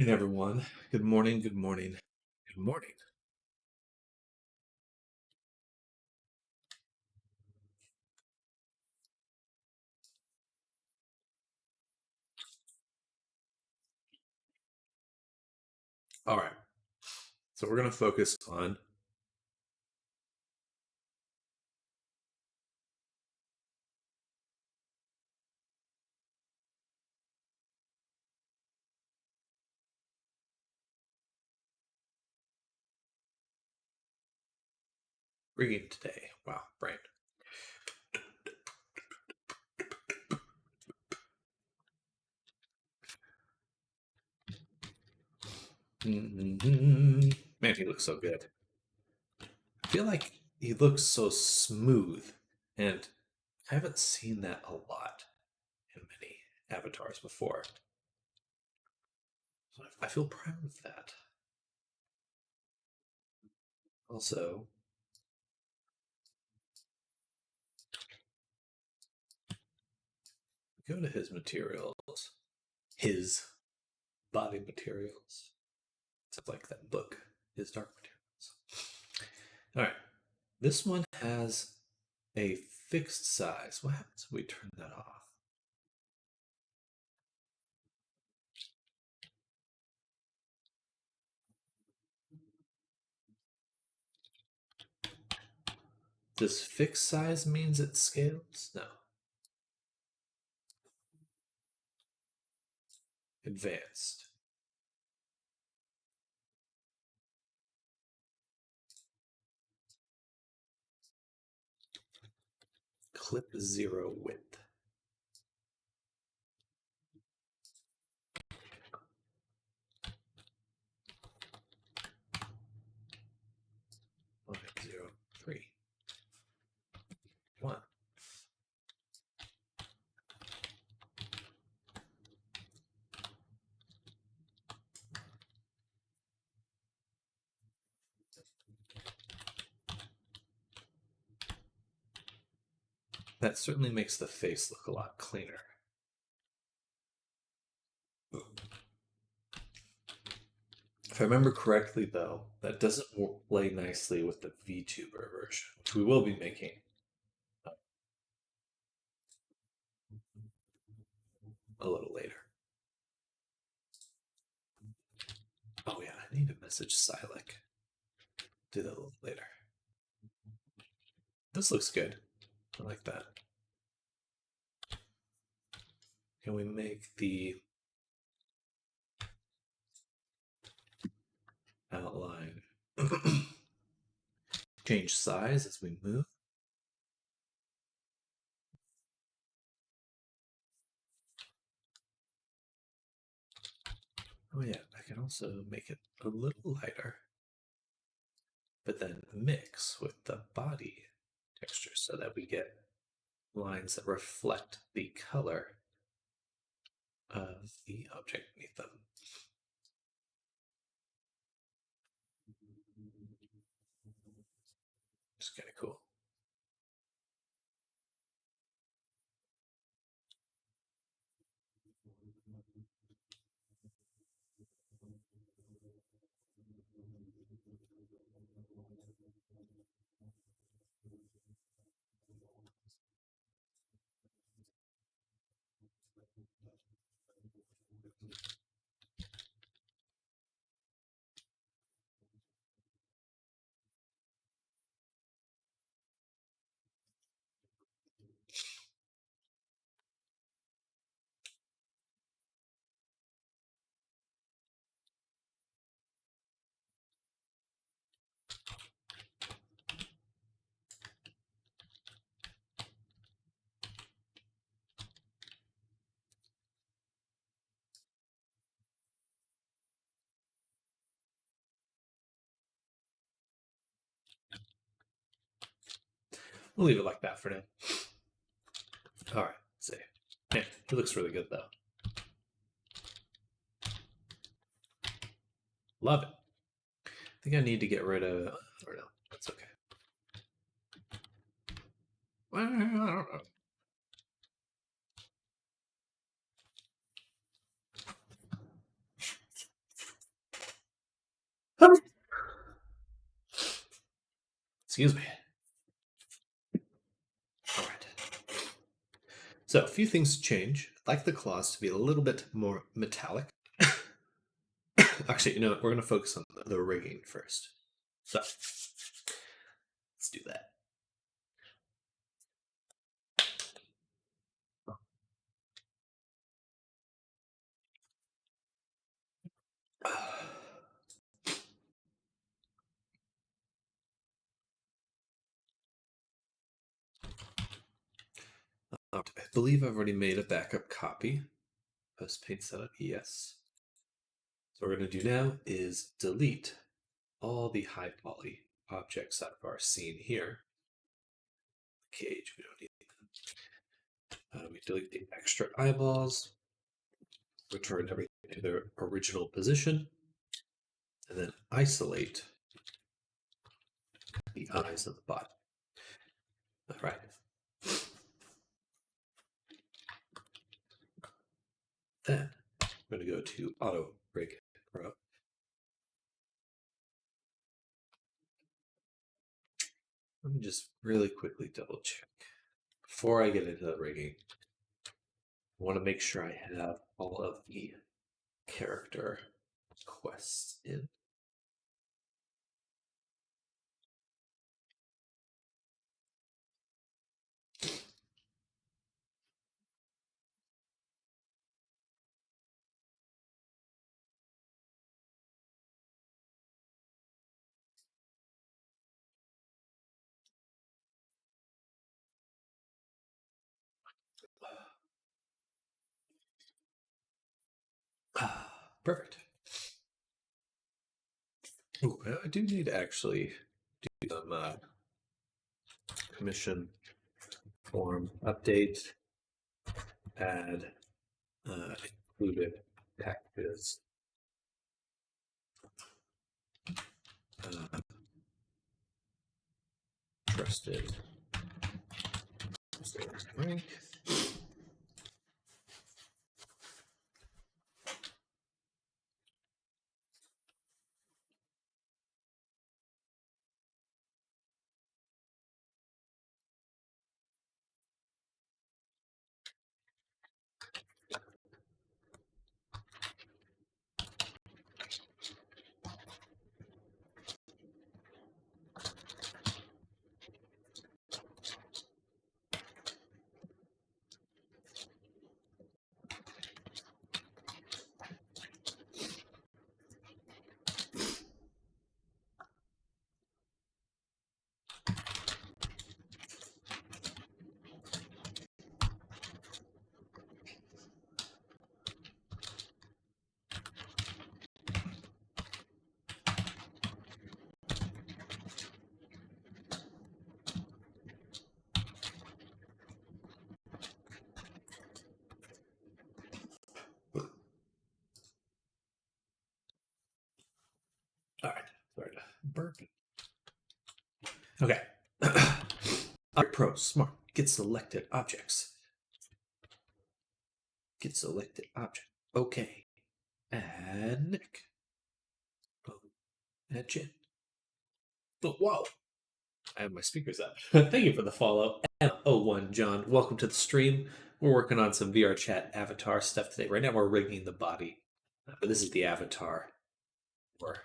Hey everyone. Good morning, good morning, good morning. All right. So we're going to focus on rigging today. Wow, brain. Man, he looks so good. I feel like he looks so smooth, and I haven't seen that a lot in many avatars before. So I feel proud of that. Also, go to his materials, his body materials. It's like that book, his dark materials. All right. This one has a fixed size. What happens if we turn that off? Does fixed size means it scales? No. Advanced. Clip zero width. One, zero, three, one. That certainly makes the face look a lot cleaner. If I remember correctly, though, that doesn't play nicely with the VTuber version, which we will be making a little later. Oh yeah, I need to message Silik. Do that a little later. This looks good. I like that. Can we make the outline change size as we move? Oh yeah, I can also make it a little lighter, but then mix with the body texture so that we get lines that reflect the color of the object beneath them. It's kind of cool. We'll leave it like that for now. All right, let's see. Man, it looks really good though. Love it. I think I need to get rid of. Or no, that's okay. Well, I don't know. Excuse me. All right. So a few things change. I'd like the claws to be a little bit more metallic. Actually, you know what? We're going to focus on the rigging first. So let's do that. I believe I've already made a backup copy. Post paint setup, yes. So what we're going to do now is delete all the high poly objects out of our scene here. Cage, we don't need them. We delete the extra eyeballs, return everything to their original position, and then isolate the eyes of the body. All right. Then I'm going to go to Auto Rig Pro. Let me just really quickly double check. Before I get into the rigging, I want to make sure I have all of the character quests in. Perfect. Ooh, I do need to actually do some commission form update, add included packages. Trusted rank. All right, sorry to burp. Okay. Pro smart. Get selected objects. Get selected object. Okay. Add neck. Add chin. Oh, whoa. I have my speakers up. Thank you for the follow. M01 John, welcome to the stream. We're working on some VR chat avatar stuff today. Right now we're rigging the body. But this is the avatar we're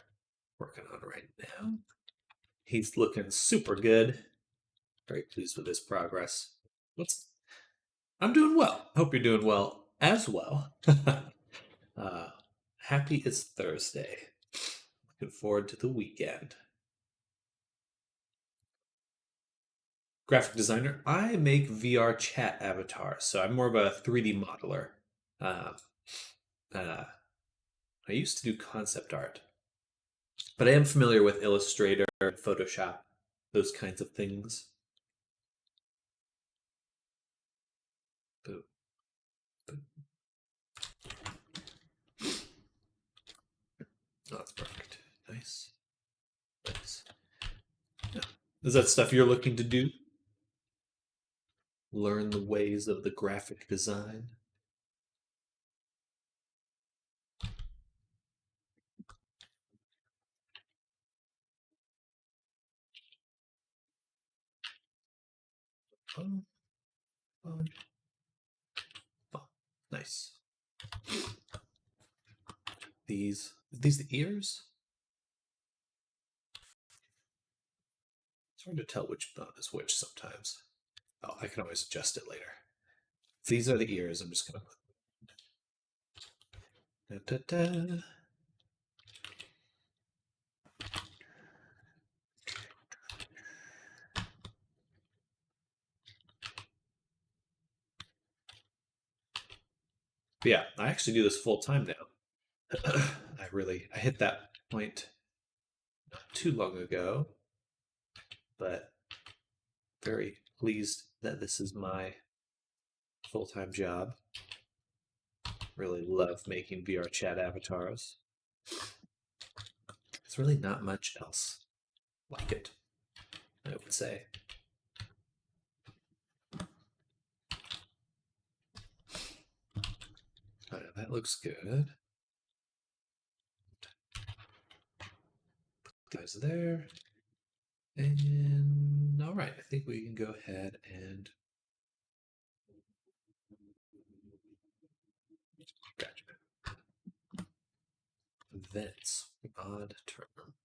working on right now. He's looking super good. Very pleased with his progress. I'm doing well. Hope you're doing well as well. Happy it's Thursday. Looking forward to the weekend. Graphic designer. I make VR chat avatars, so I'm more of a 3D modeler. Uh, I used to do concept art, but I am familiar with Illustrator, Photoshop, those kinds of things. Boom. Boom. Oh, that's perfect. Nice. Nice. Yeah. Is that stuff you're looking to do? Learn the ways of the graphic design? Fun, fun, fun. Nice. These the ears? It's hard to tell which bone is which sometimes. Oh, I can always adjust it later. These are the ears. I'm just gonna put. Da, da, da. But yeah, I actually do this full time now. I hit that point not too long ago, but very pleased that this is my full time job. Really love making VR chat avatars. There's really not much else like it, I would say. Oh, yeah, that looks good. Put those there. And all right, I think we can go ahead and gotcha. Vents, odd term.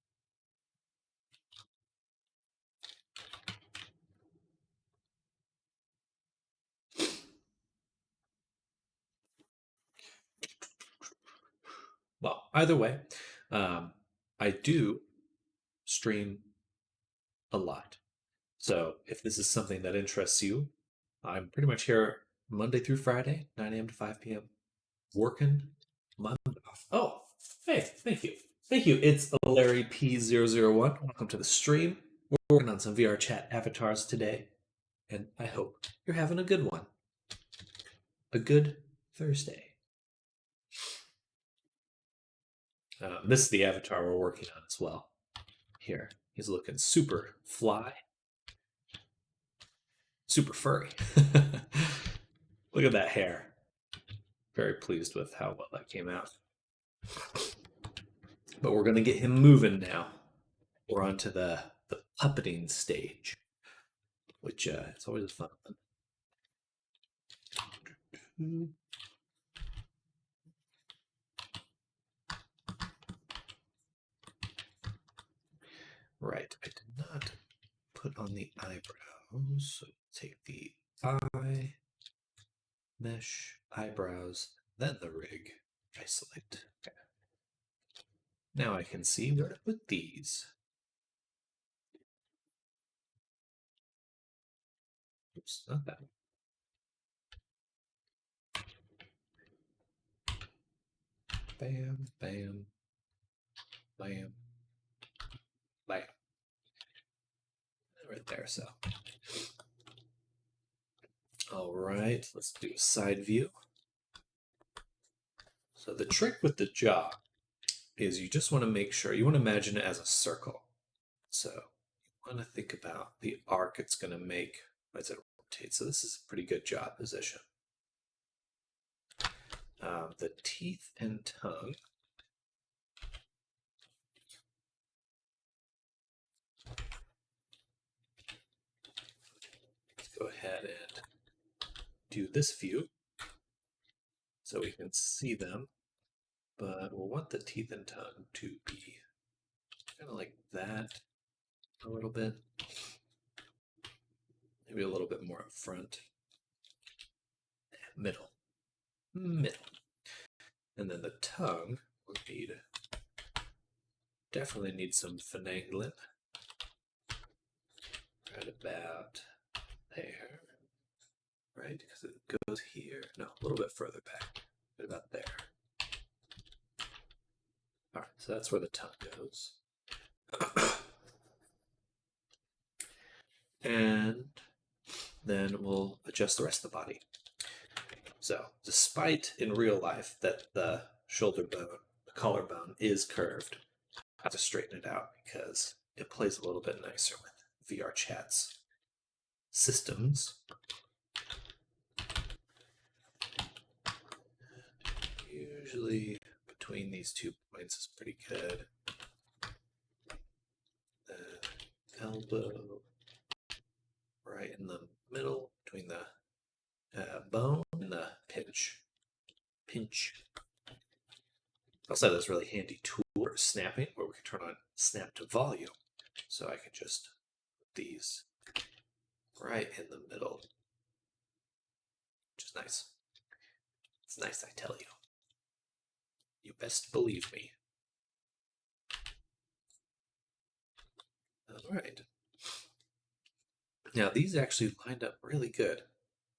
Well, either way, I do stream a lot. So if this is something that interests you, I'm pretty much here Monday through Friday, 9 a.m. to 5 p.m. Working my butt off. Oh, hey, thank you. Thank you. It's Larry P001. Welcome to the stream. We're working on some VR chat avatars today, and I hope you're having a good one. A good Thursday. This is the avatar we're working on as well. Here, he's looking super fly, super furry. Look at that hair. Very pleased with how well that came out. But we're going to get him moving now. We're on to the puppeting stage, which it's always a fun one. Right, I did not put on the eyebrows, so take the eye, mesh, eyebrows, then the rig, isolate. Okay. Now I can see where to put these. Oops, not that one. Bam, bam, bam, bam. Right there, so. All right, let's do a side view. So the trick with the jaw is you just want to make sure, you want to imagine it as a circle. So you want to think about the arc it's going to make as it rotates. So this is a pretty good jaw position. The teeth and tongue. Let's go ahead and do this view so we can see them. But we'll want the teeth and tongue to be kind of like that a little bit. Maybe a little bit more up front. Middle. Middle. And then the tongue will need, definitely need some finagling. Right about there. Right? Because it goes here. No, a little bit further back. Right about there. All right, so that's where the tongue goes. And then we'll adjust the rest of the body. So, despite in real life that the shoulder bone, the collarbone is curved, I have to straighten it out because it plays a little bit nicer with VR chats systems. Usually between these 2 points is pretty good. The elbow right in the middle between the bone and the pinch. Also have this really handy tool for snapping where we can turn on snap to volume. So I can just put these right in the middle, which is nice. It's nice, I tell you. You best believe me. All right. Now these actually lined up really good,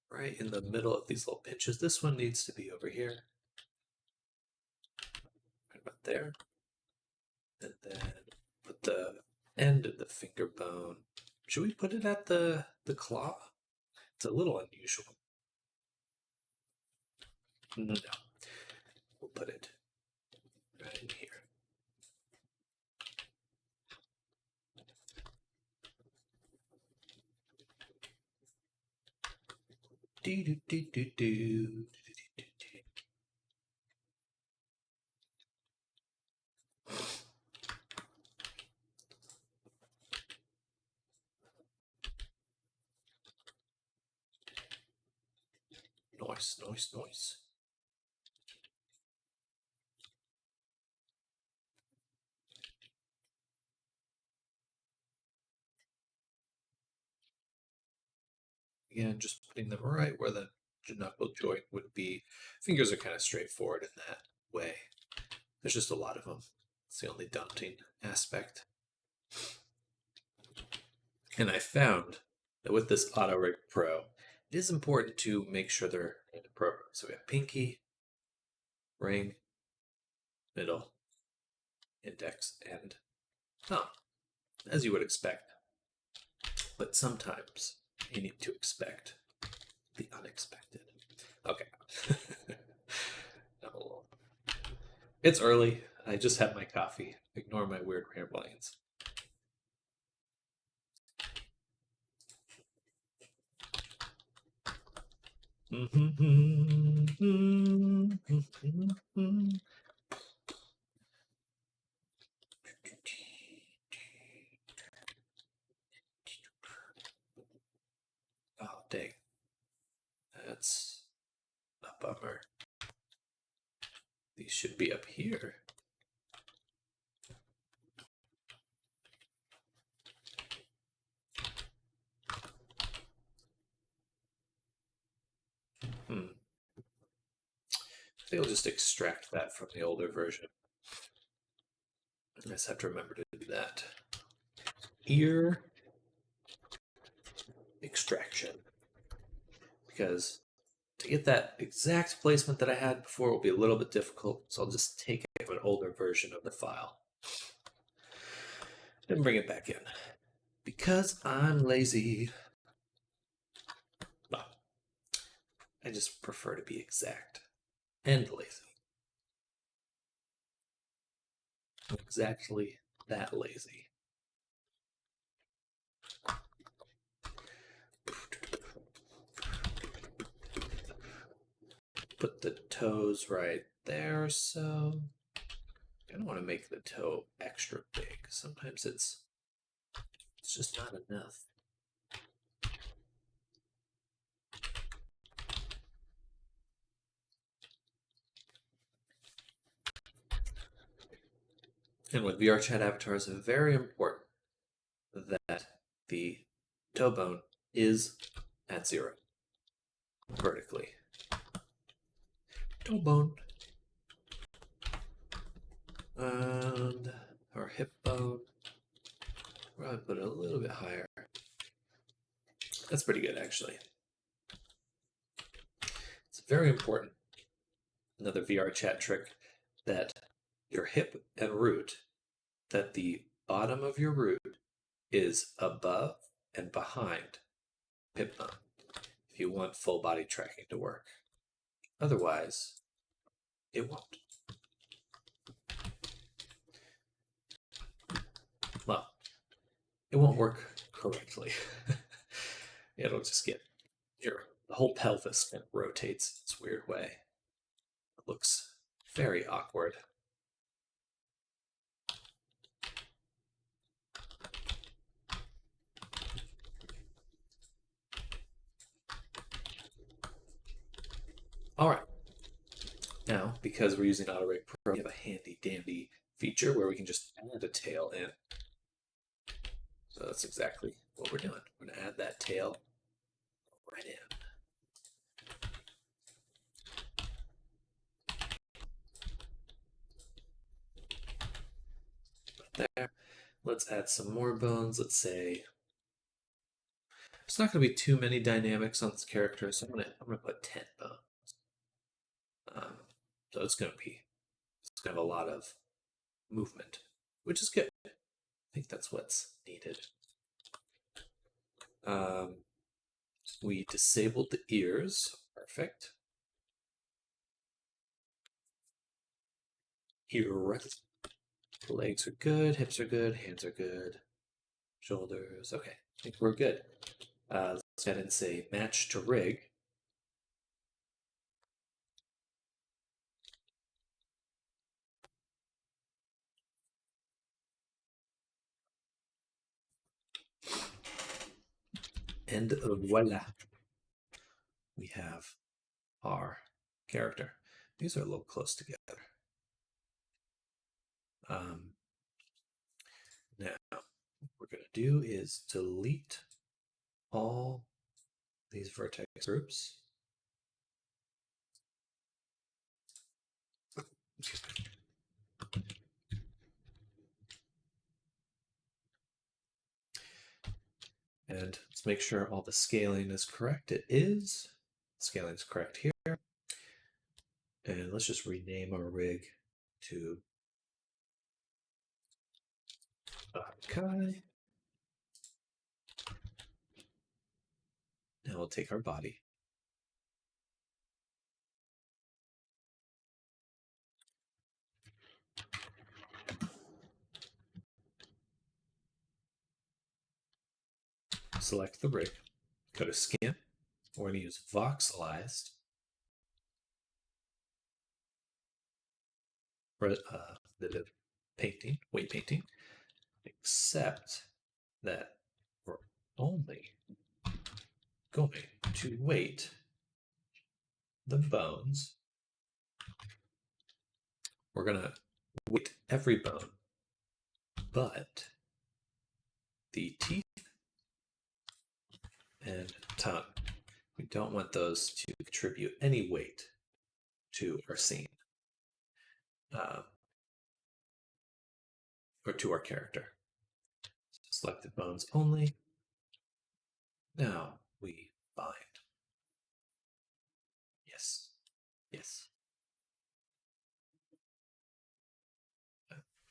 right in the middle of these little pinches. This one needs to be over here, right about there. And then put the end of the finger bone. Should we put it at the claw? It's a little unusual. No. We'll put it right in here. Do do do do do. Noise. Again, just putting them right where the knuckle joint would be. Fingers are kind of straightforward in that way. There's just a lot of them. It's the only daunting aspect. And I found that with this Auto Rig Pro, it is important to make sure they're in the program. So we have pinky, ring, middle, index, and thumb, as you would expect. But sometimes you need to expect the unexpected. Okay. It's early. I just had my coffee. Ignore my weird ramblings. Oh, dang. That's a bummer. These should be up here. I think I'll just extract that from the older version. I just have to remember to do that. Ear extraction. Because to get that exact placement that I had before will be a little bit difficult, so I'll just take an older version of the file and bring it back in. Because I'm lazy. Well, I just prefer to be exact and lazy. I'm exactly that lazy. Put the toes right there, so I don't want to make the toe extra big. Sometimes it's just not enough. And with VRChat avatars, it's very important that the toe bone is at 0 vertically. Toe bone. And our hip bone. We'll probably put it a little bit higher. That's pretty good, actually. It's very important. Another VRChat trick that your hip and root, that the bottom of your root is above and behind hip bone if you want full body tracking to work. Otherwise, it won't. Well, it won't work correctly. It'll just get the whole pelvis kind of rotates in this weird way. It looks very awkward. Now, because we're using Auto Rig Pro, we have a handy dandy feature where we can just add a tail in. So that's exactly what we're doing. We're going to add that tail right in. There. Let's add some more bones. Let's say it's not going to be too many dynamics on this character, so I'm gonna put 10 bones. Um, so it's gonna have a lot of movement, which is good. I think that's what's needed. We disabled the ears. Perfect. Erect. Legs are good. Hips are good. Hands are good. Shoulders. Okay. I think we're good. Let's go ahead and say match to rig. And voila. We have our character. These are a little close together. Now, what we're going to do is delete all these vertex groups. Excuse me. And let's make sure all the scaling is correct. It is. Scaling is correct here. And let's just rename our rig to Akai. Now we'll take our body. Select the rig. Go to Skin. We're going to use voxelized for the painting, weight painting, except that we're only going to weight the bones. We're going to weight every bone, but the teeth and tongue. We don't want those to contribute any weight to our scene or to our character. Selected bones only. Now we bind. Yes. Yes.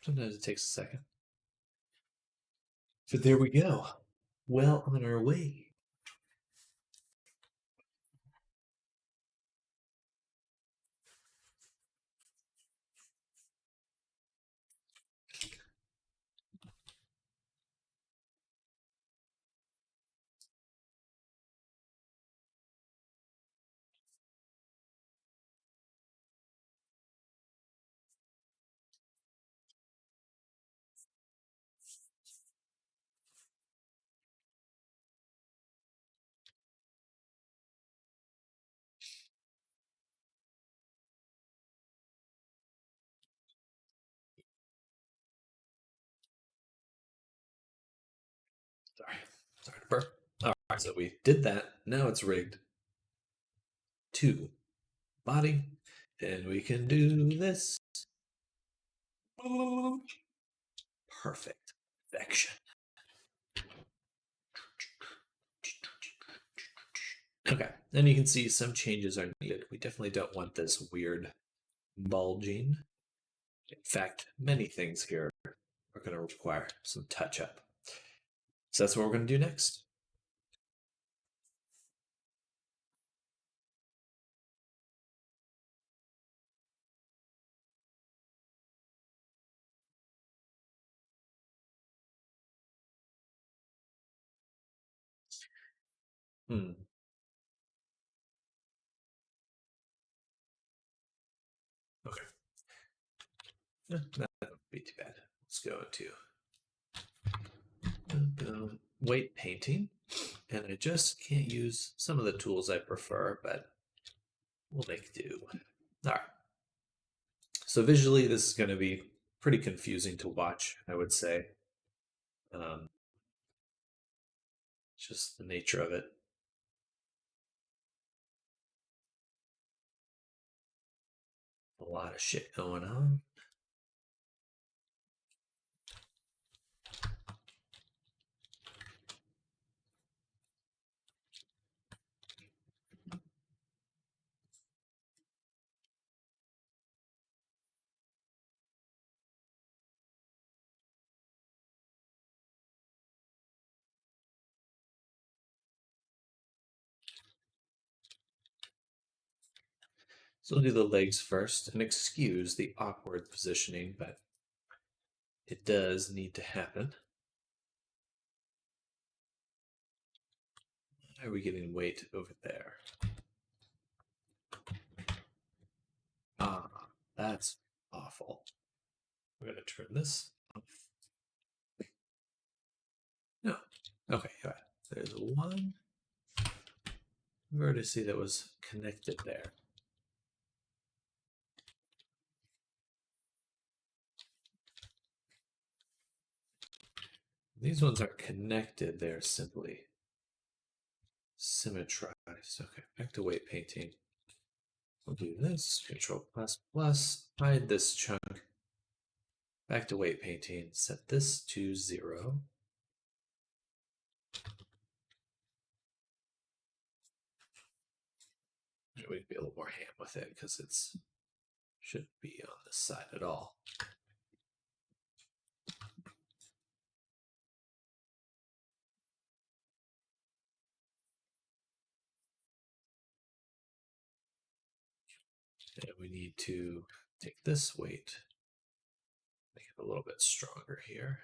Sometimes it takes a second. So there we go. Well on our way. Sorry to burp. All right, so we did that. Now it's rigged to body, and we can do this. Perfect. Perfection. Okay, and you can see some changes are needed. We definitely don't want this weird bulging. In fact, many things here are going to require some touch up. So that's what we're going to do next. Okay. No, that wouldn't be too bad. Let's go to weight painting. And I just can't use some of the tools I prefer, but we'll make do. All right. So visually, this is going to be pretty confusing to watch, I would say. Um, just the nature of it. A lot of shit going on. So we'll do the legs first and excuse the awkward positioning, but it does need to happen. Why are we getting weight over there? Ah, that's awful. We're going to turn this off. No. Okay, yeah. There's one vertice that was connected there. These ones aren't connected, they're simply symmetrized. Okay, back to weight painting. We'll do this, Control plus plus, hide this chunk. Back to weight painting, set this to 0. We can be a little more ham with it because it's shouldn't be on this side at all. And we need to take this weight, make it a little bit stronger here.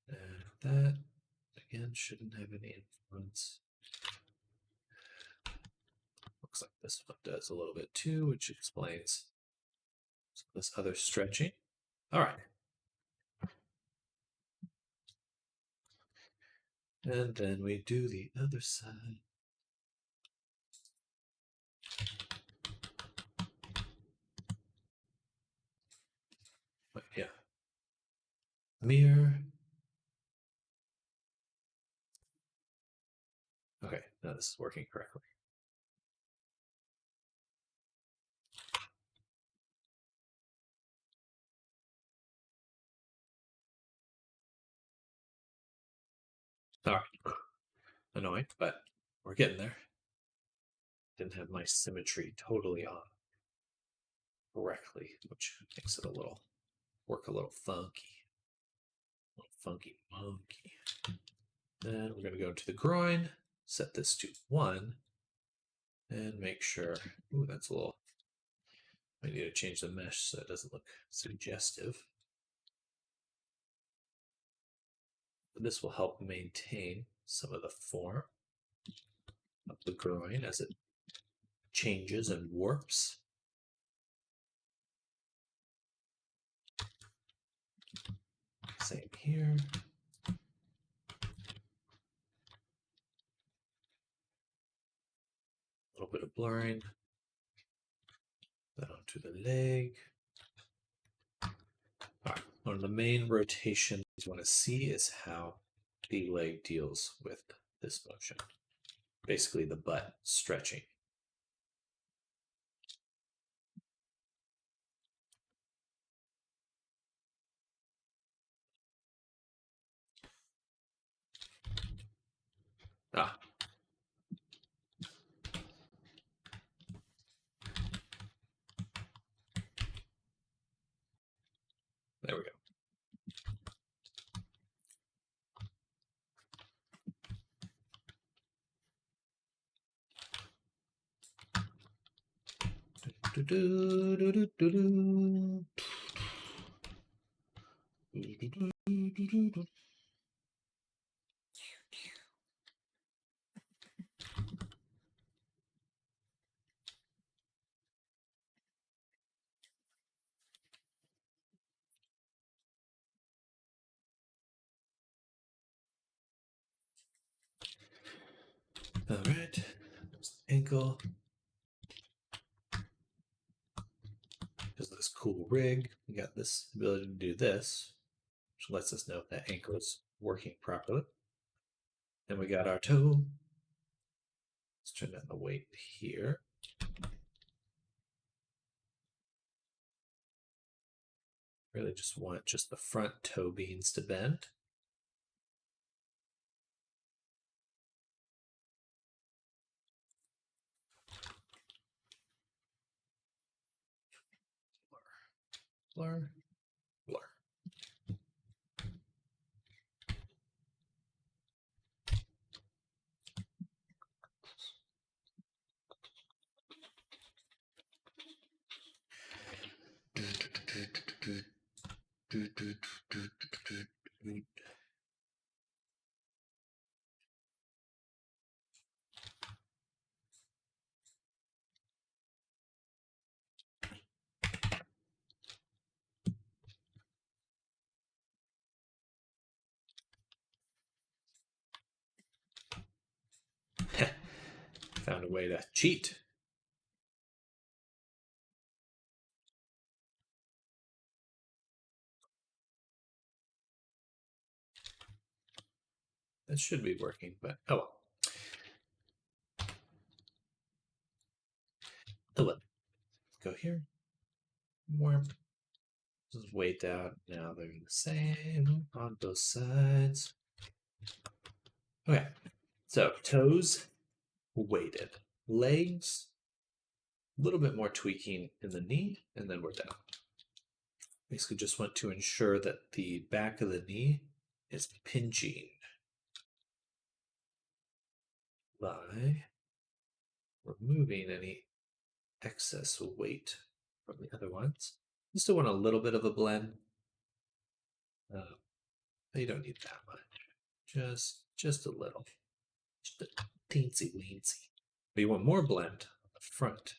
And that, again, shouldn't have any influence. Looks like this one does a little bit too, which explains this other stretching. All right. And then we do the other side. But yeah. Mirror. Okay, now this is working correctly. All right. Annoying, but we're getting there. Didn't have my symmetry totally on correctly, which makes it a little funky. A little funky monkey. Then we're going to go to the groin, set this to 1, and make sure. Ooh, that's a little. I need to change the mesh so it doesn't look suggestive. But this will help maintain some of the form of the groin as it changes and warps. Same here. A little bit of blurring. That onto the leg. All right. One of the main rotations you want to see is how the leg deals with this motion. Basically, the butt stretching. Ah. There we go. All right, ankle. because of this cool rig, we got this ability to do this, which lets us know if that ankle is working properly. Then we got our toe. Let's turn down the weight here. Really just want just the front toe beans to bend. Blur, blur. Found a way to cheat. That should be working, but oh well. Oh well. Go here. More. This is weight out. Now they're the same on both sides. Okay. So toes weighted. Legs, a little bit more tweaking in the knee, and then we're done. Basically just want to ensure that the back of the knee is pinching by removing any excess weight from the other ones. You still want a little bit of a blend. You don't need that much. Just a little. Just a teensy weensy. But you want more blend on the front.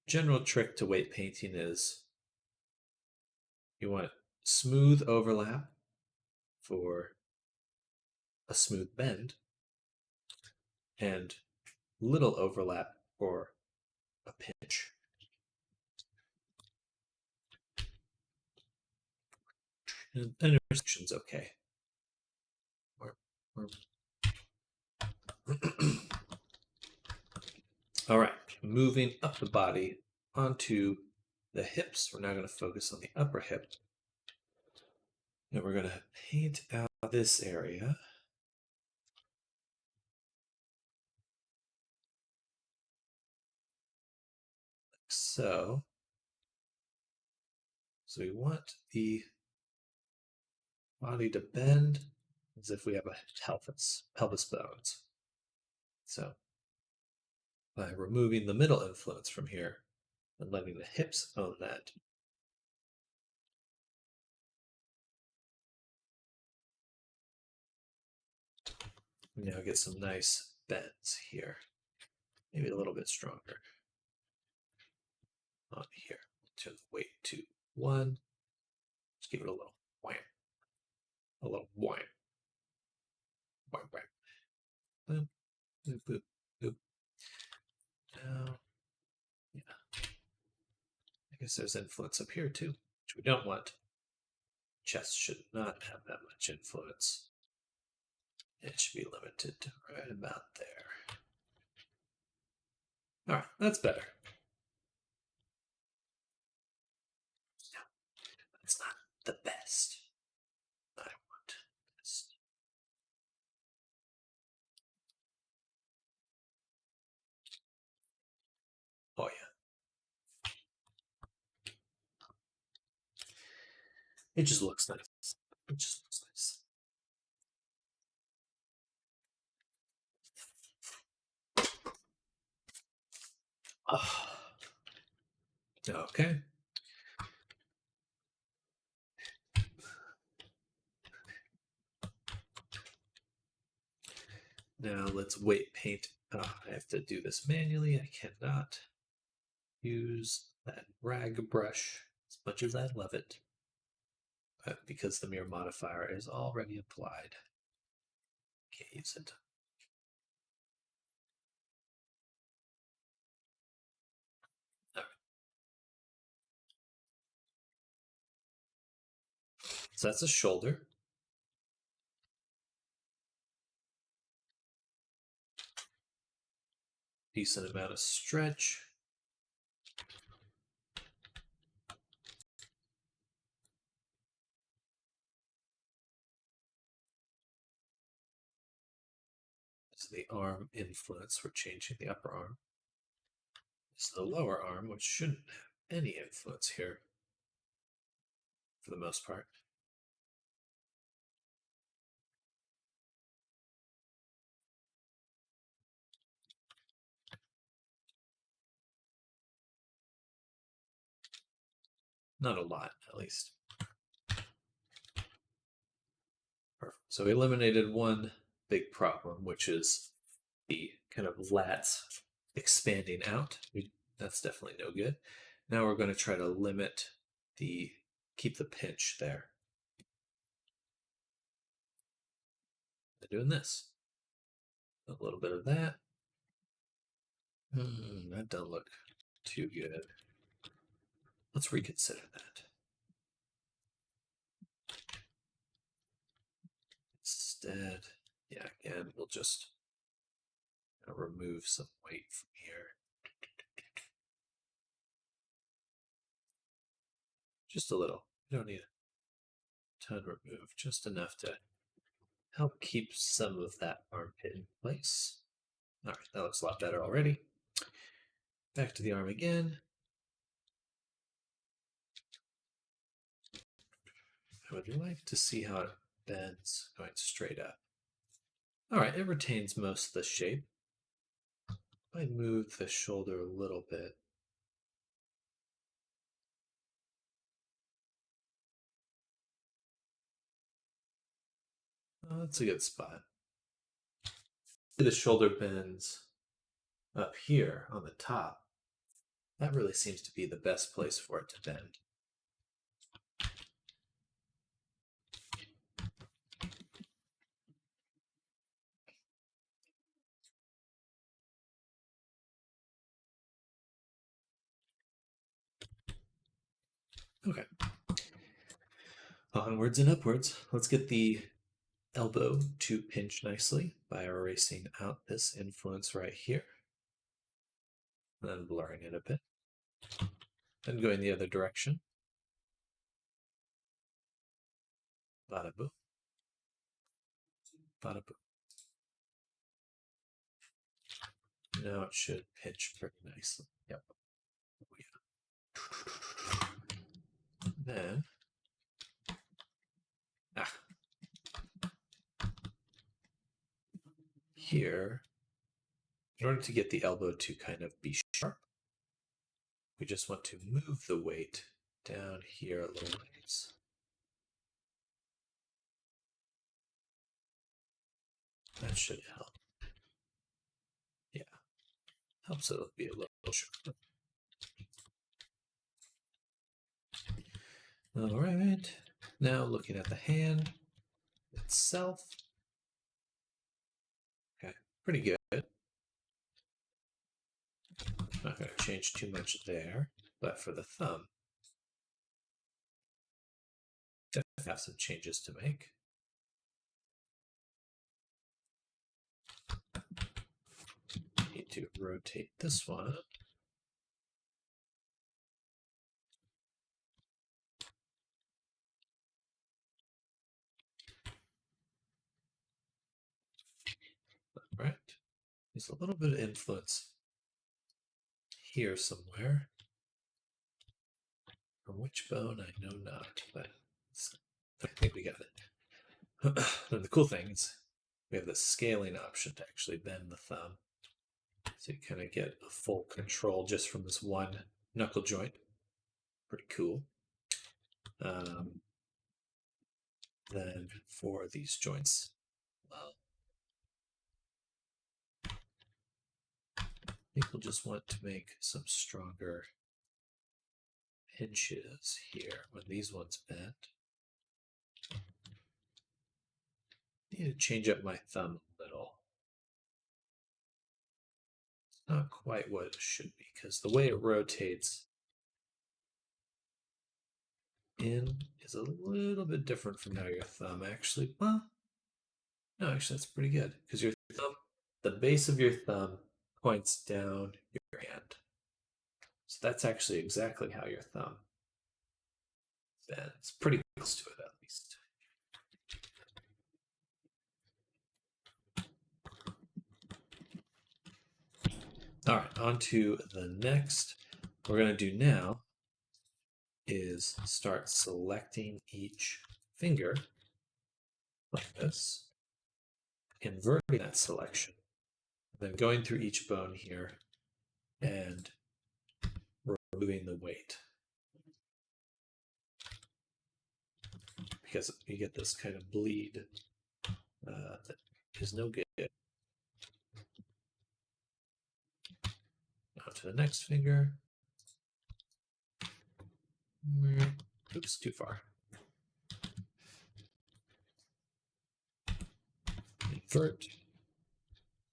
General trick to weight painting is you want smooth overlap for a smooth bend and little overlap for a pinch. And intersection's okay. All right, moving up the body onto the hips. We're now going to focus on the upper hip. And we're going to paint out this area. Like so. So we want the body to bend as if we have a pelvis bones. So by removing the middle influence from here and letting the hips own that, we now get some nice bends here. Maybe a little bit stronger on here. Turn the weight to 1. Just give it a little wham. A little wham. Wham, wham. Boom, boop, boop, boop. Now, yeah. I guess there's influence up here too, which we don't want. Chest should not have that much influence. It should be limited to right about there. All right, that's better. No, that's not the best. I want best. Oh yeah. It just looks nice. It just looks nice. Oh. Okay. Now let's weight paint. I have to do this manually. I cannot use that rag brush as much as I love it. But because the mirror modifier is already applied, can't use it. So that's a shoulder. Decent amount of stretch. So the arm influence, we're changing the upper arm. It's the lower arm, which shouldn't have any influence here for the most part. Not a lot, at least. Perfect. So we eliminated one big problem, which is the kind of lats expanding out. That's definitely no good. Now we're going to try to limit keep the pinch there. They're doing this. A little bit of that. That doesn't look too good. Let's reconsider that. Instead, yeah, again, we'll just remove some weight from here. Just a little. You don't need a ton removed, just enough to help keep some of that armpit in place. All right, that looks a lot better already. Back to the arm again. I would like to see how it bends going straight up. All right, it retains most of the shape. I move the shoulder a little bit. Oh, that's a good spot. The shoulder bends up here on the top. That really seems to be the best place for it to bend. Okay. Onwards and upwards. Let's get the elbow to pinch nicely by erasing out this influence right here. And then blurring it a bit. Then going the other direction. Bada boo. Bada boo. Now it should pinch pretty nicely. Yep. Then, here, in order to get the elbow to kind of be sharp, we just want to move the weight down here a little ways. That should help. Yeah, helps it be a little sharper. All right, now looking at the hand itself. Okay, pretty good. Not going to change too much there, but for the thumb, definitely have some changes to make. Need to rotate this one. Right. There's a little bit of influence here somewhere. From which bone, I know not, but I think we got it. And the cool thing is we have the scaling option to actually bend the thumb. So you kind of get a full control just from this one knuckle joint. Pretty cool. Then for these joints, well, I think we'll just want to make some stronger pinches here when these ones bend. I need to change up my thumb a little. It's not quite what it should be because the way it rotates in is a little bit different from how your thumb actually. Well, no, actually, that's pretty good because your thumb, the base of your thumb points down your hand. So that's actually exactly how your thumb bends. Pretty close to it, at least. All right, on to the next. What we're going to do now is start selecting each finger like this, inverting that selection, then going through each bone here and removing the weight. Because you get this kind of bleed that is no good. Now to the next finger. Oops, too far. Invert.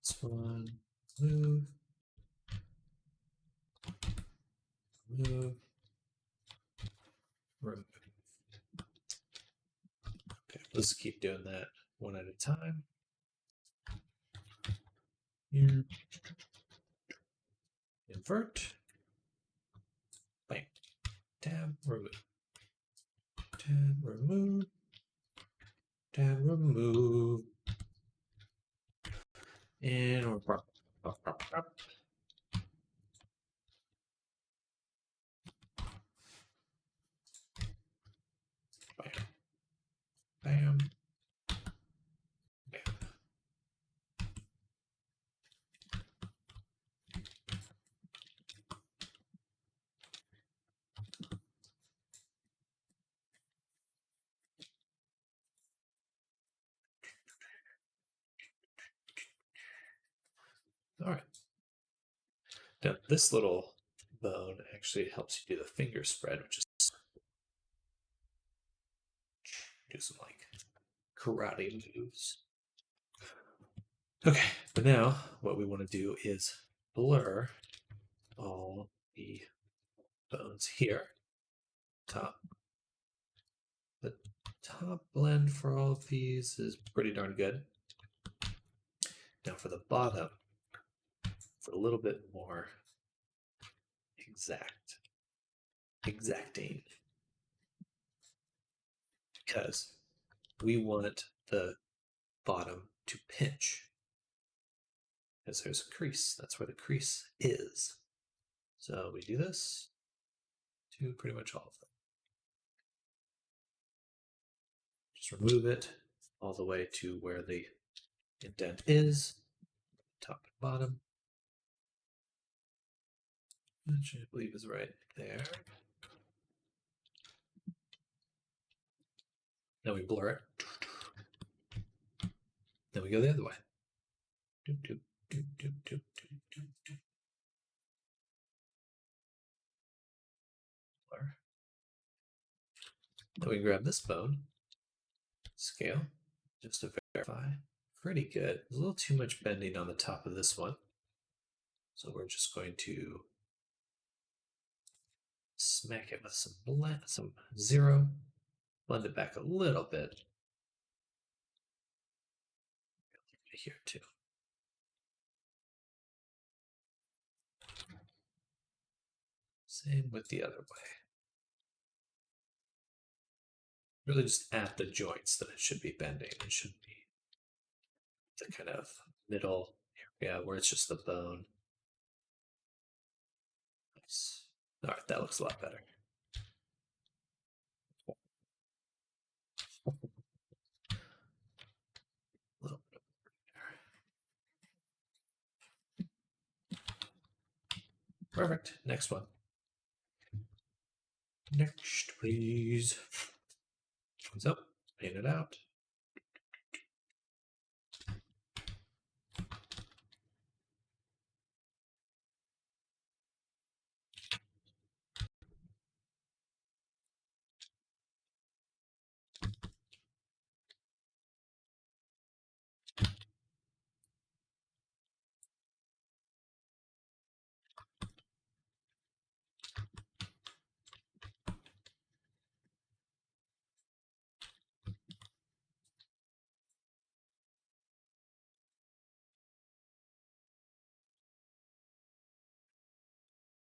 This one. Move. Move. Remove. Okay, let's keep doing that one at a time. Here. Invert. Bam. Tab. Remove. Tab. Remove. Tab. Remove. And we're pop, pop, pop, pop. Bam. Bam. Bam. All right. Now this little bone actually helps you do the finger spread, which is do some like karate moves. Okay, but now what we want to do is blur all the bones here. Top. The top blend for all of these is pretty darn good. Now for the bottom, for a little bit more exacting, because we want the bottom to pinch, because there's a crease. That's where the crease is. So we do this to pretty much all of them. Just remove it all the way to where the indent is, top and bottom, which I believe is right there. Then we blur it. Then we go the other way. Blur. Then we grab this bone, scale, just to verify. Pretty good. There's a little too much bending on the top of this one. So we're just going to smack it with some zero, blend it back a little bit. Here too. Same with the other way. Really just at the joints that it should be bending. It shouldn't be the kind of middle area where it's just the bone. Nice. All right, that looks a lot better. A little bit there. Perfect. Next one. Next, please. Comes up, paint it out.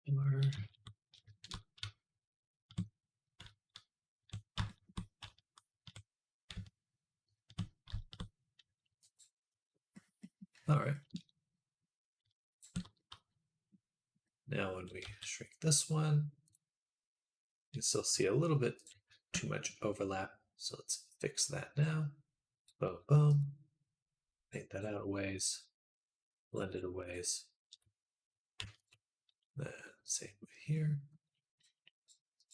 All right. Now when we shrink this one, you still see a little bit too much overlap. So let's fix that now. Boom, boom. Take that out a ways. Blend it a ways. Then same with here.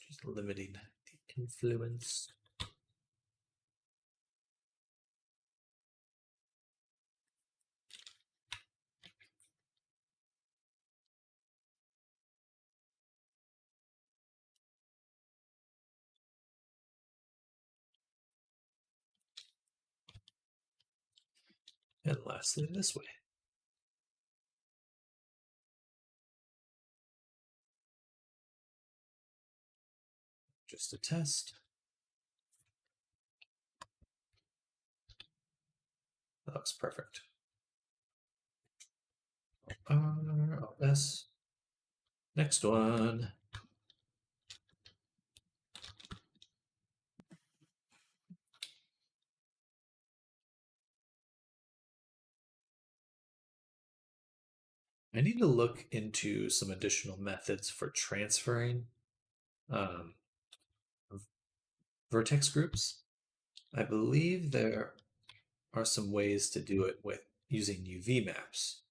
Just limiting the influence. And lastly, this way. Just a test. That looks perfect. S. Next one. I need to look into some additional methods for transferring um, vertex groups. I believe there are some ways to do it with using UV maps.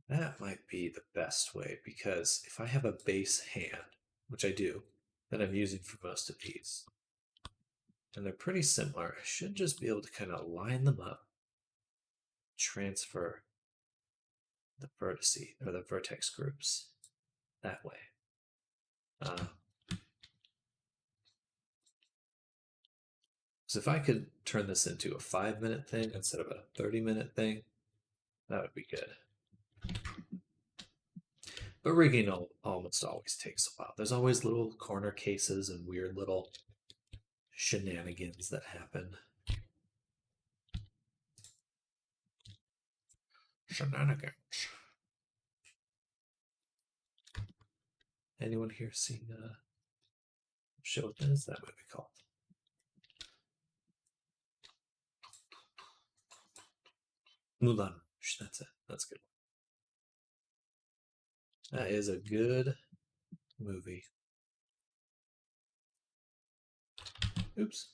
That might be the best way because if I have a base hand, which I do, that I'm using for most of these, and they're pretty similar, I should just be able to kind of line them up, transfer the vertices or the vertex groups that way. So if I could turn this into a 5-minute thing instead of a 30-minute thing, that would be good. But rigging almost always takes a while. There's always little corner cases and weird little shenanigans that happen. Shenanigans. Anyone here seen a show what that is? That movie called? Mulan. That's it. That's a good one. That is a good movie. Oops.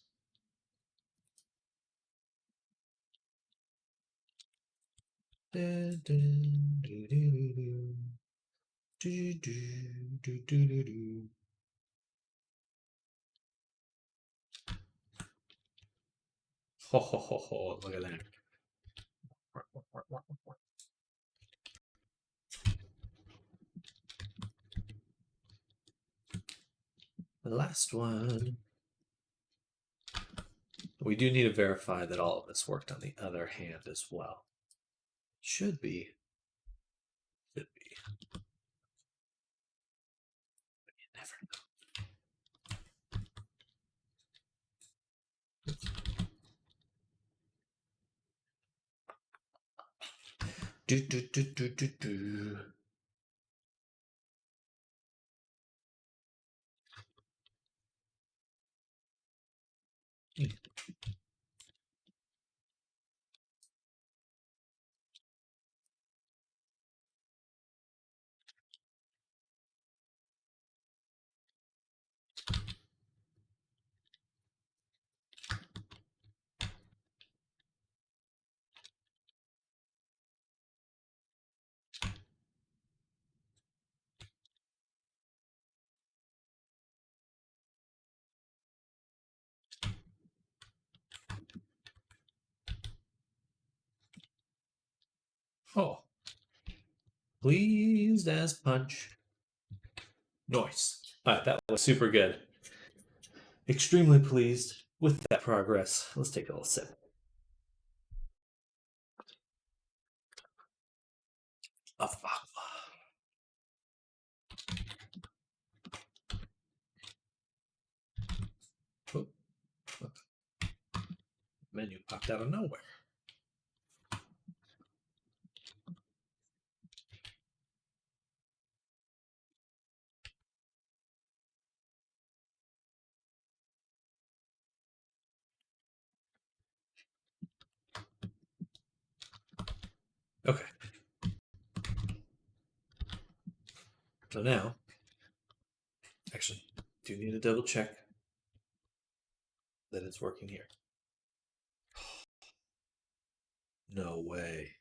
Ho ho ho ho! Look at that. The last one. We do need to verify that all of this worked on the other hand as well. Should be. Should be. But you never know. Do do do do do do. Oh. Pleased as punch. Nice. All right, that was super good. Extremely pleased with that progress. Let's take a little sip. Of aqua. Oh, menu popped out of nowhere. Okay. So now, actually, do need to double check that it's working here. No way.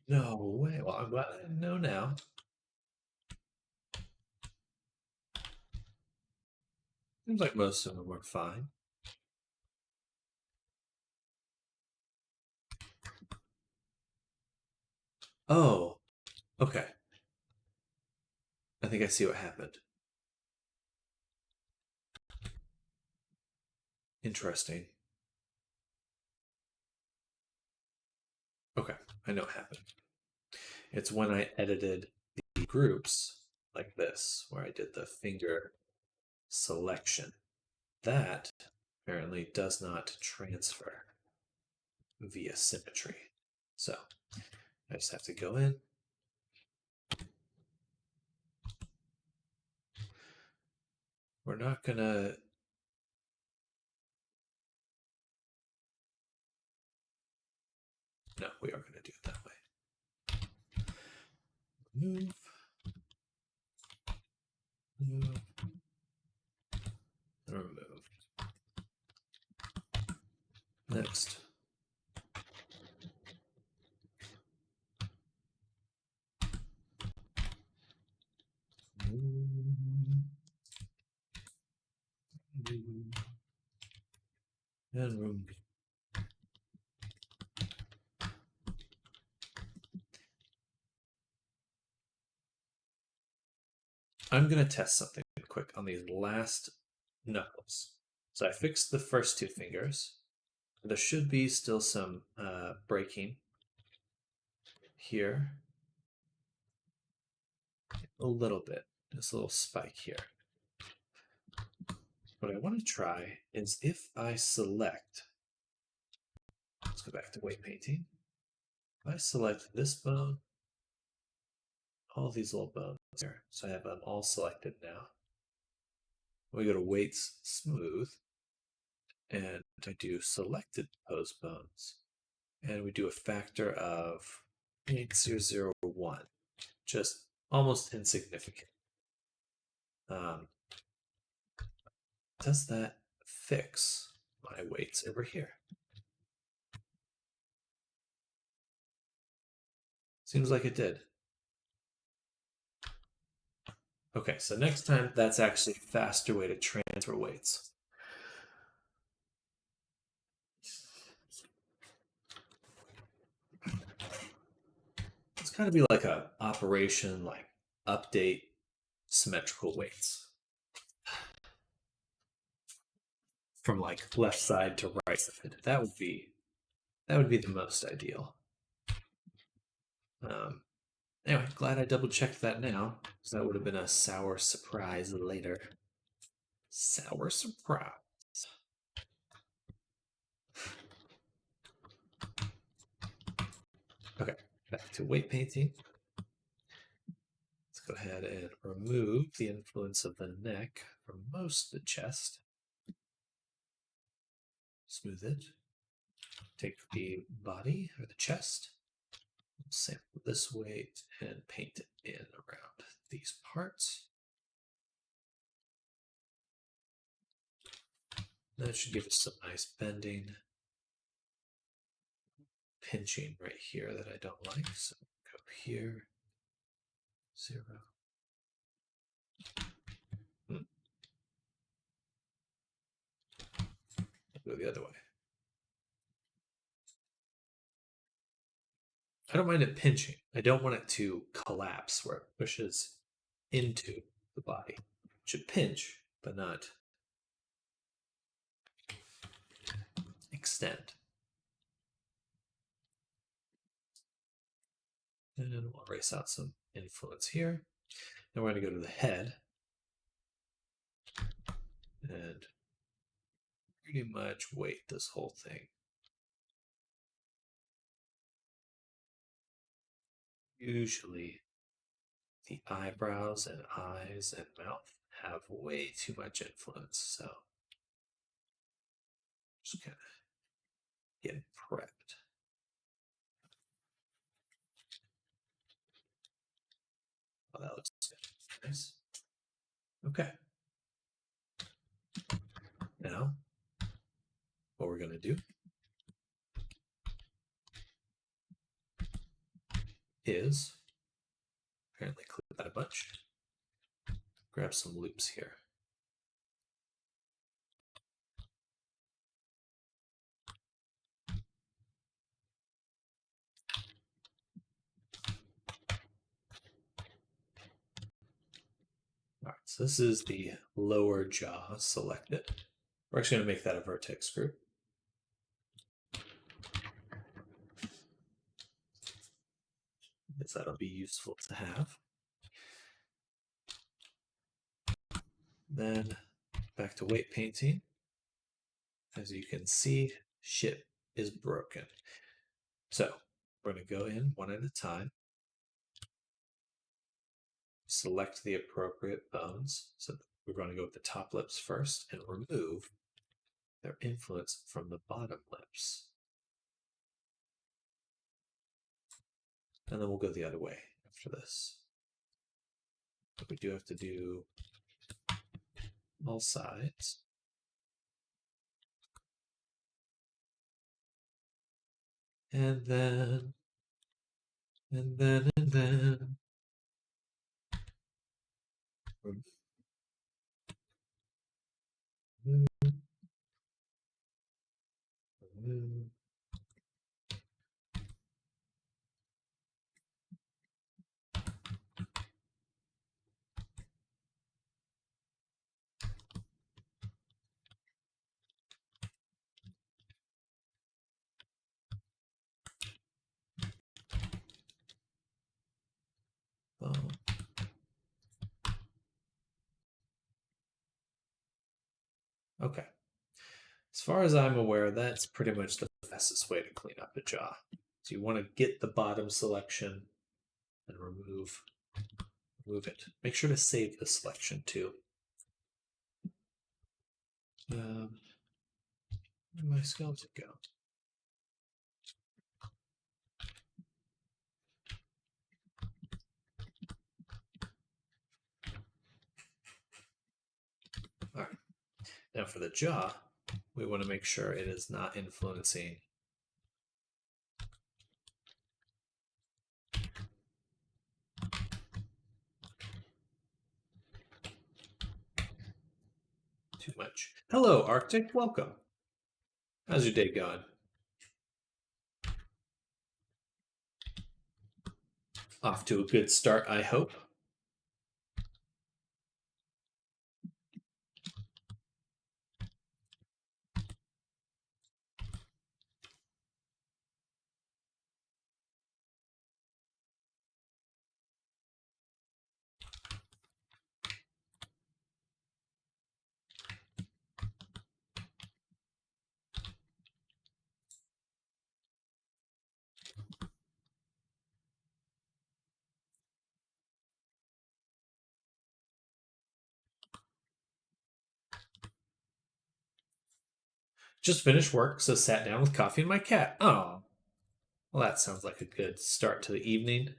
No way. Well, I'm glad I know now. Seems like most of them work fine. Oh, okay. I think I see what happened. Interesting. Okay, I know what happened. It's when I edited the groups like this, where I did the finger selection. That apparently does not transfer via symmetry. So I just have to go in. We're not gonna. No, we are gonna do it that way. Move, move, remove. Next. And remove. I'm going to test something quick on these last knuckles. So I fixed the first two fingers. There should be still some breaking here. A little bit. Just a little spike here. What I want to try is if I select, let's go back to weight painting. If I select this bone, all these little bones here, so I have them all selected now. We go to weights smooth, and I do selected pose bones, and we do a factor of 0.001, just almost insignificant. Does that fix my weights over here? Seems like it did. Okay, so next time that's actually a faster way to transfer weights. It's got to be like a operation like update symmetrical weights from like left side to right side. That would be the most ideal. Anyway, glad I double checked that now, because that would have been a sour surprise later. Sour surprise. Okay, back to weight painting. Let's go ahead and remove the influence of the neck from most of the chest. Smooth it. Take the body or the chest, sample this weight, and paint it in around these parts. That should give us some nice bending. Pinching right here that I don't like, so go here. 0. Go the other way. I don't mind it pinching. I don't want it to collapse where it pushes into the body. It should pinch, but not extend. And we'll erase out some influence here. Now we're going to go to the head and pretty much weight this whole thing. Usually the eyebrows and eyes and mouth have way too much influence, so Just kind of getting prepped. Oh, that looks good. Nice. Okay. Now, what we're going to do is apparently click that a bunch. Grab some loops here. All right, so this is the lower jaw selected. We're actually going to make that a vertex group. Because that'll be useful to have. Then back to weight painting. As you can see, shit is broken. So we're going to go in one at a time. Select the appropriate bones. So we're going to go with the top lips first and remove their influence from the bottom lips. And then we'll go the other way after this. But we do have to do all sides. And then. Okay. As far as I'm aware, that's pretty much the fastest way to clean up a jaw. So you want to get the bottom selection and remove it. Make sure to save the selection too. Where'd my skeleton go? All right. Now for the jaw, we want to make sure it is not influencing too much. Hello, Arctic. Welcome. How's your day going? Off to a good start, I hope. Just finished work, so sat down with coffee and my cat. Oh, well, that sounds like a good start to the evening.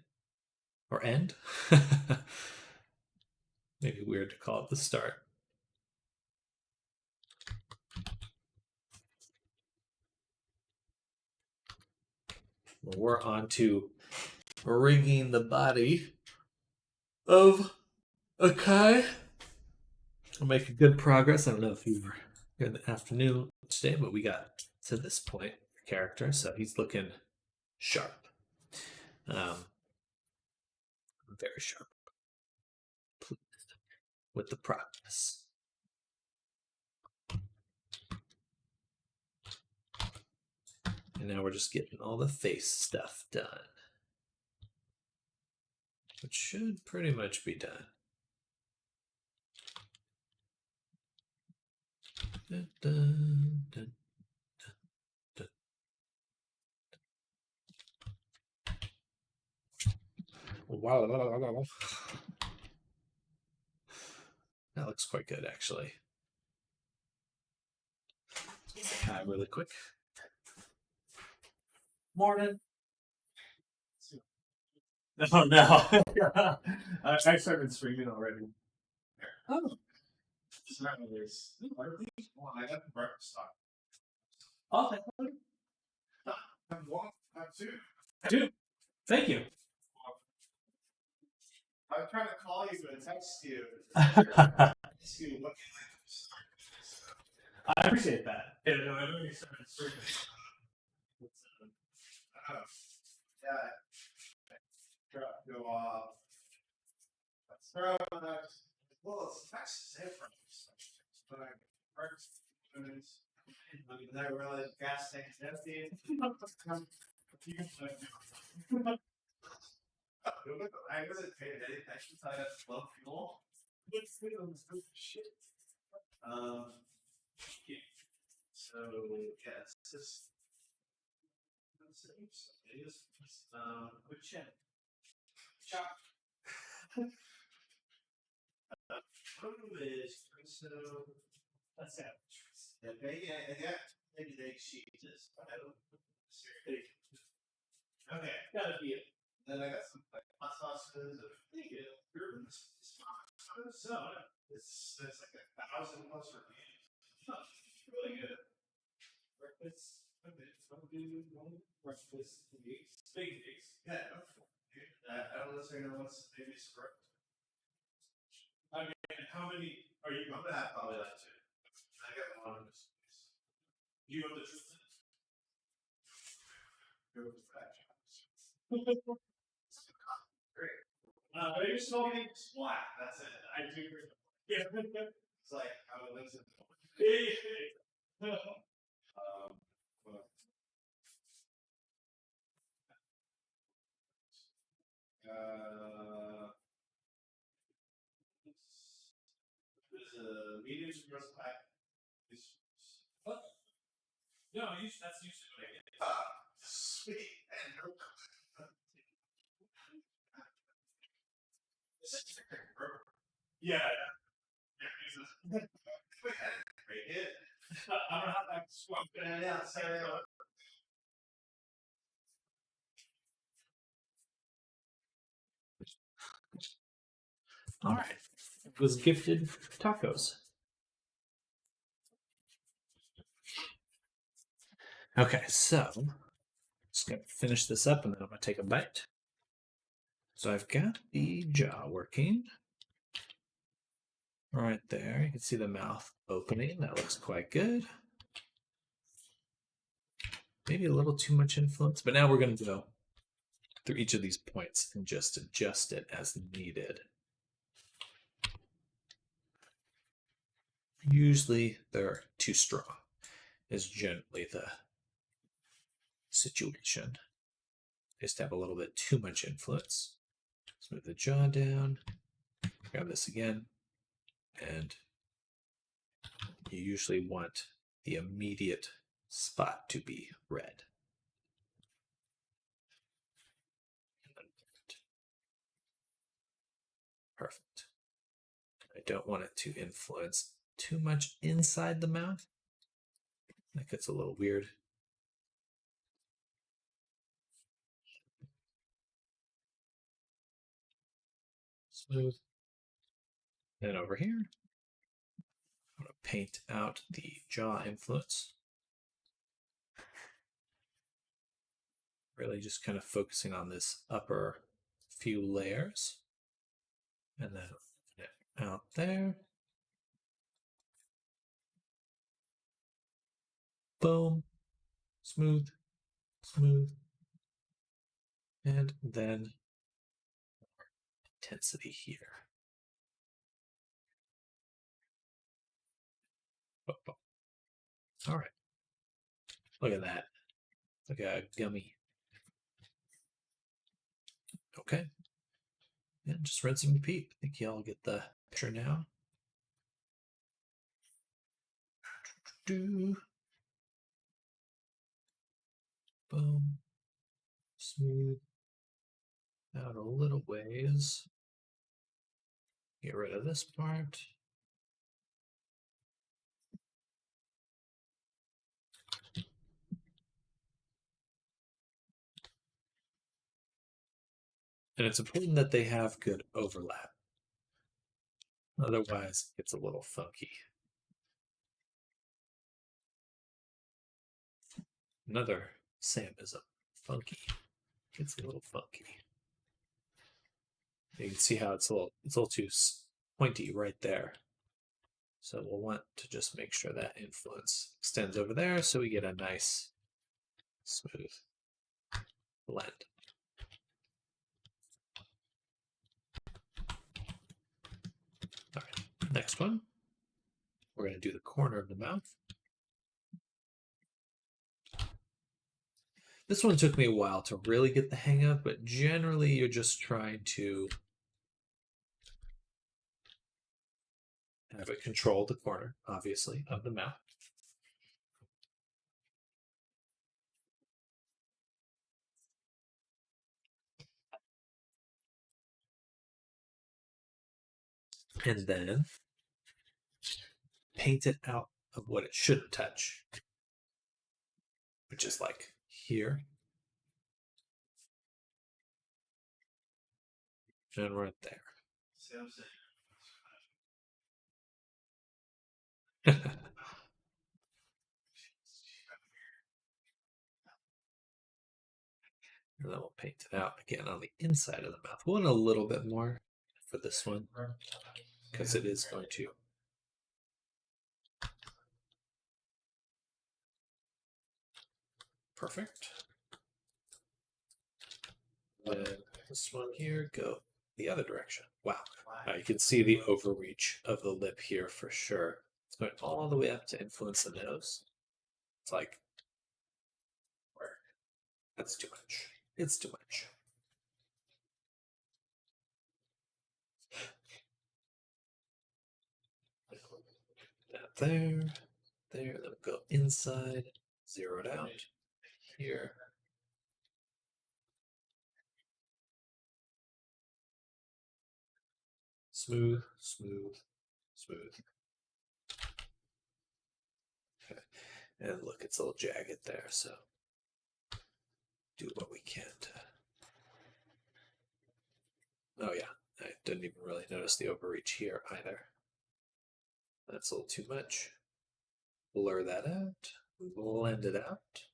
Or end? Maybe weird to call it the start. Well, we're on to rigging the body of Akai. We're making good progress. I don't know if you were here in the afternoon today, but we got to this point character, so he's looking sharp. Very sharp. Pleased with the progress. And now we're just getting all the face stuff done, which should pretty much be done. Dun, dun, dun, dun, wow. That looks quite good, actually. Hi, really quick. Morning. Oh no. I started streaming already. Oh. I got the breakfast stock. Oh, I'm two. Dude, thank you. I was trying to call you and text you. I appreciate that. Yeah, no, I know you started streaming. Yeah. Go off. Well, it's Texas different. But I breakfast foods. And I realized gas tank's empty. I wasn't paying any attention to that slow fuel. Shit. Yeah. So yeah, it's just it is good chin. Chop. So that's it. Yeah, maybe they cheese this. Okay, gotta be it. Then I got some like hot sauces and so it's like 1,000 plus reviews. It's really good. Breakfast, breakfast big eggs. Yeah, I don't necessarily know what's maybe correct. I mean, how many are you? I'm gonna have probably like two. I got one of this. You know the truth. Go with that. Great. Maybe smoking splat. That's it. I do. Yeah. It's like how it lives in. Well, there's a medium roast pack. What? No, that's usually what I get. Sweet. Yeah. Great hit. I'm gonna have to swap it out. All right. It was gifted tacos. Okay, so just gonna finish this up and then I'm gonna take a bite. So I've got the jaw working. Right there. You can see the mouth opening. That looks quite good. Maybe a little too much influence, but now we're going to go through each of these points and just adjust it as needed. Usually they're too strong, is generally the situation. Just have a little bit too much influence. Smooth the jaw down. Grab this again. And you usually want the immediate spot to be red. Perfect. I don't want it to influence too much inside the mouth. That gets a little weird. Smooth. Then over here, I'm going to paint out the jaw influence. Really just kind of focusing on this upper few layers. And then out there. Boom. Smooth. Smooth. And then intensity here. Oh. All right. Look at that. Look at that gummy. Okay. And just rinse and repeat. I think y'all get the picture now. Boom. Smooth out a little ways. Get rid of this part. And it's important that they have good overlap. Otherwise, it's a little funky. Another Samism. Funky. It's a little funky. You can see how it's a little too pointy right there. So we'll want to just make sure that influence extends over there so we get a nice smooth blend. All right, next one. We're going to do the corner of the mouth. This one took me a while to really get the hang of, but generally you're just trying to have it control the corner, obviously, of the mouth. And then paint it out of what it shouldn't touch, which is like here and right there. And then we'll paint it out again on the inside of the mouth. We'll want a little bit more for this one because it is going to. Perfect. Then this one here, go the other direction. Wow. You can see the overreach of the lip here for sure. It's going all the way up to influence the nose. It's like, where? That's too much. It's too much. That there, then we'll go inside, zero it out, here. Smooth, smooth, smooth. Okay. And look, it's a little jagged there, so do what we can to. Oh, yeah, I didn't even really notice the overreach here either. That's a little too much. Blur that out, blend it out.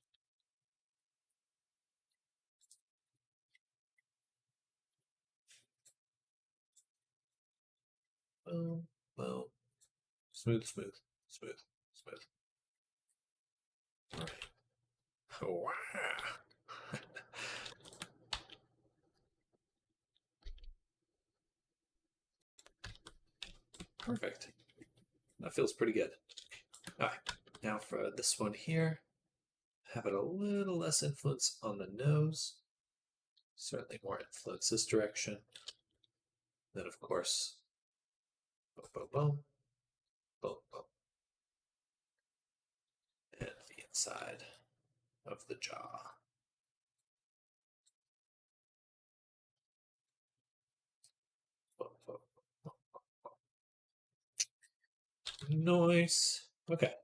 Boom, boom. Smooth, smooth, smooth, smooth. All right. Oh, wow. Perfect. That feels pretty good. All right. Now for this one here, have it a little less influence on the nose. Certainly more influence this direction. Then, of course, boom, boom, boom, boom, boom. And the inside of the jaw. Boom, boom, boom, boom, boom. Nice. Okay.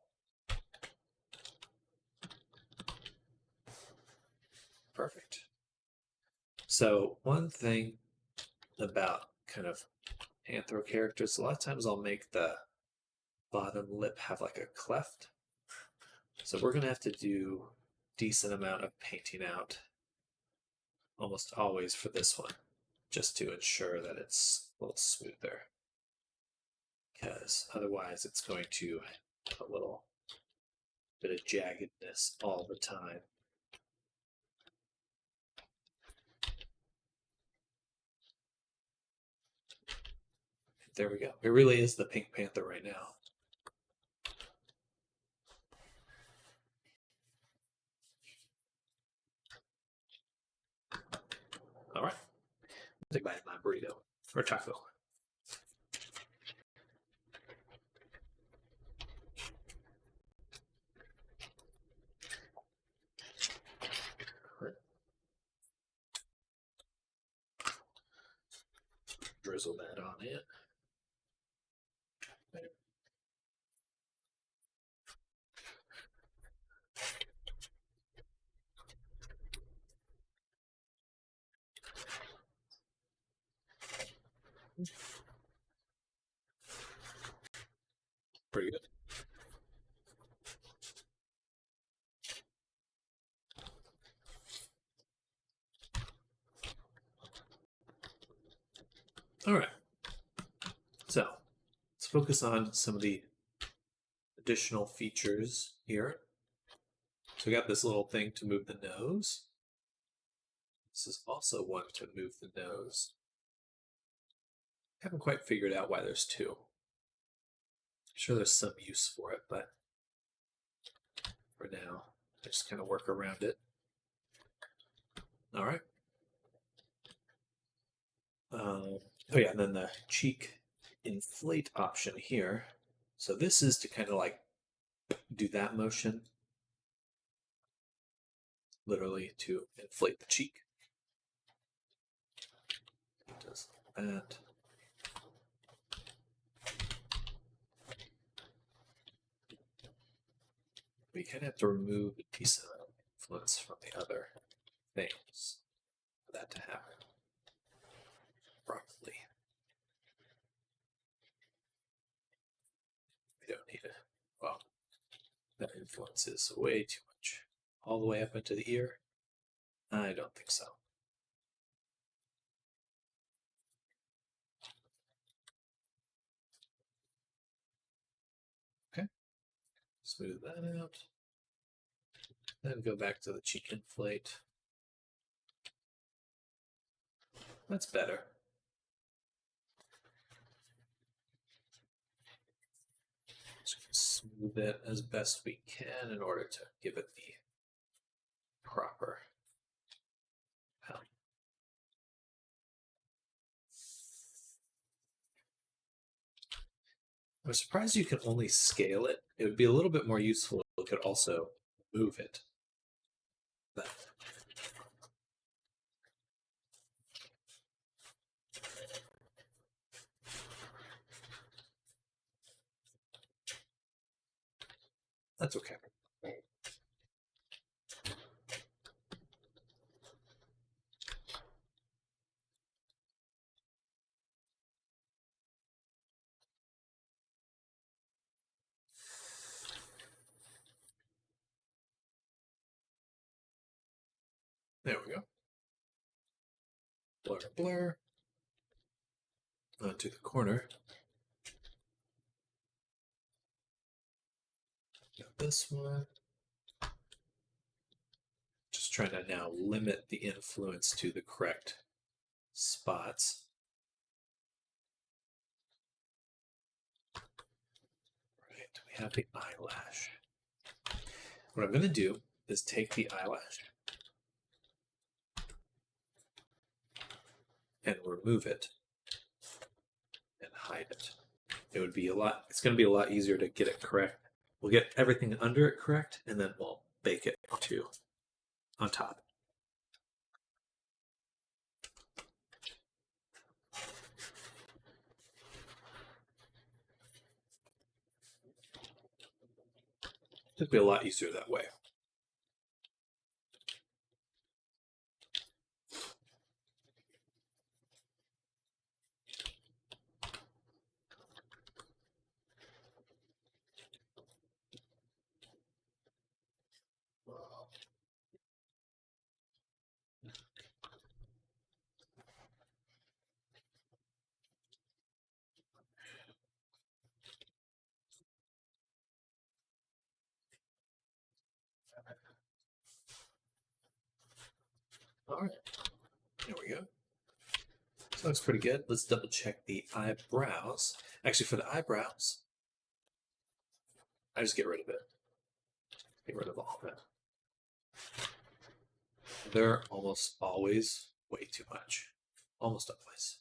Perfect. So one thing about kind of anthro characters, a lot of times I'll make the bottom lip have like a cleft. So we're going to have to do decent amount of painting out almost always for this one, just to ensure that it's a little smoother. Because otherwise it's going to have a little bit of jaggedness all the time. There we go. It really is the Pink Panther right now. All right. Take a bite of my burrito or taco. Drizzle that on it. pretty good. All right. So let's focus on some of the additional features here. So we got this little thing to move the nose. This is also one to move the nose. Haven't quite figured out why there's two. I'm sure there's some use for it, but for now, I just kind of work around it. All right. Oh yeah, and then the cheek inflate option here. So this is to kind of like do that motion, literally to inflate the cheek. It does that. We kind of have to remove a piece of influence from the other things for that to happen properly. We don't need it. Well, that influence is way too much. All the way up into the ear? I don't think so. Okay. Smooth that out. Then go back to the cheek inflate. That's better. Just smooth it as best we can in order to give it the proper pound. I'm surprised you can only scale it. It would be a little bit more useful if you could also move it. But that's okay. There we go. Blur, blur. Onto the corner. Got this one. Just trying to now limit the influence to the correct spots. Right, we have the eyelash. What I'm going to do is take the eyelash and remove it and hide it. It would be it's going to be a lot easier to get it correct. We'll get everything under it correct, and then we'll bake it too on top. It'll be a lot easier that way. All right, there we go. So looks pretty good. Let's double check the eyebrows. Actually, for the eyebrows, I just get rid of it. Get rid of all of it. They're almost always way too much. Almost always.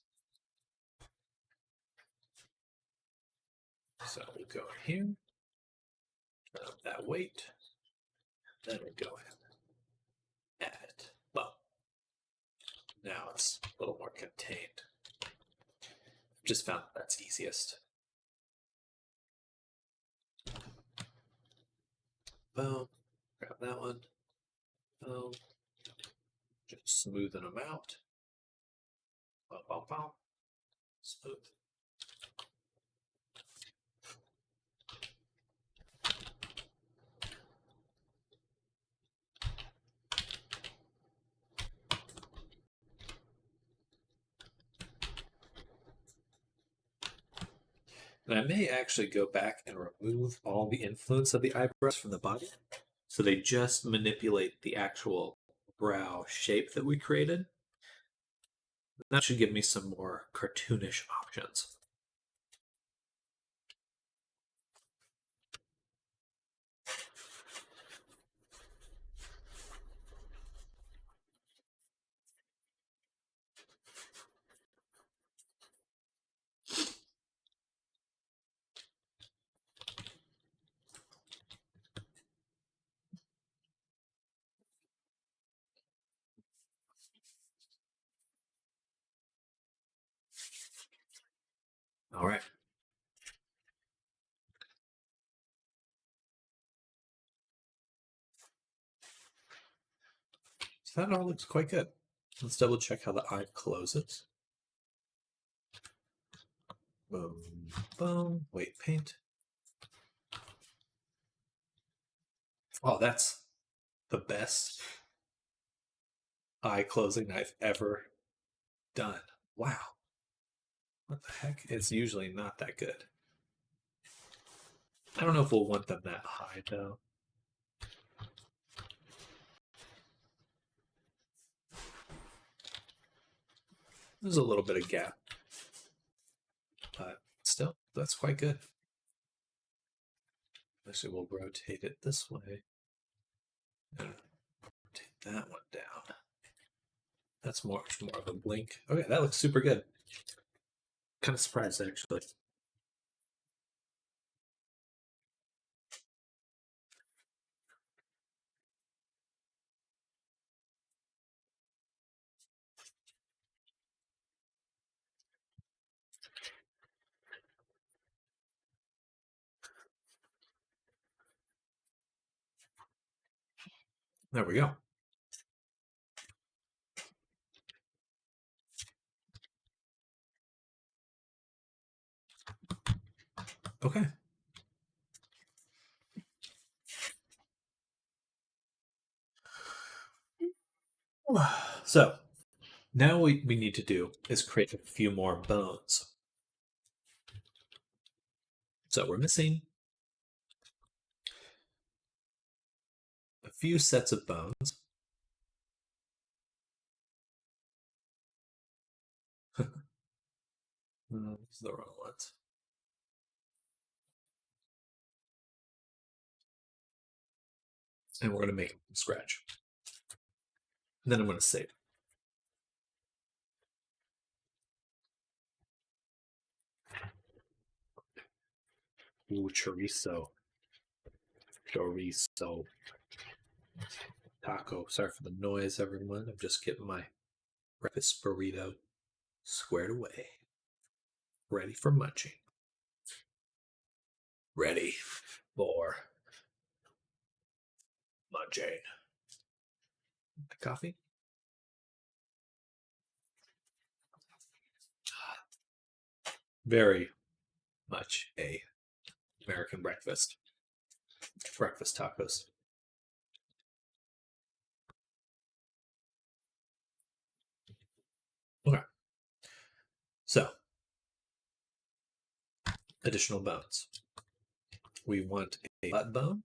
So we'll go in here, turn up that weight, then we'll go ahead and add it. Well, now it's a little more contained. I've just found that's easiest. Boom, grab that one. Boom, just smoothing them out. Boom, boom, boom. Smooth. And I may actually go back and remove all the influence of the eyebrows from the body. So they just manipulate the actual brow shape that we created. That should give me some more cartoonish options. All right. So that all looks quite good. Let's double check how the eye closes. Boom, boom. Wait, paint. Oh, that's the best eye closing I've ever done. Wow. What the heck? It's usually not that good. I don't know if we'll want them that high, though. There's a little bit of gap, but still, that's quite good. Actually, we'll rotate it this way and rotate that one down. That's much more of a blink. Okay, that looks super good. Kind of surprised, actually. There we go. Okay. So now what we need to do is create a few more bones. So we're missing a few sets of bones. These are the wrong ones. And we're going to make them from scratch. And then I'm going to save. Ooh, chorizo. Chorizo. Taco. Sorry for the noise, everyone. I'm just getting my breakfast burrito squared away. Ready for munching. Ready for munching. Coffee? Very much a American breakfast. Breakfast tacos. Okay. So, additional bones. We want a butt bone.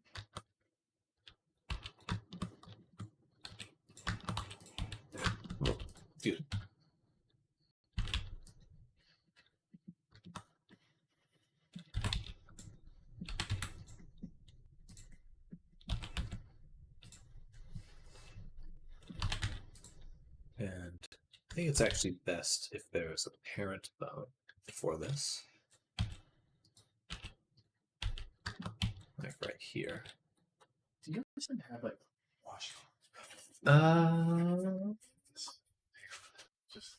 Dude. And I think it's actually best if there's a parent bone for this. Like right here. Do you guys have like wash? Just,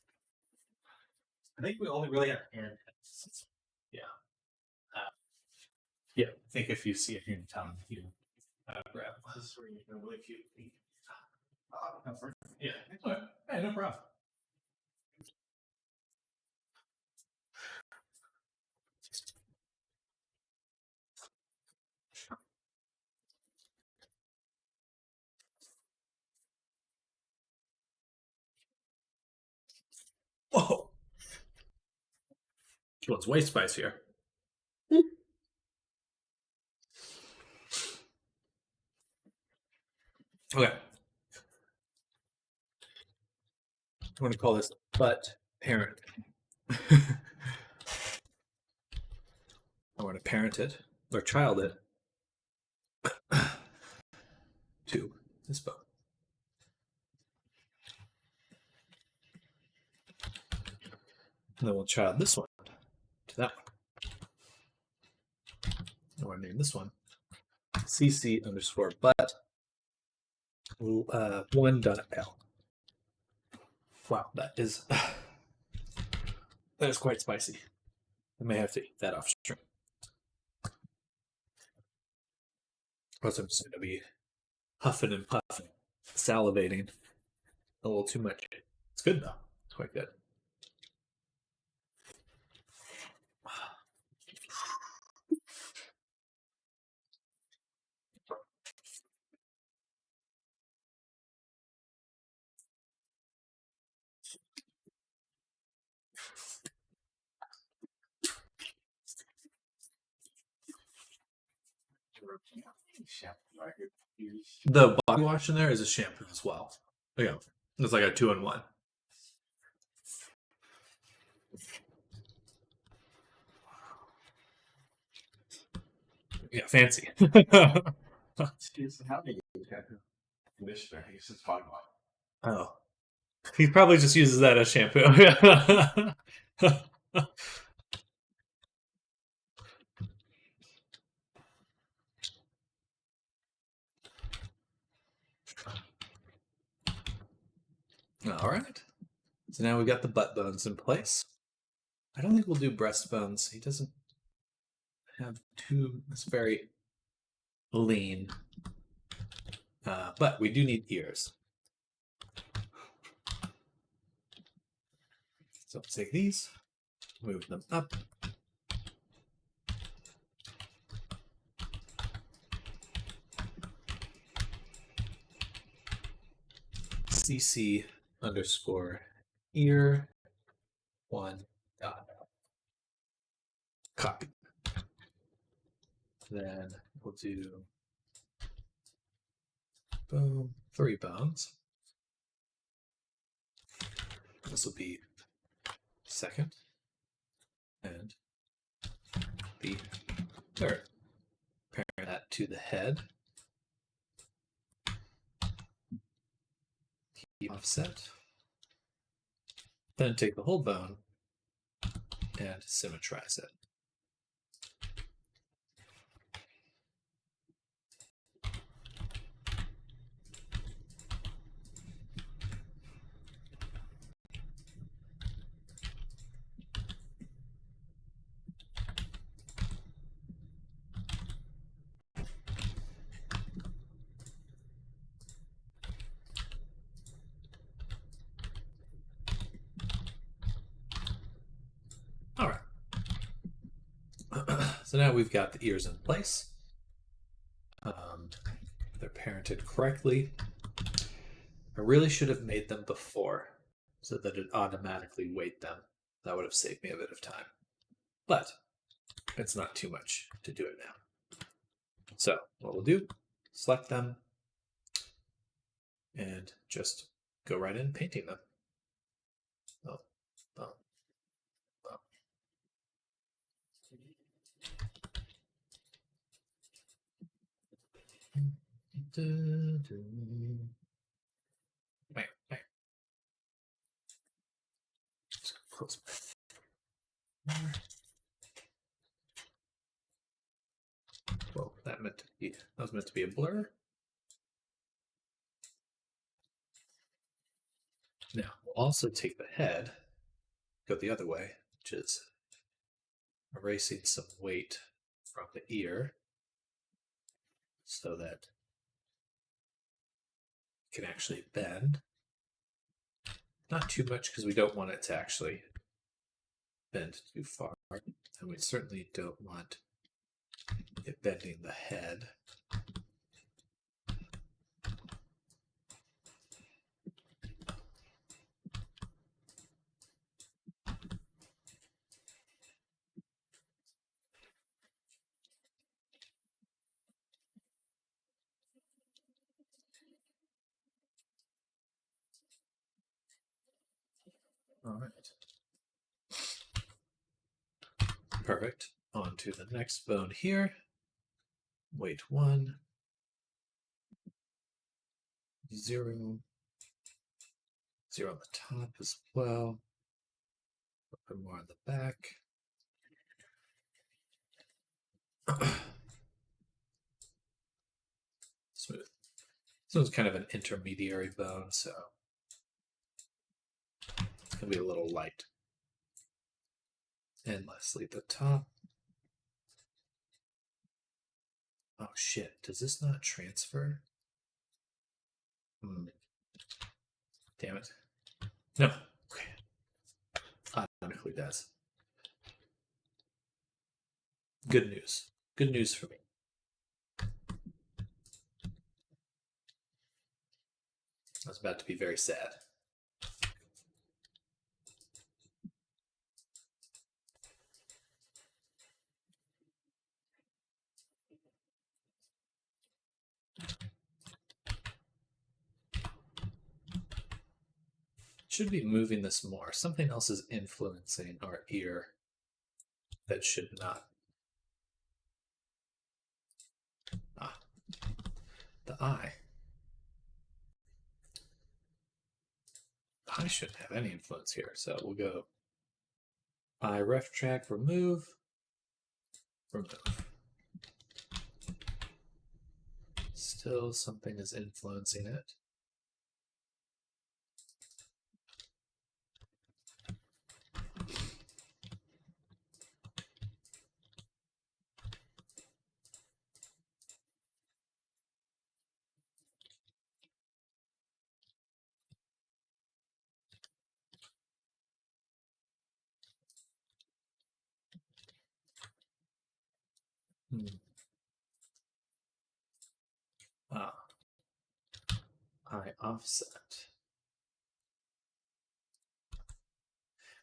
I think we only really have hand heads. Yeah. Yeah. I think if you see it here in town, you grab one. This is where you can really cute. Yeah. Hey, no problem. Whoa. This one's way spicier. Okay. I'm going to call this butt parent. I want to parent it, or child it, to this bone. And then we'll child this one to that one. I want to name this one cc underscore butt 1.l. Wow, that is quite spicy. I may have to eat that off stream. Or else I'm just going to be huffing and puffing, salivating a little too much. It's good though. It's quite good. The body wash in there is a shampoo as well. Yeah, it's like a 2-in-1. Yeah, fancy. How do you conditioner? He uses body wash. Oh, he probably just uses that as shampoo. All right. So now we got the butt bones in place. I don't think we'll do breast bones. He doesn't have too. It's very lean. But we do need ears. So let's take these, move them up. cc underscore ear 1 dot. Copy. Then we'll do boom, 3 bones. This will be second and the third. Pair that to the head. Keep offset. Then take the whole bone and symmetrize it. All right. So now we've got the ears in place. They're parented correctly. I really should have made them before so that it automatically weighed them. That would have saved me a bit of time. But it's not too much to do it now. So what we'll do, select them and just go right in painting them. Oh, oh, oh. Close. Well, that was meant to be a blur. Now we'll also take the head, go the other way, which is erasing some weight from the ear so that it can actually bend. Not too much because we don't want it to actually bend too far. And we certainly don't want it bending the head. All right. Perfect. On to the next bone here. Weight 1. 0. 0 on the top as well. Put more on the back. Smooth. This one's kind of an intermediary bone, so it's going to be a little light. And lastly, the top. Oh shit, does this not transfer? Damn it. No. Okay. Automatically does. Good news. Good news for me. I was about to be very sad. Should be moving this more. Something else is influencing our ear that should not. Ah, the eye. The eye shouldn't have any influence here, so we'll go eye ref track, remove, remove. Still something is influencing it. Eye offset.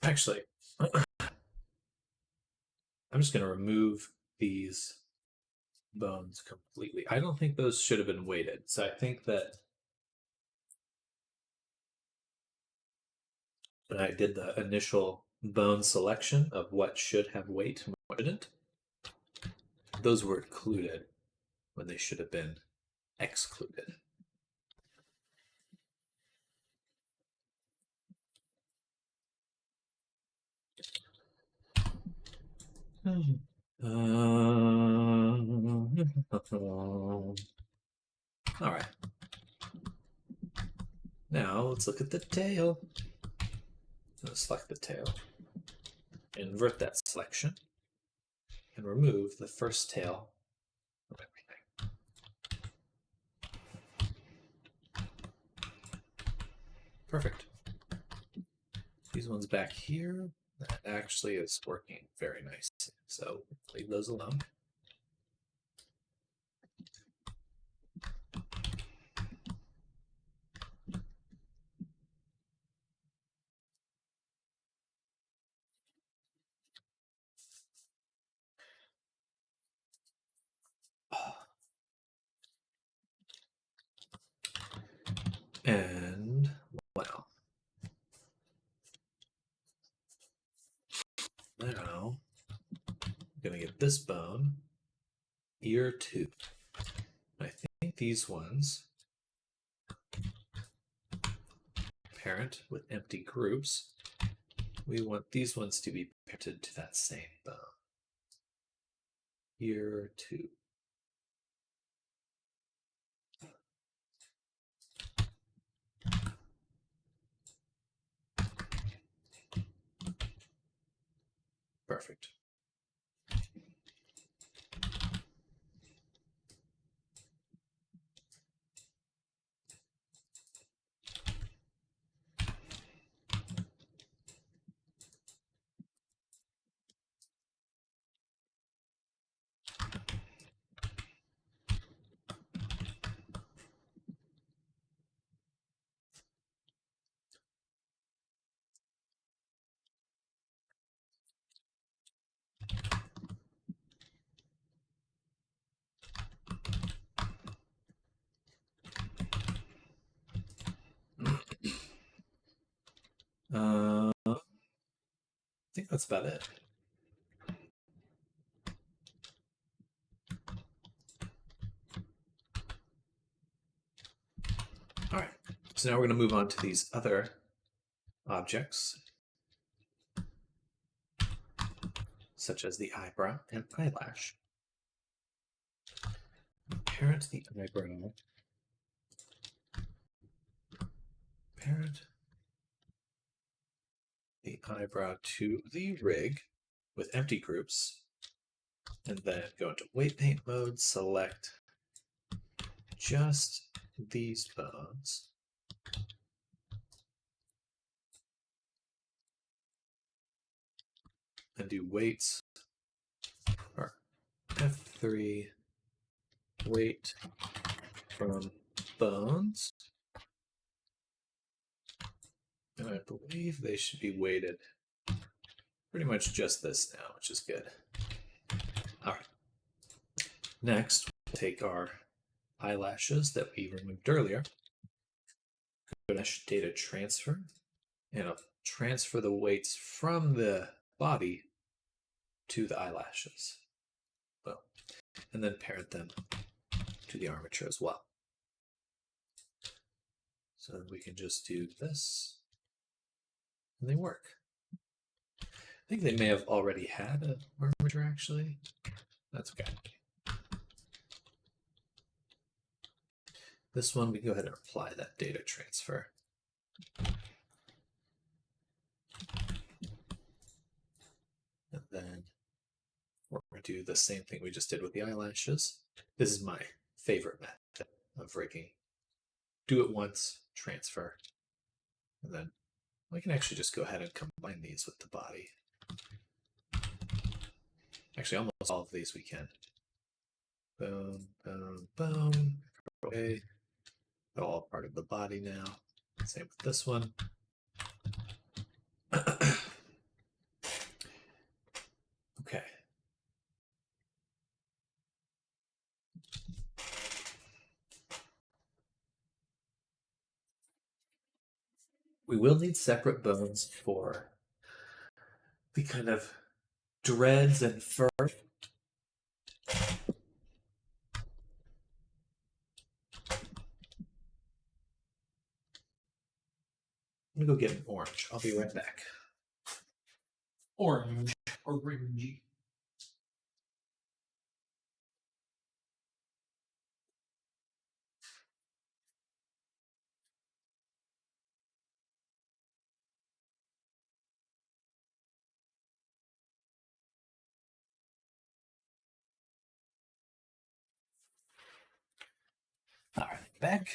Actually, I'm just going to remove these bones completely. I don't think those should have been weighted. So I think that when I did the initial bone selection of what should have weight and what didn't, those were included when they should have been excluded. All right. Now let's look at the tail. Let's select the tail. Invert that selection and remove the first tail of everything. Perfect. These ones back here, that actually is working very nice. So leave those alone. And well, now I'm going to get this bone, ear 2. I think these ones, parent with empty groups, we want these ones to be parented to that same bone. Ear 2. Perfect. think that's about it. All right, so now we're going to move on to these other objects, such as the eyebrow and eyelash. Parent the eyebrow. Parent the eyebrow to the rig with empty groups, and then go into weight paint mode, select just these bones. And do weights, or F3, weight from bones. And I believe they should be weighted pretty much just this now, which is good. All right. Next, we'll take our eyelashes that we removed earlier. Go to data transfer, and I'll transfer the weights from the body to the eyelashes. Well, and then parent them to the armature as well. So we can just do this, and they work. I think they may have already had an armature, actually. That's okay. This one, we can go ahead and apply that data transfer. And then we're going to do the same thing we just did with the eyelashes. This is my favorite method of rigging. Do it once, transfer, and then we can actually just go ahead and combine these with the body. Actually, almost all of these we can. Boom, boom, boom. Okay. They're all part of the body now. Same with this one. Okay. We will need separate bones for the kind of dreads and fur. I'm gonna go get an orange. I'll be right back. Orange. Orange. All right, back.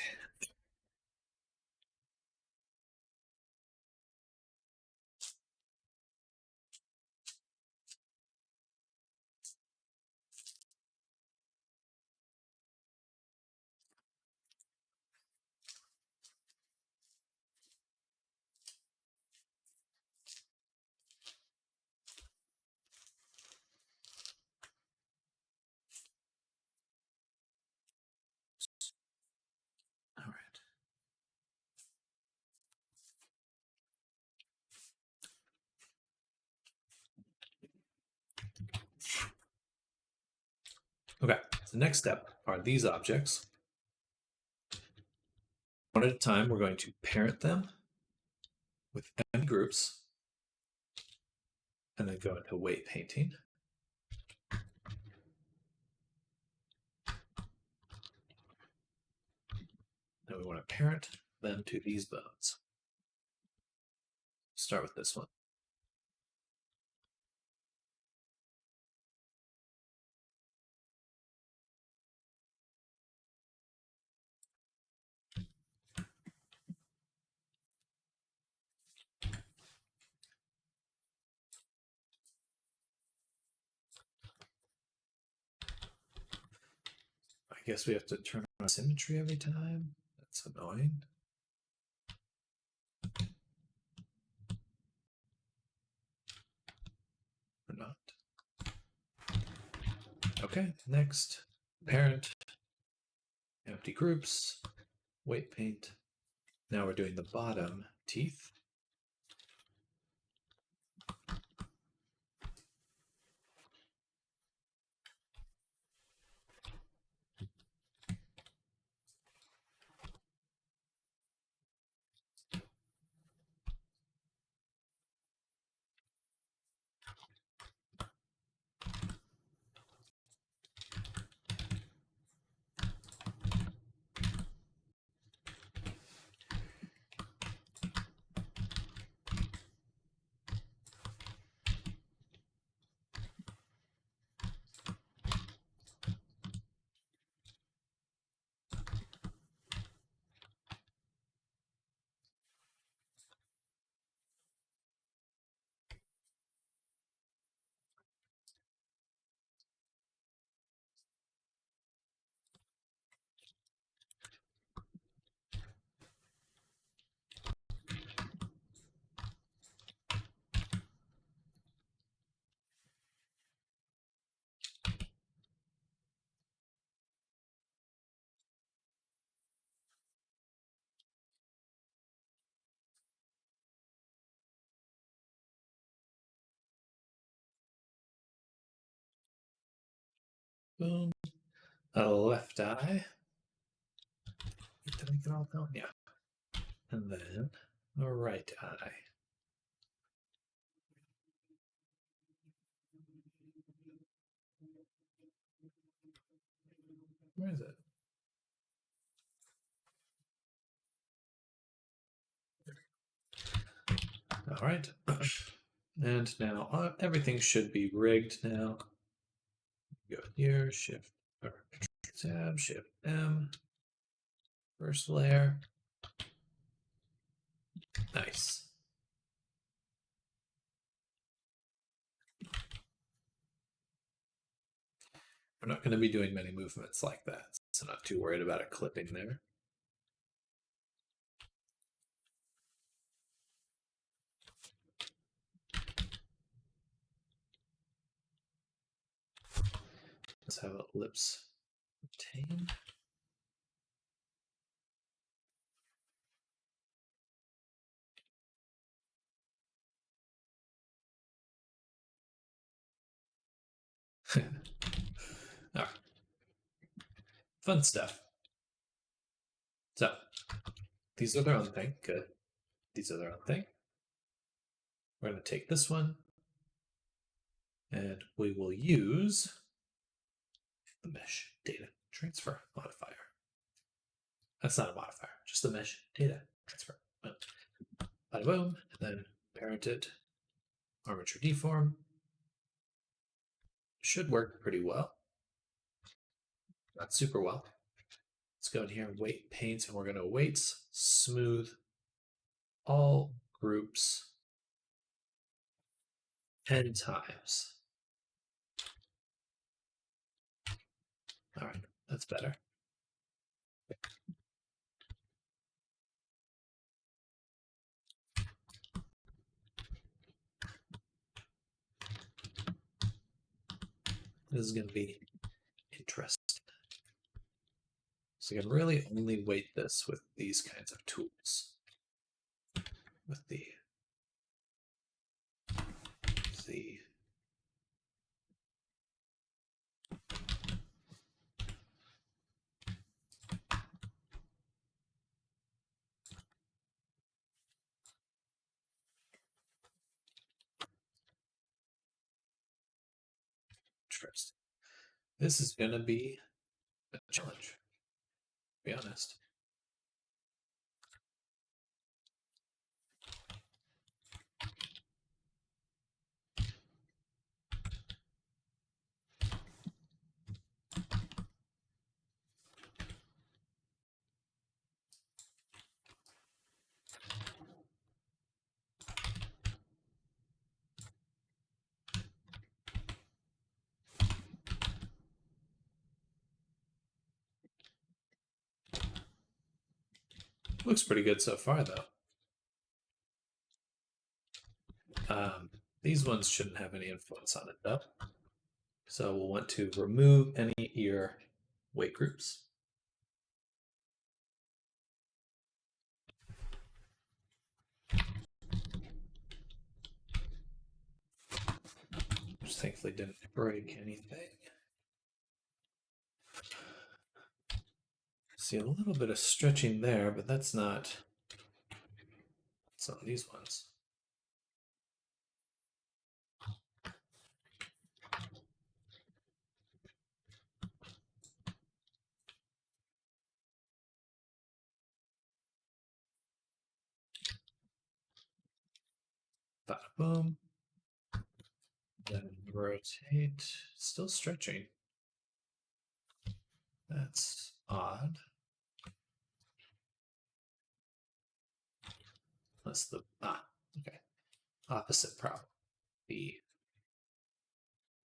All right. Okay, so next step are these objects. One at a time, we're going to parent them with M groups and then go into weight painting. Now we want to parent them to these bones. Start with this one. I guess we have to turn on symmetry every time. That's annoying. Or not. Okay, next, parent, empty groups, weight paint. Now we're doing the bottom teeth. Boom. A left eye. Did I get all that? Yeah. And then a right eye. Where is it? All right. And now everything should be rigged now. Go here, Shift or Tab, Shift M. First layer. Nice. We're not going to be doing many movements like that, so not too worried about it clipping there. Let's have ellipse retain. All right. Fun stuff. So these are their own thing. Good. These are their own thing. We're going to take this one and we will use the mesh data transfer modifier. That's not a modifier, just the mesh data transfer. Bada boom, and then parented armature deform. Should work pretty well. Not super well. Let's go in here and weight paint, and we're going to weights smooth all groups 10 times. All right, that's better. This is going to be interesting. So you can really only weight this with these kinds of tools. With the interesting. This is going to be a challenge, to be honest. Looks pretty good so far, though. These ones shouldn't have any influence on it, though. So we'll want to remove any ear weight groups. Which thankfully didn't break anything. See a little bit of stretching there, but that's not some of these ones. Bada boom. Then rotate. Still stretching. That's odd. That's the okay. Opposite problem. The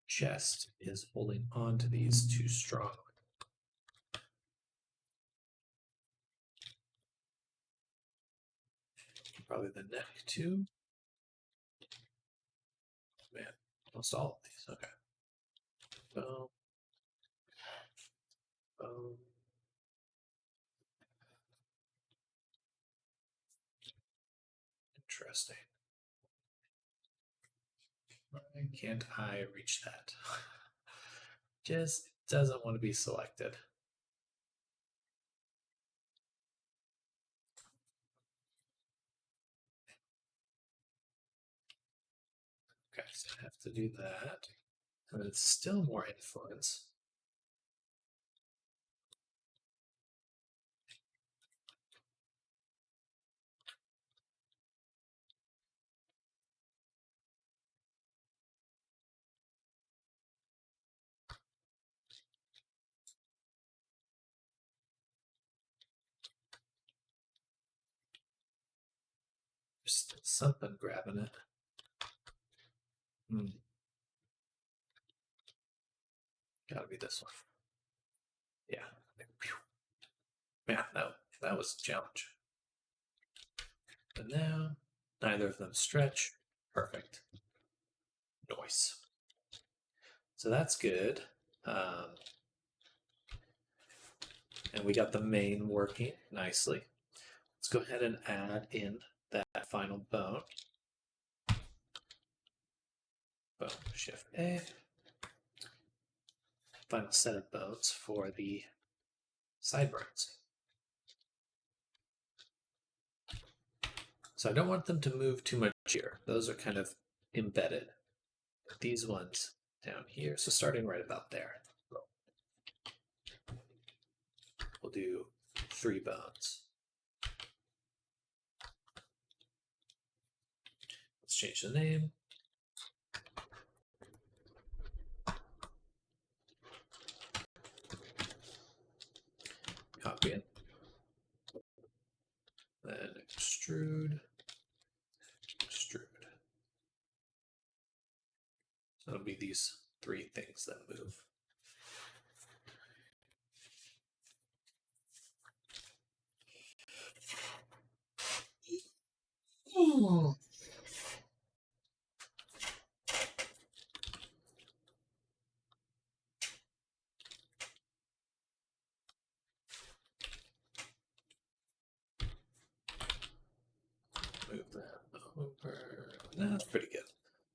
chest is holding on to these too strongly. Probably the neck too. Man, almost all of these. Okay. Boom. Boom. Interesting. Why can't I reach that? Just doesn't want to be selected. Okay, so I have to do that. And it's still more influence. There's still something grabbing it. Gotta be this one. Yeah. Man, that was a challenge. But now, neither of them stretch. Perfect. Nice. So that's good. And we got the main working nicely. Let's go ahead and add in that final bone. Boom, Shift A. Final set of bones for the sideburns. So I don't want them to move too much here. Those are kind of embedded. These ones down here, so starting right about there. We'll do 3 bones. Let's change the name. Copy it. Then extrude. Extrude. So it'll be these 3 things that move. Ooh. Move that over. That's pretty good.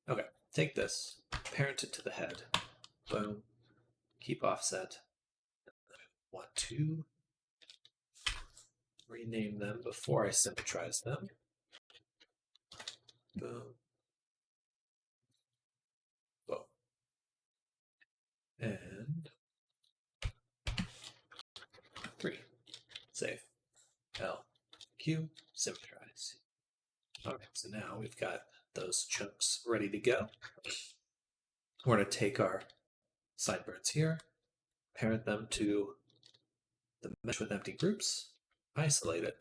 Okay, take this, parent it to the head. Boom. Keep offset. Want to rename them before I symmetrize them. Boom. Boom. And 3. Save. L. Q. Symmetrize. Okay, so now we've got those chunks ready to go. We're going to take our sideburns here, parent them to the mesh with empty groups, isolate it,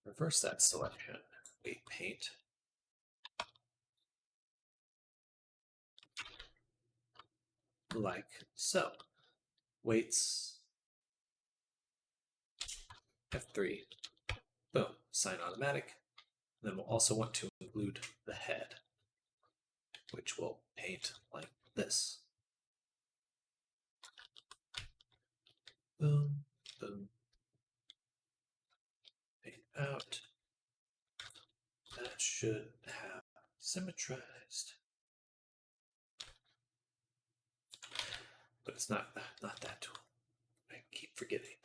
reverse that selection, we paint like so. Weights, F3, boom, sign automatic. And then we'll also want to include the head, which we'll paint like this. Boom, boom. Paint out. That should have symmetrized. But it's not that tool. I keep forgetting.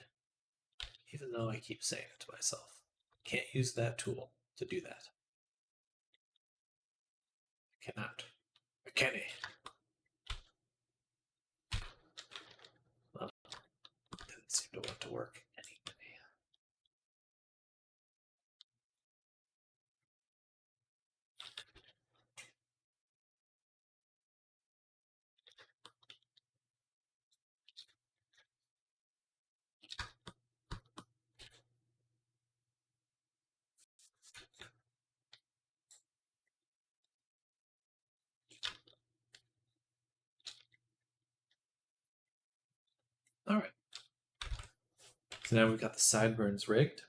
Even though I keep saying it to myself. Can't use that tool to do that. I cannot. I can't. Well, didn't seem to want to work anyway. All right. So now we've got the sideburns rigged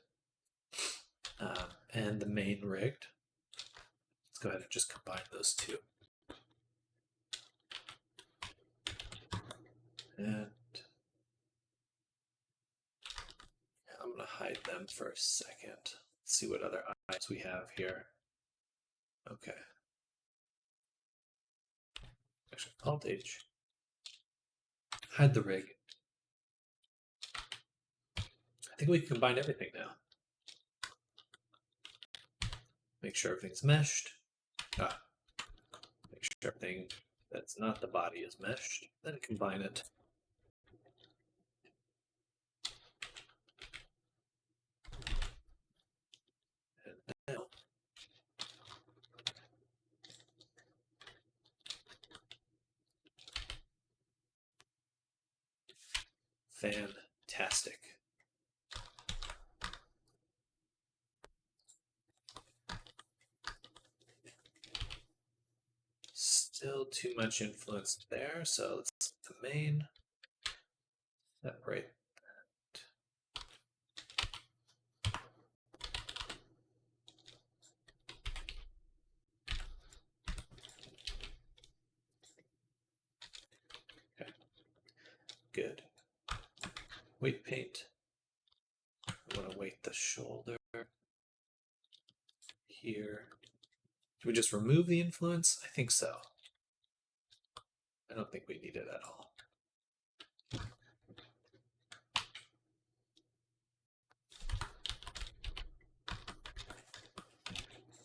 and the main rigged. Let's go ahead and just combine those 2. And I'm going to hide them for a second. Let's see what other eyes we have here. Okay. Actually, Alt H. hide the rig. I think we can combine everything now. Make sure everything's meshed. Make sure everything that's not the body is meshed. Then combine it. And now fantastic. Still too much influence there, so let's the main. Separate that. Okay, good. Weight paint. I want to weight the shoulder here. Do we just remove the influence? I think so. I don't think we need it at all.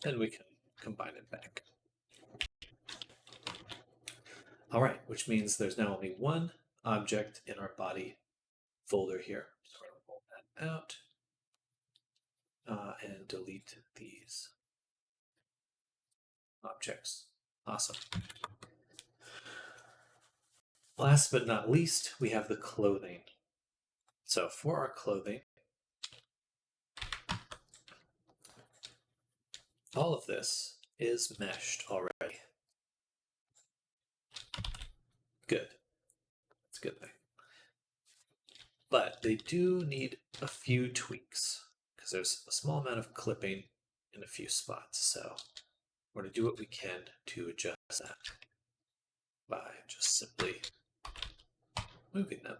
Then we can combine it back. All right, which means there's now only one object in our body folder here. So we're going to pull that out and delete these objects. Awesome. Last but not least, we have the clothing. So for our clothing, all of this is meshed already. Good. That's a good thing. But they do need a few tweaks because there's a small amount of clipping in a few spots. So we're going to do what we can to adjust that by just simply moving them.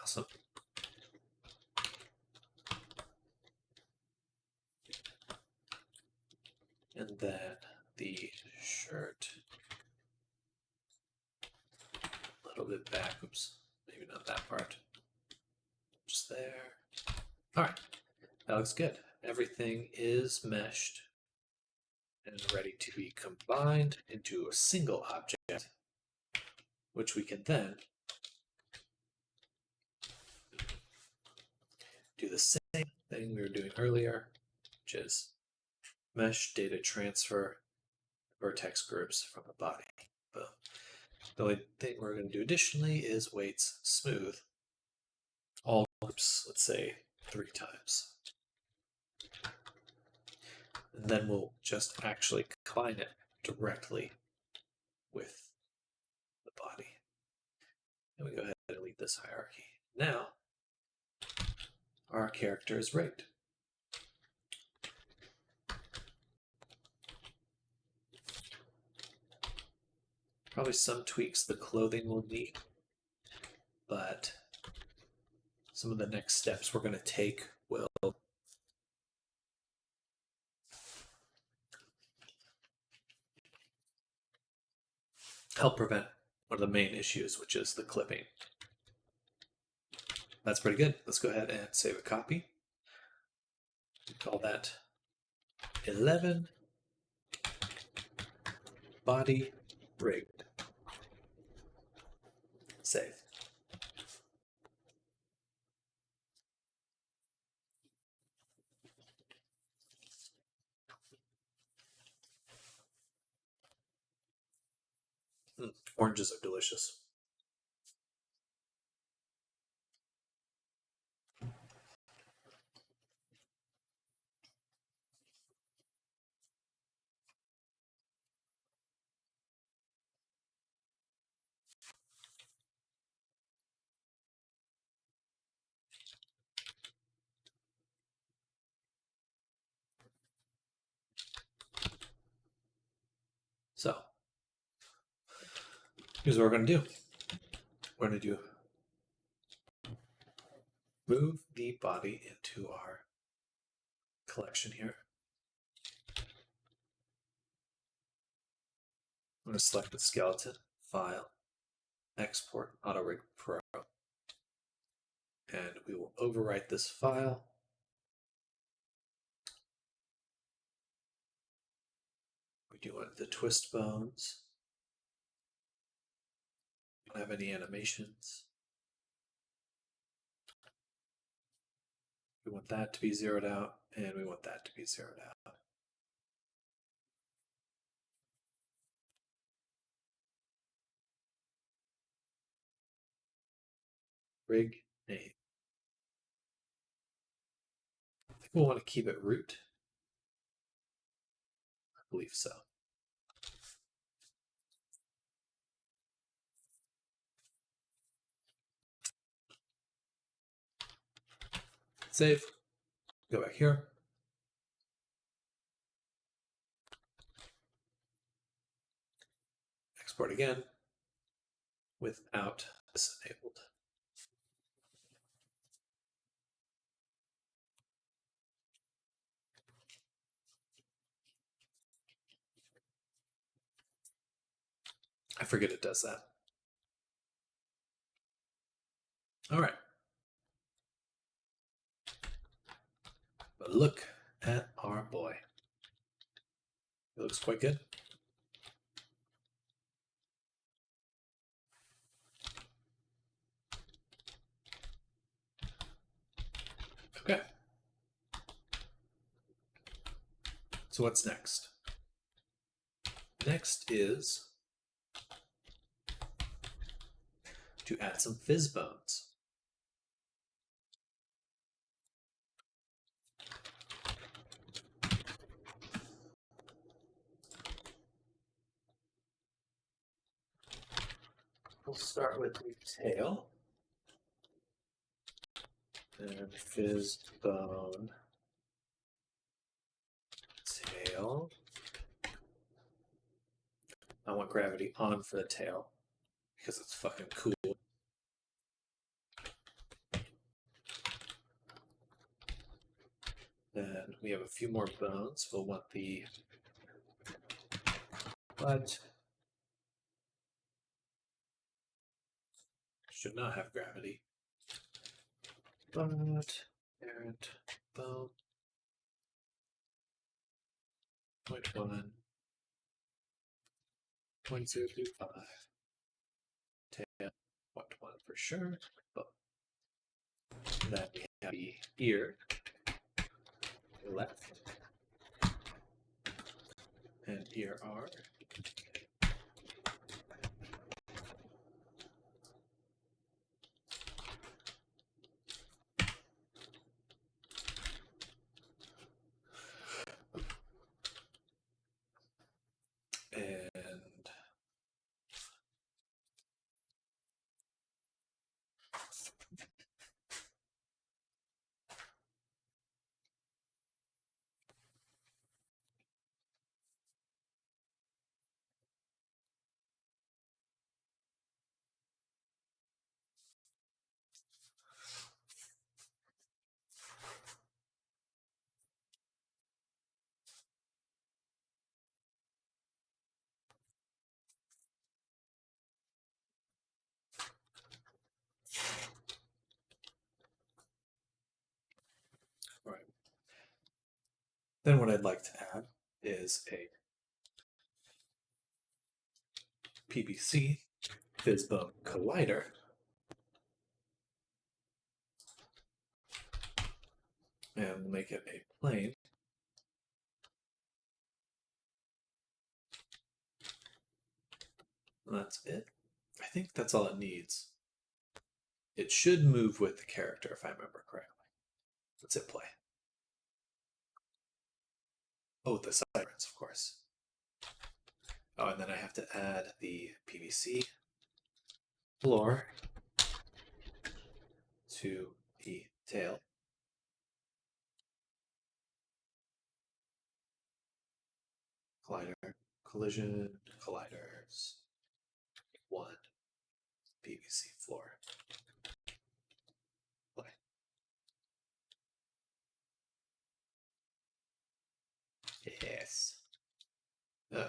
Awesome. And then the shirt, a little bit back. Oops, maybe not that part. Just there. All right, that looks good. Everything is meshed and ready to be combined into a single object, which we can then do the same thing we were doing earlier, which is mesh data transfer vertex groups from the body. Boom. The only thing we're going to do additionally is weights smooth all groups, let's say 3 times. And then we'll just actually combine it directly with the body. And we go ahead and delete this hierarchy. Now, our character is rigged. Probably some tweaks the clothing will need, but some of the next steps we're going to take will help prevent one of the main issues, which is the clipping. That's pretty good. Let's go ahead and save a copy. Call that 11 body rigged. Save. Oranges are delicious. Here's what we're going to do. We're going to do move the body into our collection here. I'm going to select the skeleton, File, Export, Auto Rig Pro, and we will overwrite this file. We do want the twist bones. We don't have any animations. We want that to be zeroed out, and we want that to be zeroed out. Rig name. I think we'll want to keep it root. I believe so. Save. Go back here. Export again without this enabled. I forget it does that. All right. But look at our boy. It looks quite good. Okay. So what's next? Next is to add some fizz bones. We'll start with the tail. And fizz bone. Tail. I want gravity on for the tail because it's fucking cool. Then we have a few more bones. We'll want the butt. Should not have gravity. Butt, parent, bone. 0.1, 0.025. Tail, 0.1 for sure. Bone. Then we have the ear. Left. And ear R. And right. Then what I'd like to add is a PBC fizz bone collider. And we'll make it a plane. And that's it. I think that's all it needs. It should move with the character if I remember correctly. Let's hit play. Oh, the sirens, of course. Oh, and then I have to add the PVC floor to the tail. Collider, collision, colliders. one PVC floor. Play. Yes. Oh.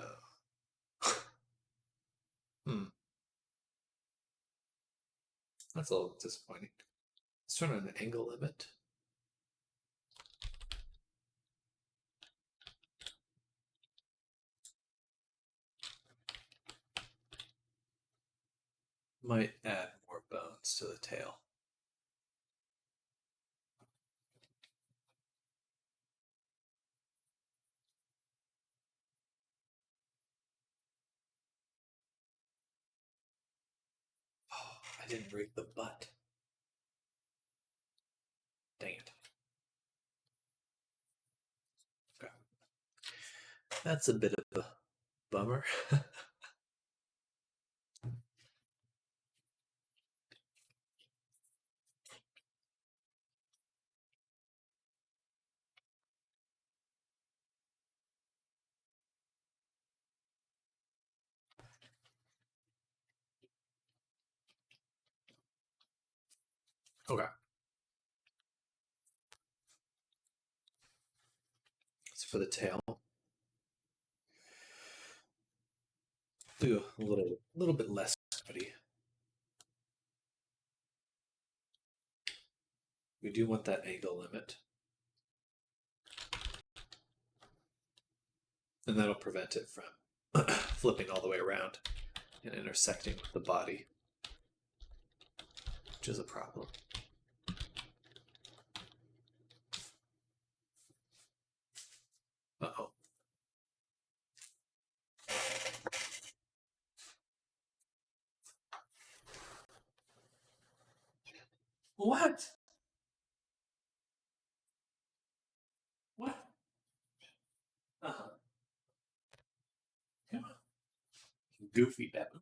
That's a little disappointing. Let's turn on an angle limit. Might add more bones to the tail. Oh, I didn't rig the butt. Dang it. Okay. That's a bit of a bummer. Okay. So for the tail, do a little bit less gravity. We do want that angle limit. And that'll prevent it from flipping all the way around and intersecting with the body, which is a problem. Uh-oh. What? What? Uh-huh. Come on. Goofy baboon.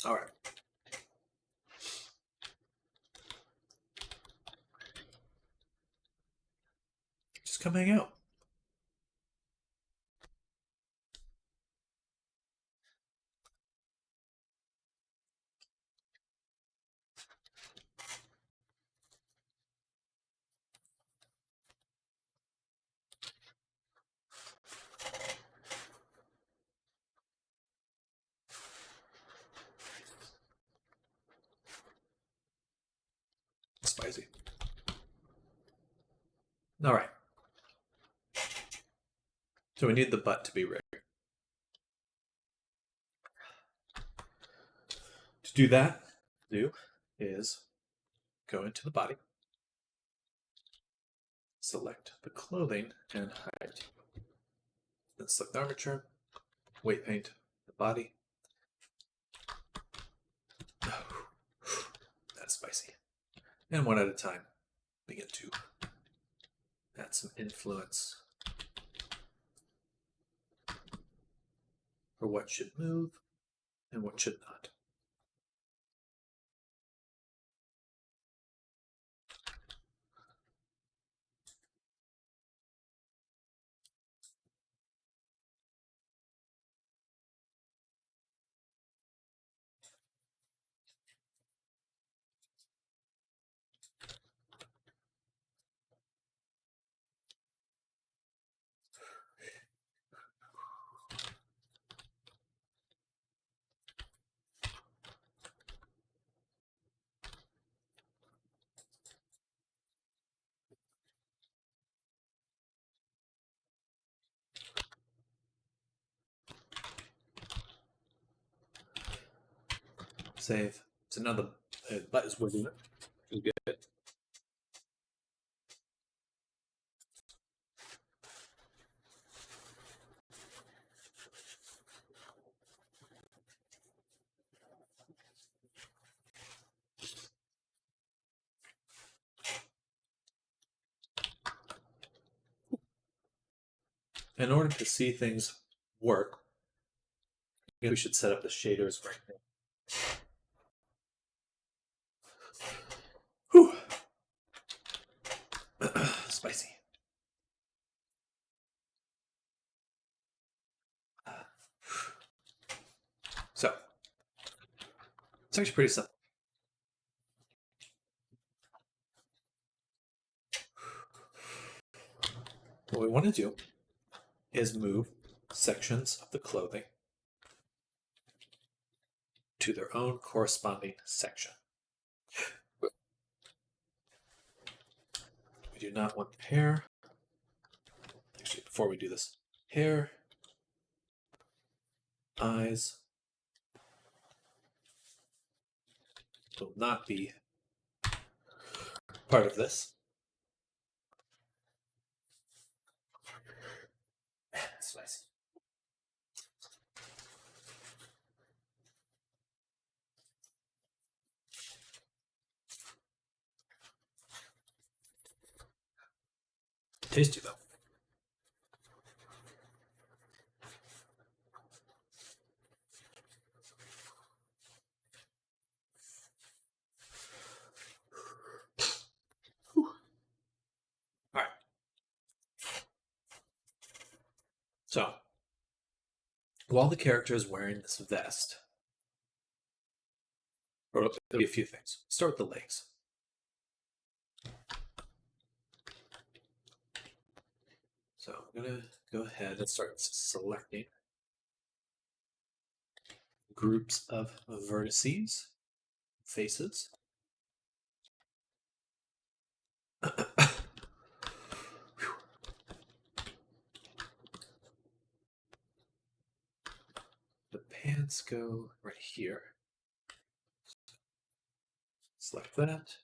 All right. Just come hang out. Spicy. All right. So we need the butt to be rigged. To do that, is go into the body, select the clothing and height. Then select the armature, weight paint the body. That's spicy. And one at a time, begin to add some influence for what should move and what should not. Save. So now the butt is wiggling it. Good. in order to see things work, we should set up the shaders right now. Whew. Spicy. So, it's actually pretty simple. What we want to do is move sections of the clothing to their own corresponding section. We do not want the hair. Actually, before we do this, hair, eyes will not be part of this. Spicy. Tasty though. All right. So, while the character is wearing this vest, or there'll be a few things. Start with the legs. So I'm going to go ahead and start selecting groups of vertices, faces. The pants go right here. Select that.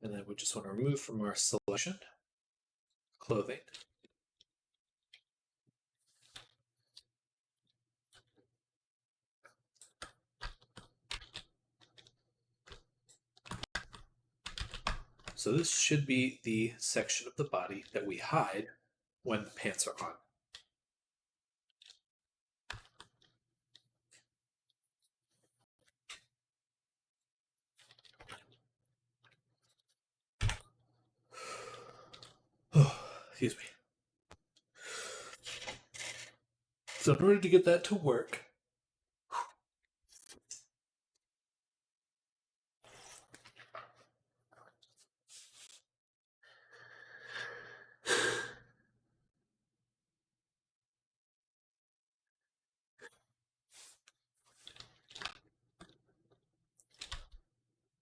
And then we just want to remove from our selection clothing. So this should be the section of the body that we hide when the pants are on. Oh, excuse me. So in order to get that to work,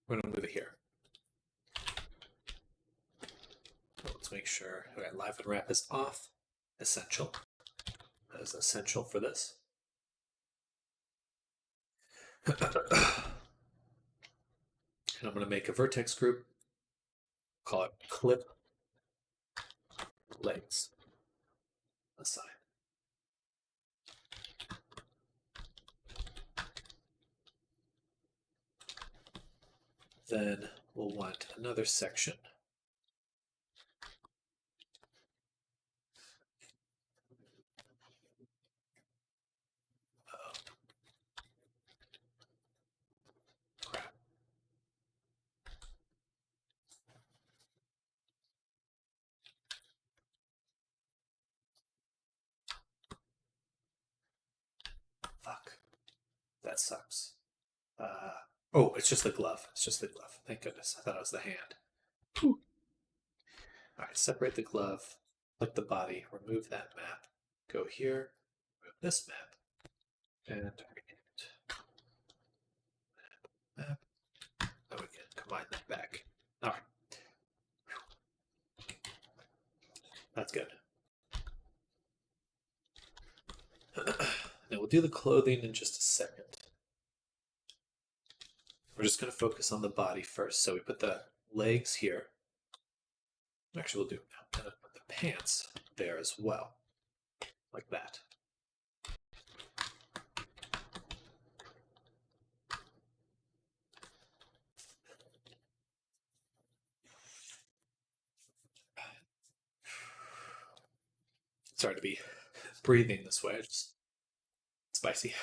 we're going to move it here. Let's make sure. Okay, live and wrap is off. Essential. That is essential for this. And I'm going to make a vertex group. Call it clip legs. Assign. Then we'll want another section. Crap. Fuck. That sucks. Oh, it's just the glove. It's just the glove. Thank goodness. I thought it was the hand. Whew. All right, separate the glove, click the body, remove that map. Go here, remove this map, and rename it. Map. Now we can combine that back. All right. That's good. Now we'll do the clothing in just a second. We're just going to focus on the body first. So we put the legs here. Actually, we'll do it now. And then put the pants there as well. Like that. Sorry to be breathing this way. It's spicy.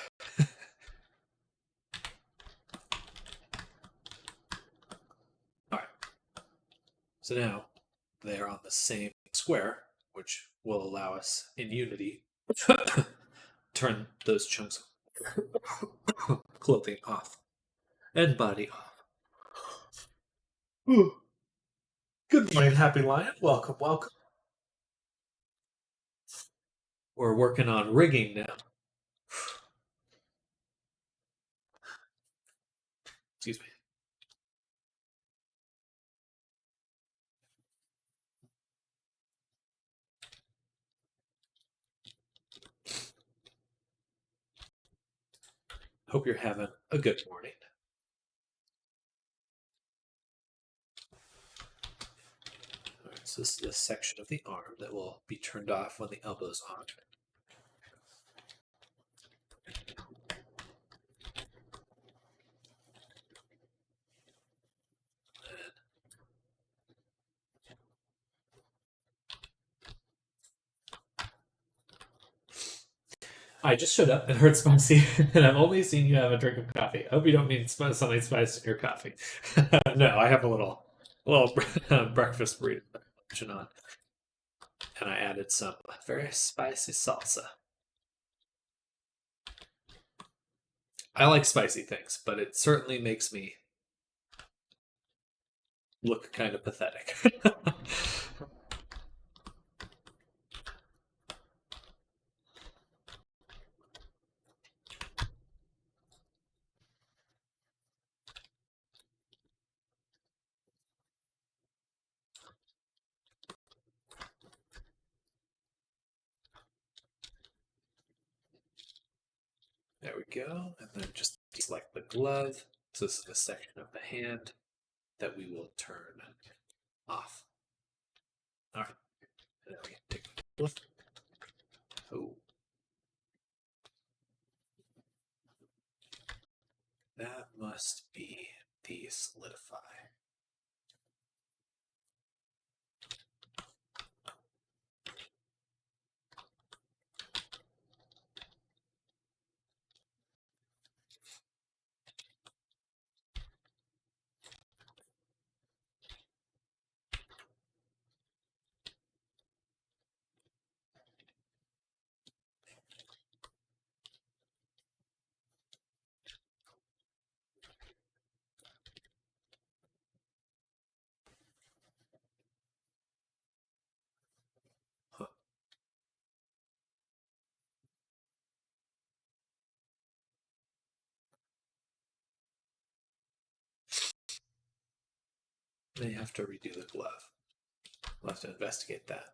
All right. So now they're on the same square, which will allow us in Unity turn those chunks of clothing off and body off. Ooh. Good morning, Happy Lion. Welcome, welcome. We're working on rigging now. Excuse me. Hope you're having a good morning. All right, so this is the section of the arm that will be turned off when the elbow's on. I just showed up and heard spicy, and I've only seen you have a drink of coffee. I hope you don't mean something spicy in your coffee. No, I have a little breakfast burrito on, and I added some very spicy salsa. I like spicy things, but it certainly makes me look kind of pathetic. There we go. And then just select the glove. So this is the section of the hand that we will turn off. All right. And then we can take the glove. Oh. That must be the solidify. Huh. May have to redo the glove. We'll have to investigate that.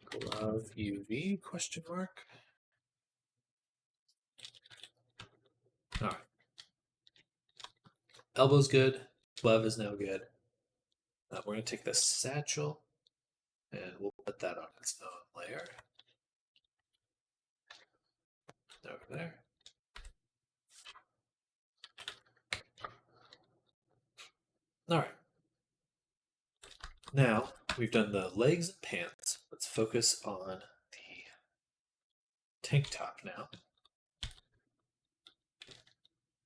Glove UV question mark. All right. Elbow's good. Glove is now good. We're going to take the satchel and we'll put that on its own layer. Over there. All right. Now we've done the legs and pants. Let's focus on the tank top now.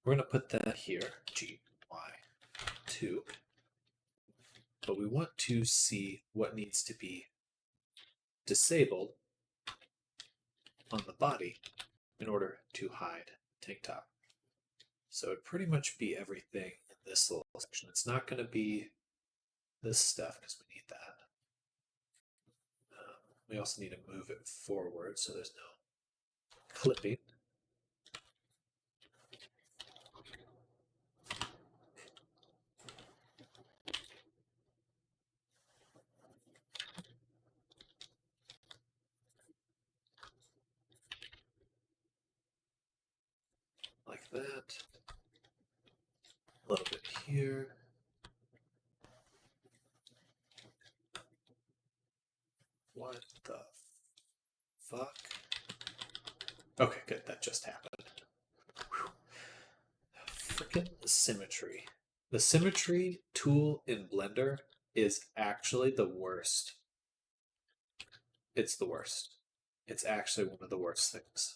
We're going to put that here, GY2. But we want to see what needs to be disabled on the body in order to hide tank top. So it'd pretty much be everything in this little section. It's not going to be this stuff because we need that. We also need to move it forward so there's no clipping. Like that. A little bit here. What the fuck? Okay, good. That just happened. Freaking symmetry. The symmetry tool in Blender is actually the worst it's the worst. It's actually one of the worst things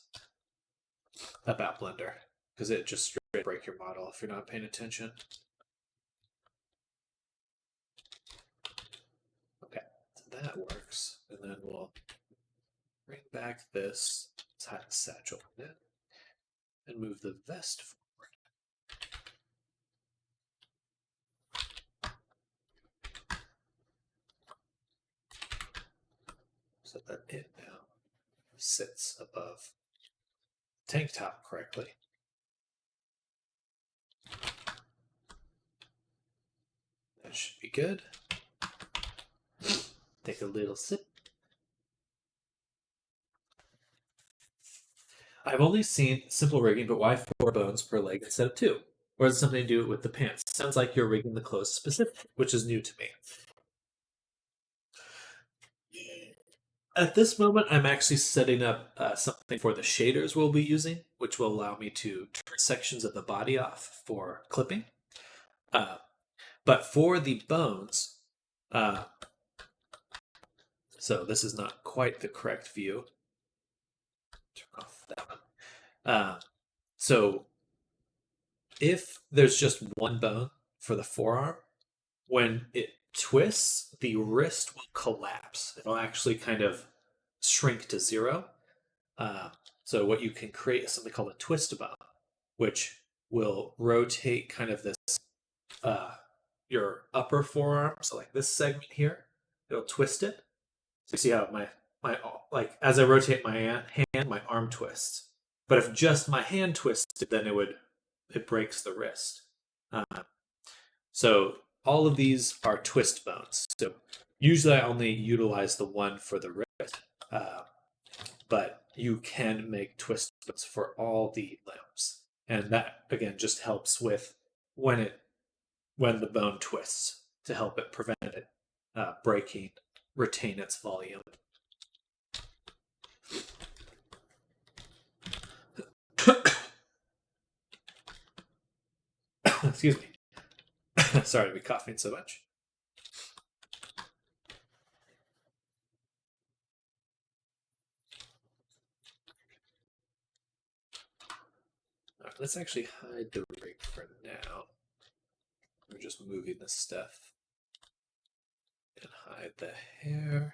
about Blender because it just straight break your model if you're not paying attention. Okay, so that works, and then we'll bring back this satchel and move the vest forward. So that it now sits above the tank top correctly. That should be good. Take a little sip. I've only seen simple rigging, but why 4 bones per leg instead of 2? Or is it something to do with the pants? Sounds like you're rigging the clothes specifically, which is new to me. At this moment, I'm actually setting up something for the shaders we'll be using, which will allow me to turn sections of the body off for clipping. But for the bones, so this is not quite the correct view. Turn off that one. So if there's just one bone for the forearm, when it twists, the wrist will collapse. It'll actually kind of shrink to 0. So what you can create is something called a twist bone, which will rotate kind of this your upper forearm. So like this segment here, it'll twist it. So you see how my like as I rotate my hand, my arm twists. But if just my hand twisted, then it breaks the wrist. So all of these are twist bones. So usually I only utilize the one for the wrist, but you can make twist bones for all the limbs, and that again just helps with when the bone twists to help it prevent it breaking, retain its volume. Excuse me. Sorry to be coughing so much. All right, let's actually hide the rig for now. We're just moving this stuff. And hide the hair.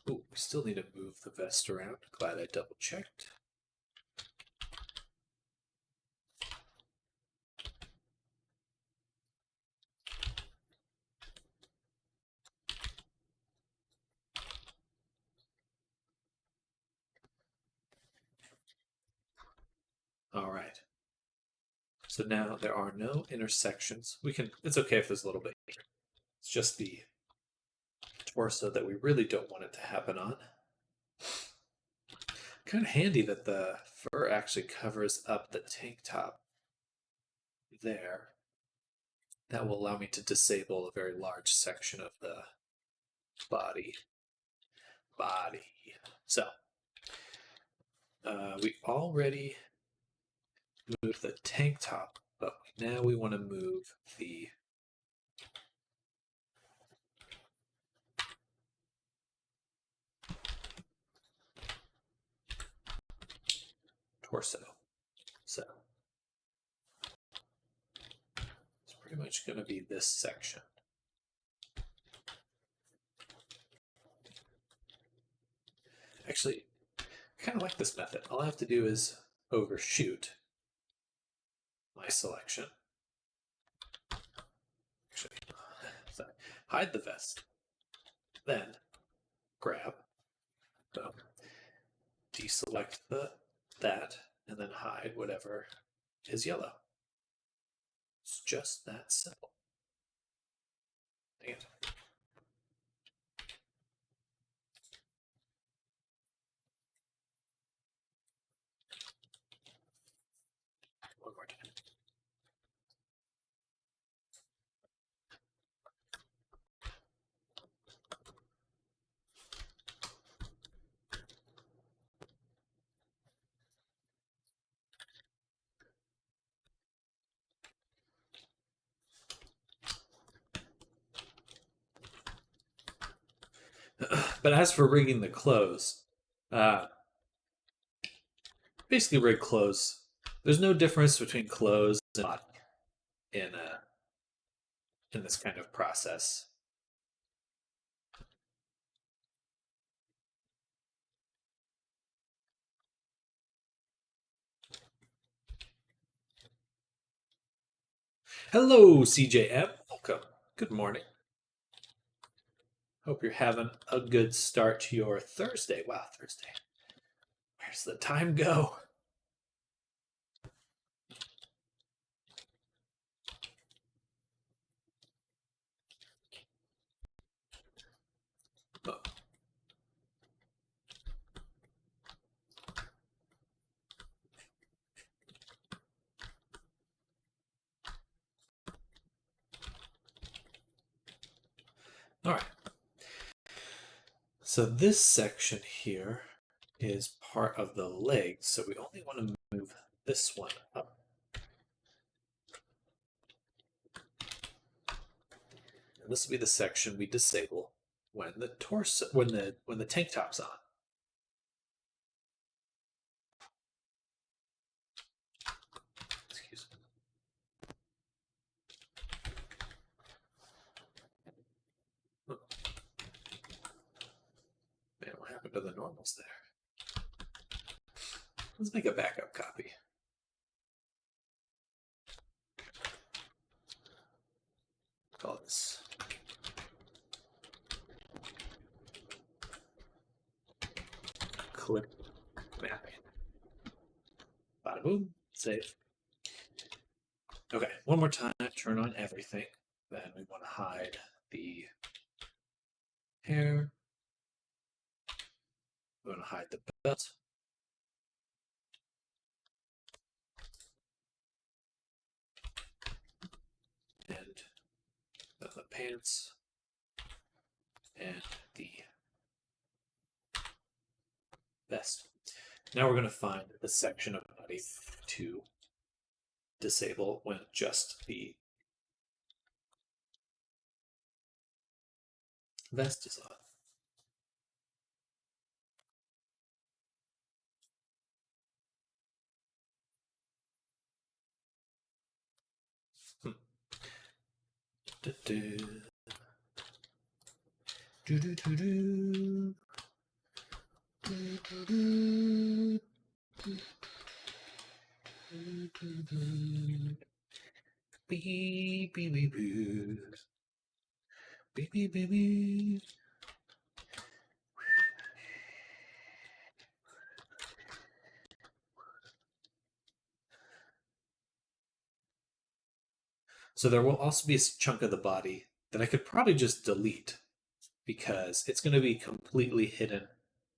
Ooh, we still need to move the vest around. Glad I double checked. All right. So now there are no intersections. It's okay if there's a little bit here. It's just the torso that we really don't want it to happen on. Kind of handy that the fur actually covers up the tank top there. That will allow me to disable a very large section of the body. So, we already moved the tank top, but now we want to move the torso. So, it's pretty much going to be this section. Actually, I kind of like this method. All I have to do is overshoot my selection. Actually, sorry. Hide the vest. Then grab, so deselect that, and then hide whatever is yellow. It's just that simple. Dang it. One more time. But as for rigging the clothes, uh, basically rig clothes. There's no difference between clothes and body in in this kind of process. Hello, CJM. Welcome. Good morning. Hope you're having a good start to your Thursday. Wow, Thursday. Where's the time go? Oh. All right. So this section here is part of the legs, so we only want to move this one up. And this will be the section we disable when the torso when the tank top's on. Excuse me. Oh. Man, what happened to the normals there? Let's make a backup copy. Call this clip mapping. Bada boom, save. Okay, one more time, turn on everything. Then we want to hide the hair. We want to hide the belt. And the pants. And the vest. Now we're going to find the section of the body to disable when just the vest is on. Do do do do do do. Beep, beep, beep, beep. Beep, beep, beep, beep. So there will also be a chunk of the body that I could probably just delete because it's going to be completely hidden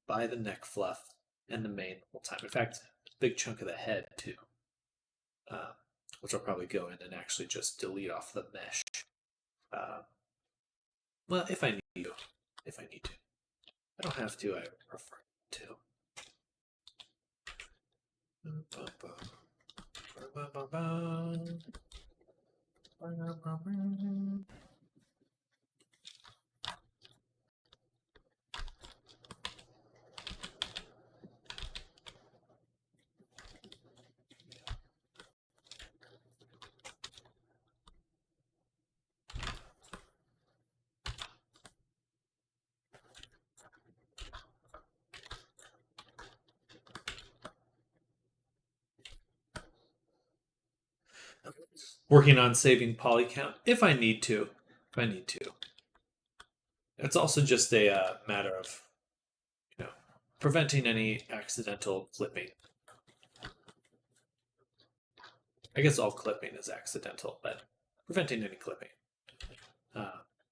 by the neck fluff and the mane the whole time. In fact, a big chunk of the head too, which I'll probably go in and actually just delete off the mesh. Well, if I need to. If I need to. I don't have to, I prefer to. Working on saving poly count if I need to. If I need to. It's also just a matter of, preventing any accidental clipping. I guess all clipping is accidental, but preventing any clipping.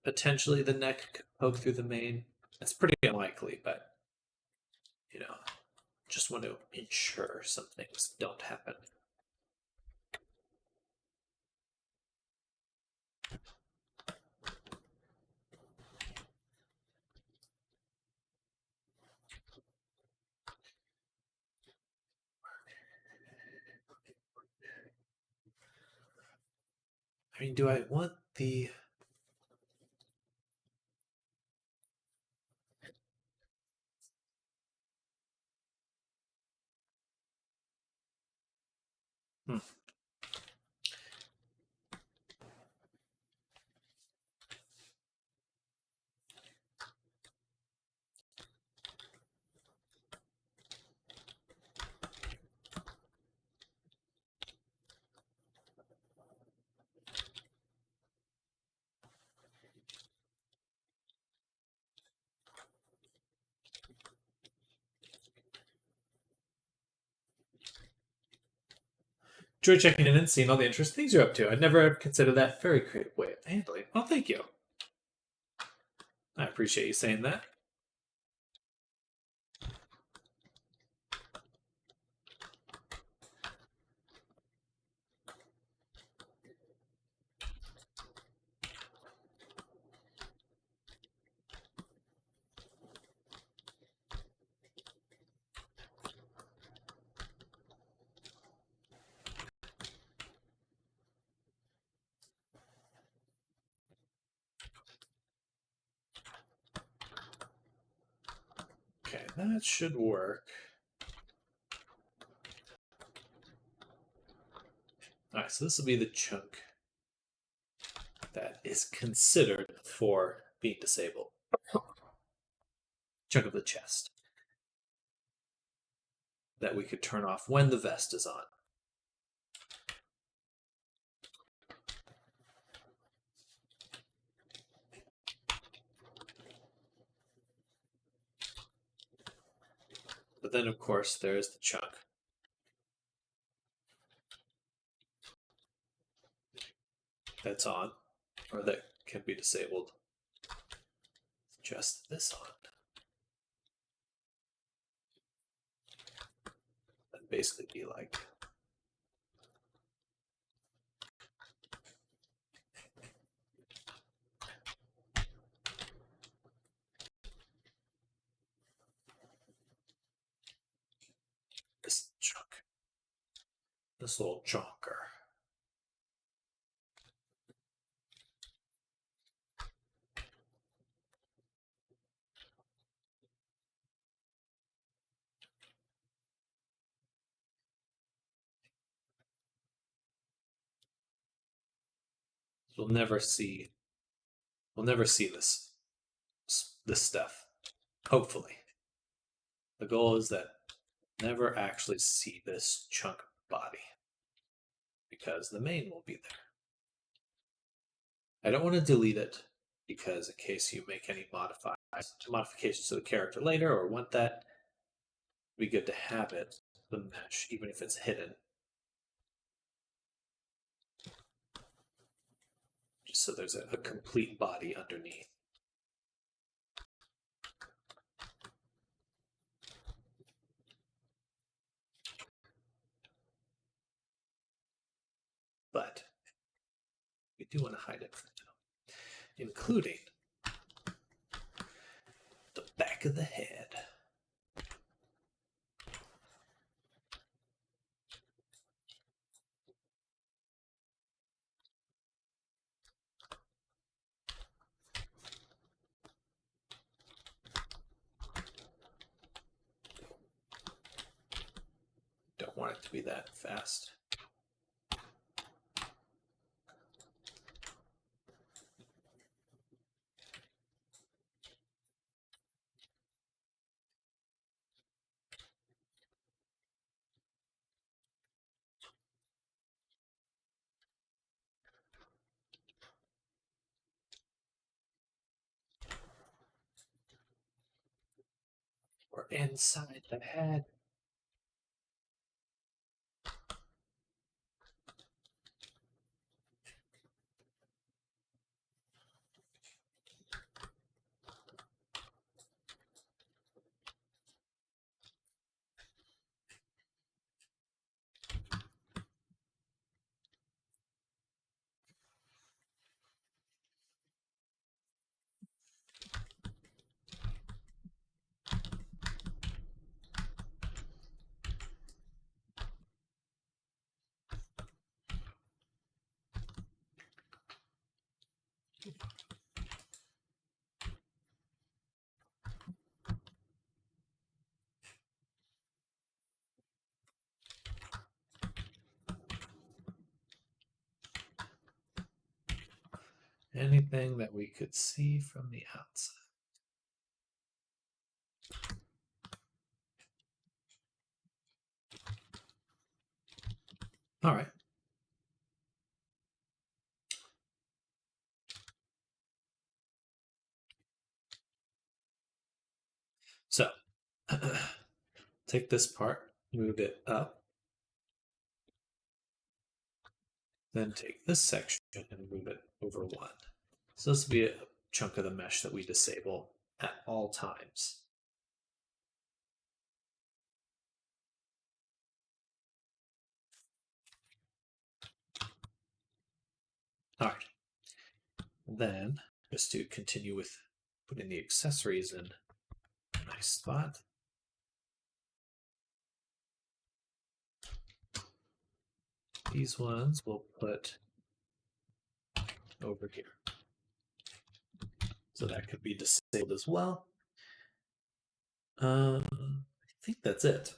Potentially the neck could poke through the mane. That's pretty unlikely, but just want to ensure some things don't happen. I mean, do I want the Enjoy checking in and seeing all the interesting things you're up to. I'd never considered that very creative way of handling. Well, thank you. I appreciate you saying that. Okay, that should work. Alright, so this will be the chunk that is considered for being disabled. Chunk of the chest that we could turn off when the vest is on. But then, of course, there's the chunk that's on, or that can be disabled. Just this on. And basically be like this chunk. This little chunker. We'll never see this stuff. Hopefully. The goal is that never actually see this chunk body. Because the main will be there. I don't want to delete it because in case you make any modifications to the character later or want that, it'd be good to have it, the mesh, even if it's hidden. Just so there's a complete body underneath. But we do want to hide it for now, including the back of the head. Don't want it to be that fast. We're inside the head. anything that we could see from the outside. All right. So take this part, move it up, then take this section and move it over one. So this will be a chunk of the mesh that we disable at all times. All right. Then, just to continue with putting the accessories in a nice spot. These ones we'll put over here. So that could be disabled as well. I think that's it.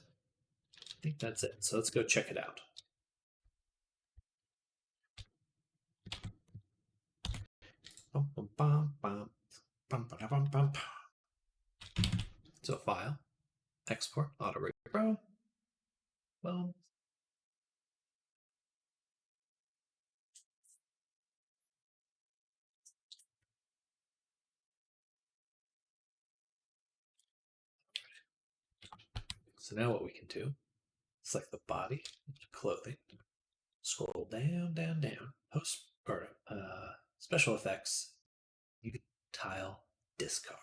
So let's go check it out. So file, export, auto rig pro. Boom. So now what we can do, select the body, clothing, scroll down, down, down, post or special effects, tile discard.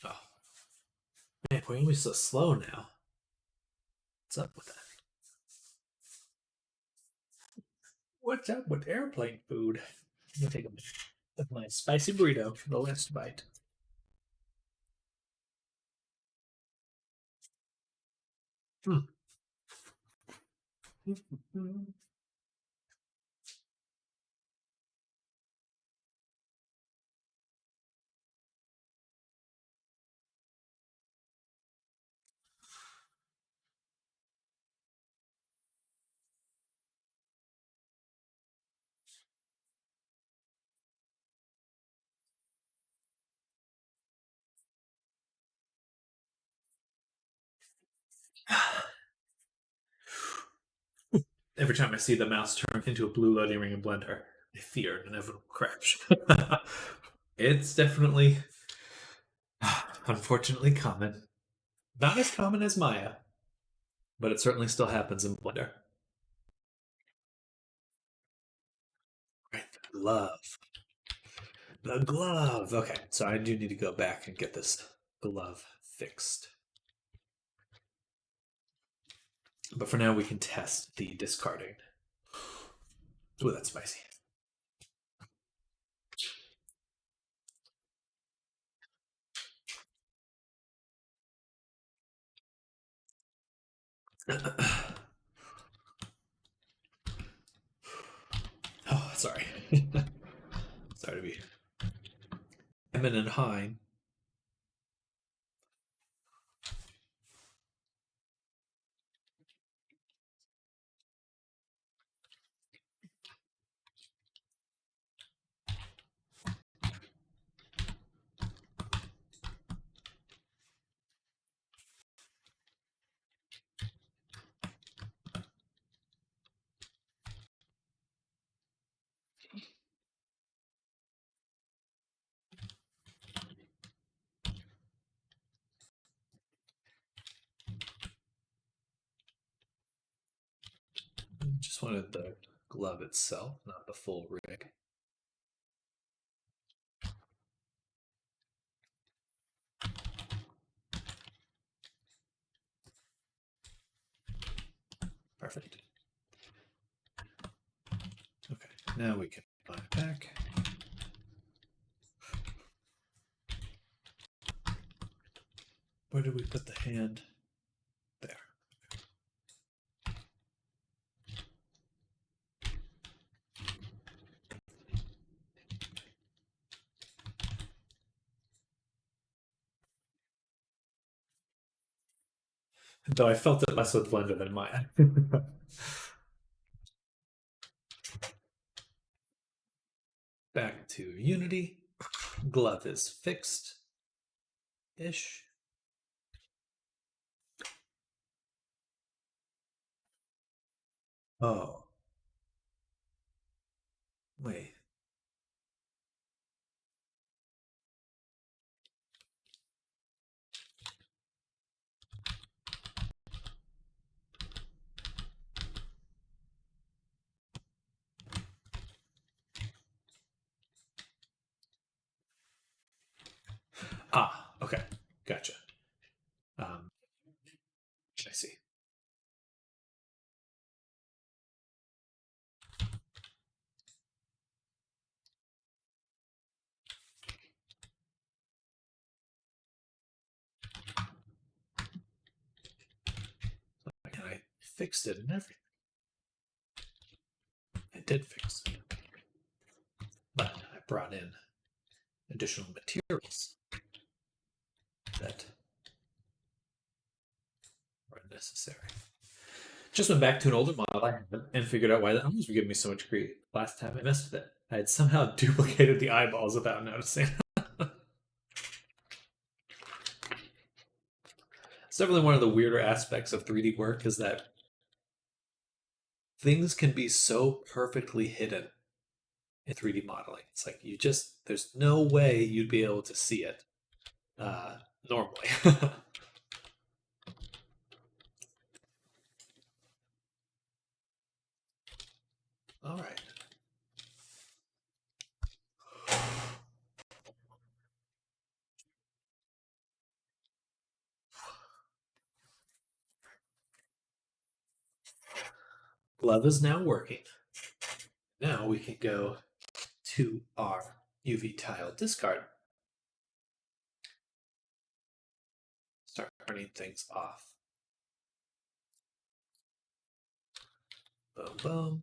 Oh man, we're always so slow now. What's up with that? What's up with airplane food? I'm gonna take a my spicy burrito for the last bite. Hmm. Every time I see the mouse turn into a blue loading ring in Blender, I fear an inevitable crash. It's definitely, unfortunately, common. Not as common as Maya, but it certainly still happens in Blender. Right, the glove. The glove. Okay, so I do need to go back and get this glove fixed. But for now, we can test the discarding. Ooh, that's spicy. Oh, sorry. Sorry to be Emin and Hein. Just wanted the glove itself, not the full rig. Perfect. Okay, now we can buy it back. Where did we put the hand? There. Though I felt it less with Blender than Maya. Back to Unity. Glove is fixed-ish. Oh. Wait. Ah, okay. Gotcha. I see. And I fixed it and everything. I did fix it. But I brought in additional materials that are necessary. Just went back to an older model I had and figured out why the animals were giving me so much grief. Last time I messed with it, I had somehow duplicated the eyeballs without noticing. It's definitely one of the weirder aspects of 3D work is that things can be so perfectly hidden in 3D modeling. It's like there's no way you'd be able to see it normally. All right. Glove is now working. Now we can go to our UV tile discard. Start turning things off. Boom, boom.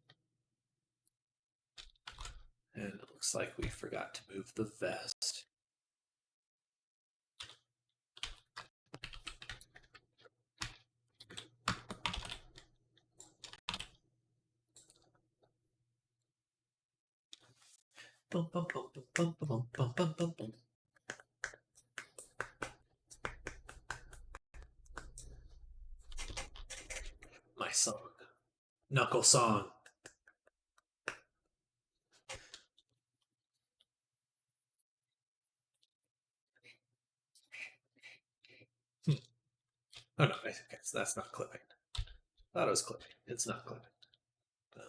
And it looks like we forgot to move the vest. Boom, boom, boom, boom, boom, boom, boom, boom, boom, boom. My song. Knuckle song. Oh no, okay, so that's not clipping. Thought it was clipping. It's not clipping. No.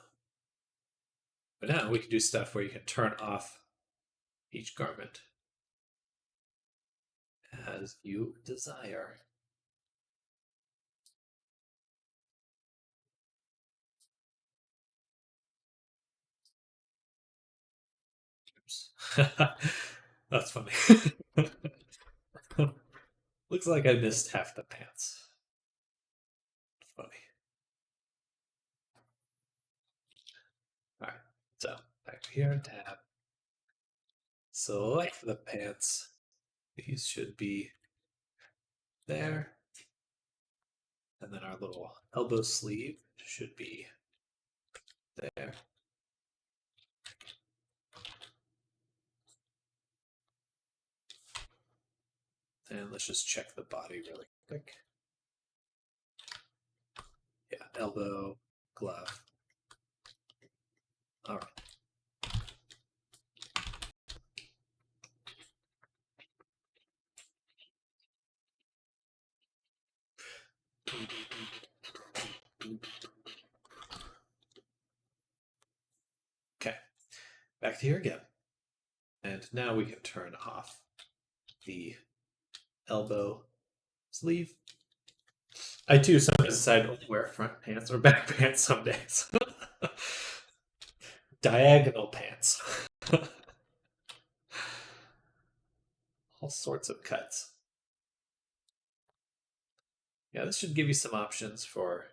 But now we can do stuff where you can turn off each garment as you desire. Oops. That's funny. Looks like I missed half the pants. Funny. Alright, so back here in tab. Select the pants. These should be there. And then our little elbow sleeve should be there. And let's just check the body really quick. Yeah, elbow, glove. All right. Okay, back to here again. And now we can turn off the elbow sleeve. I too sometimes decide to only wear front pants or back pants some days. Diagonal pants. All sorts of cuts. Yeah, this should give you some options for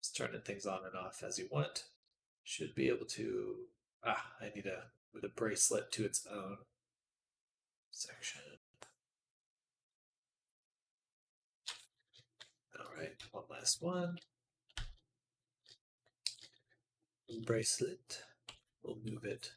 just turning things on and off as you want. Should be able to. I need to move the bracelet to its own section. All right, one last one. Bracelet. We'll move it.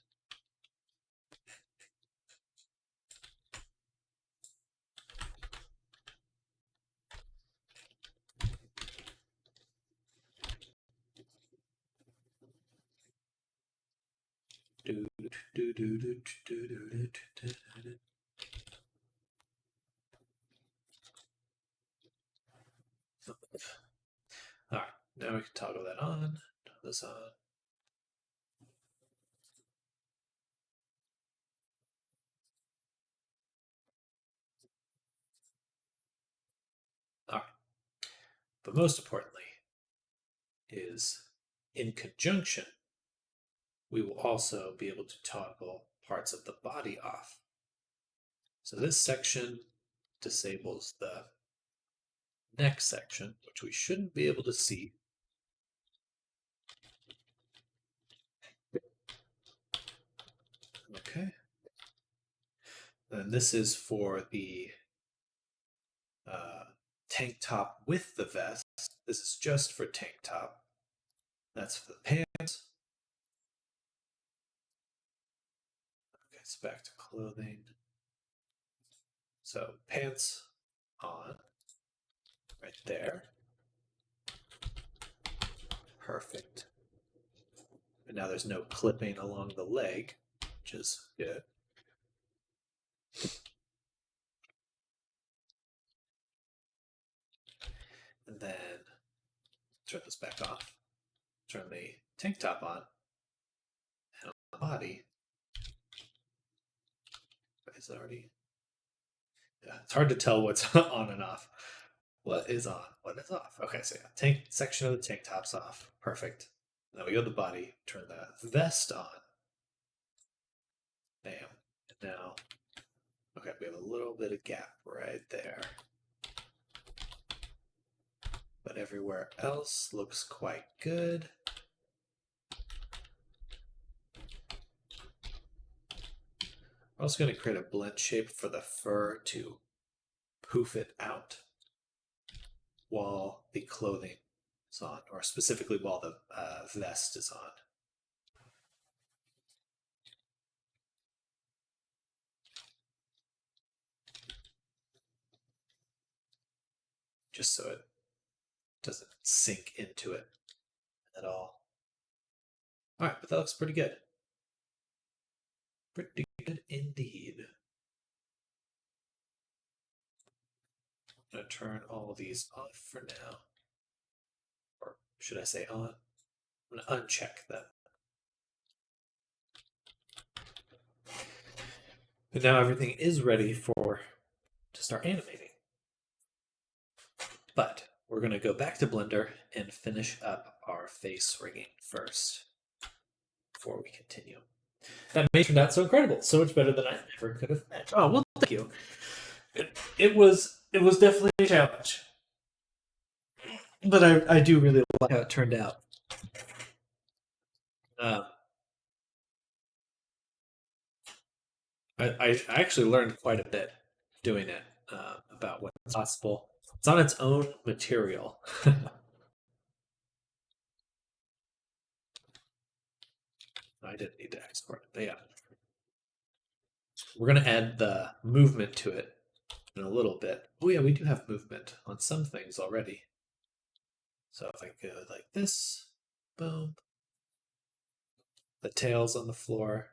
All right, now we can toggle that on. Toggle this on. All right, but most importantly is in conjunction, we will also be able to toggle parts of the body off. So this section disables the neck section, which we shouldn't be able to see. Okay. Then this is for the tank top with the vest. This is just for tank top. That's for the pants. Okay, it's back to clothing. So pants on, right there. Perfect. And now there's no clipping along the leg, which is good. And then turn this back off. Turn the tank top on. And on the body. It's already. Yeah, it's hard to tell what's on and off. What is on? What is off? Okay, so yeah, tank section of the tank top's off. Perfect. Now we go to the body. Turn the vest on. Bam. And now, okay, we have a little bit of gap right there. But everywhere else looks quite good. I'm also going to create a blend shape for the fur to poof it out while the clothing is on, or specifically while the vest is on. Just so it doesn't sink into it at all. All right, but that looks pretty good. Pretty good indeed. I'm going to turn all of these off for now. Or should I say on? I'm going to uncheck them. And now everything is ready to start animating. But we're going to go back to Blender and finish up our face rigging first before we continue. That may turn out so incredible, so much better than I ever could have imagined. Oh, well, thank you. It was definitely a challenge. But I do really like how it turned out. I actually learned quite a bit doing it about what's possible. It's on its own material. I didn't need to export it, but yeah. We're going to add the movement to it in a little bit. Oh yeah, we do have movement on some things already. So if I go like this, boom. The tail's on the floor.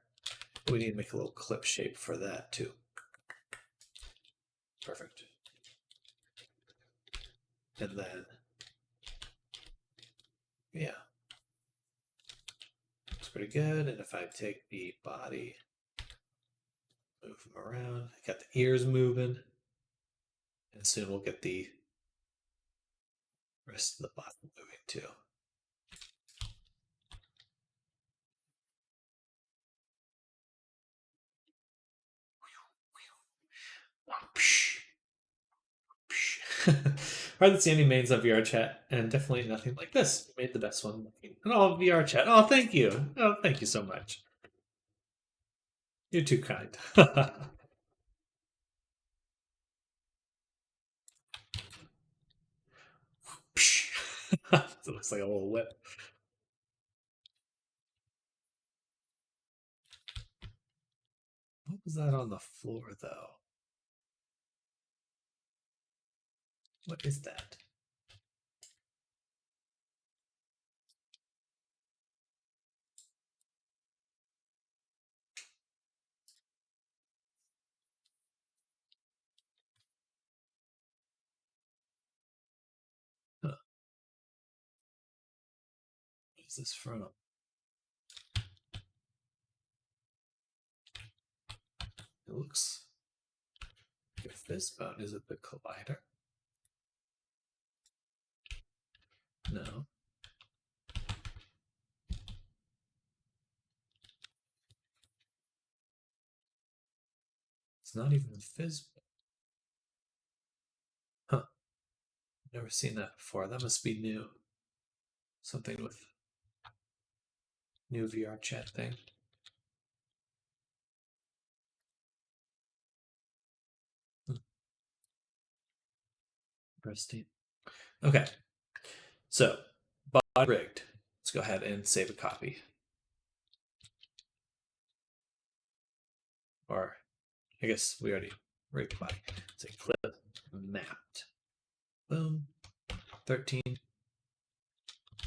We need to make a little clip shape for that too. Perfect. And then, yeah. Looks pretty good. And if I take the body, move them around, I got the ears moving. And soon we'll get the rest of the body moving too. Hard to see any mains on VR chat, and definitely nothing like this. You made the best one looking in all of VR chat. Oh, thank you. Oh, thank you so much. You're too kind. It looks like a little whip. What was that on the floor, though? What is that? Huh. What is this from? It looks like a fist bone. Is it the collider? No. It's not even the fizz. Huh. Never seen that before. That must be new. Something with new VR chat thing. Interesting. Okay. So, body rigged. Let's go ahead and save a copy. Or, I guess we already rigged the body. Say clip mapped. Boom. 13.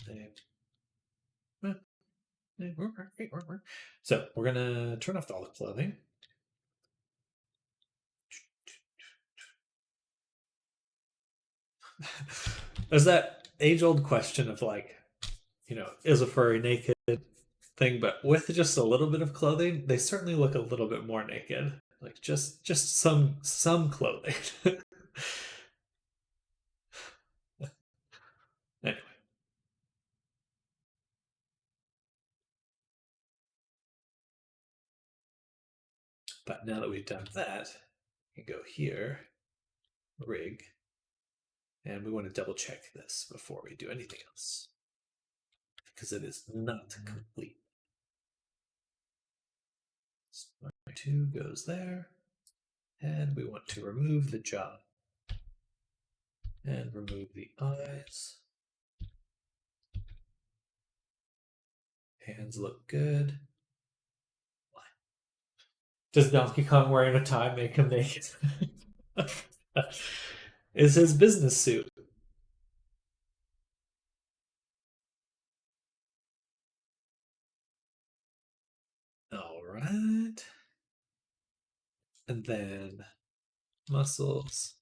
Save. So we're gonna turn off all the clothing. There's that age-old question of like, is a furry naked thing? But with just a little bit of clothing, they certainly look a little bit more naked. Like just some clothing. Anyway, but now that we've done that, we can go here, rig, and we want to double check this before we do anything else because it is not complete. 2 goes there, and we want to remove the jaw and remove the eyes. Hands look good. Does Donkey Kong wearing a tie make him naked? Is his business suit. All right. And then muscles.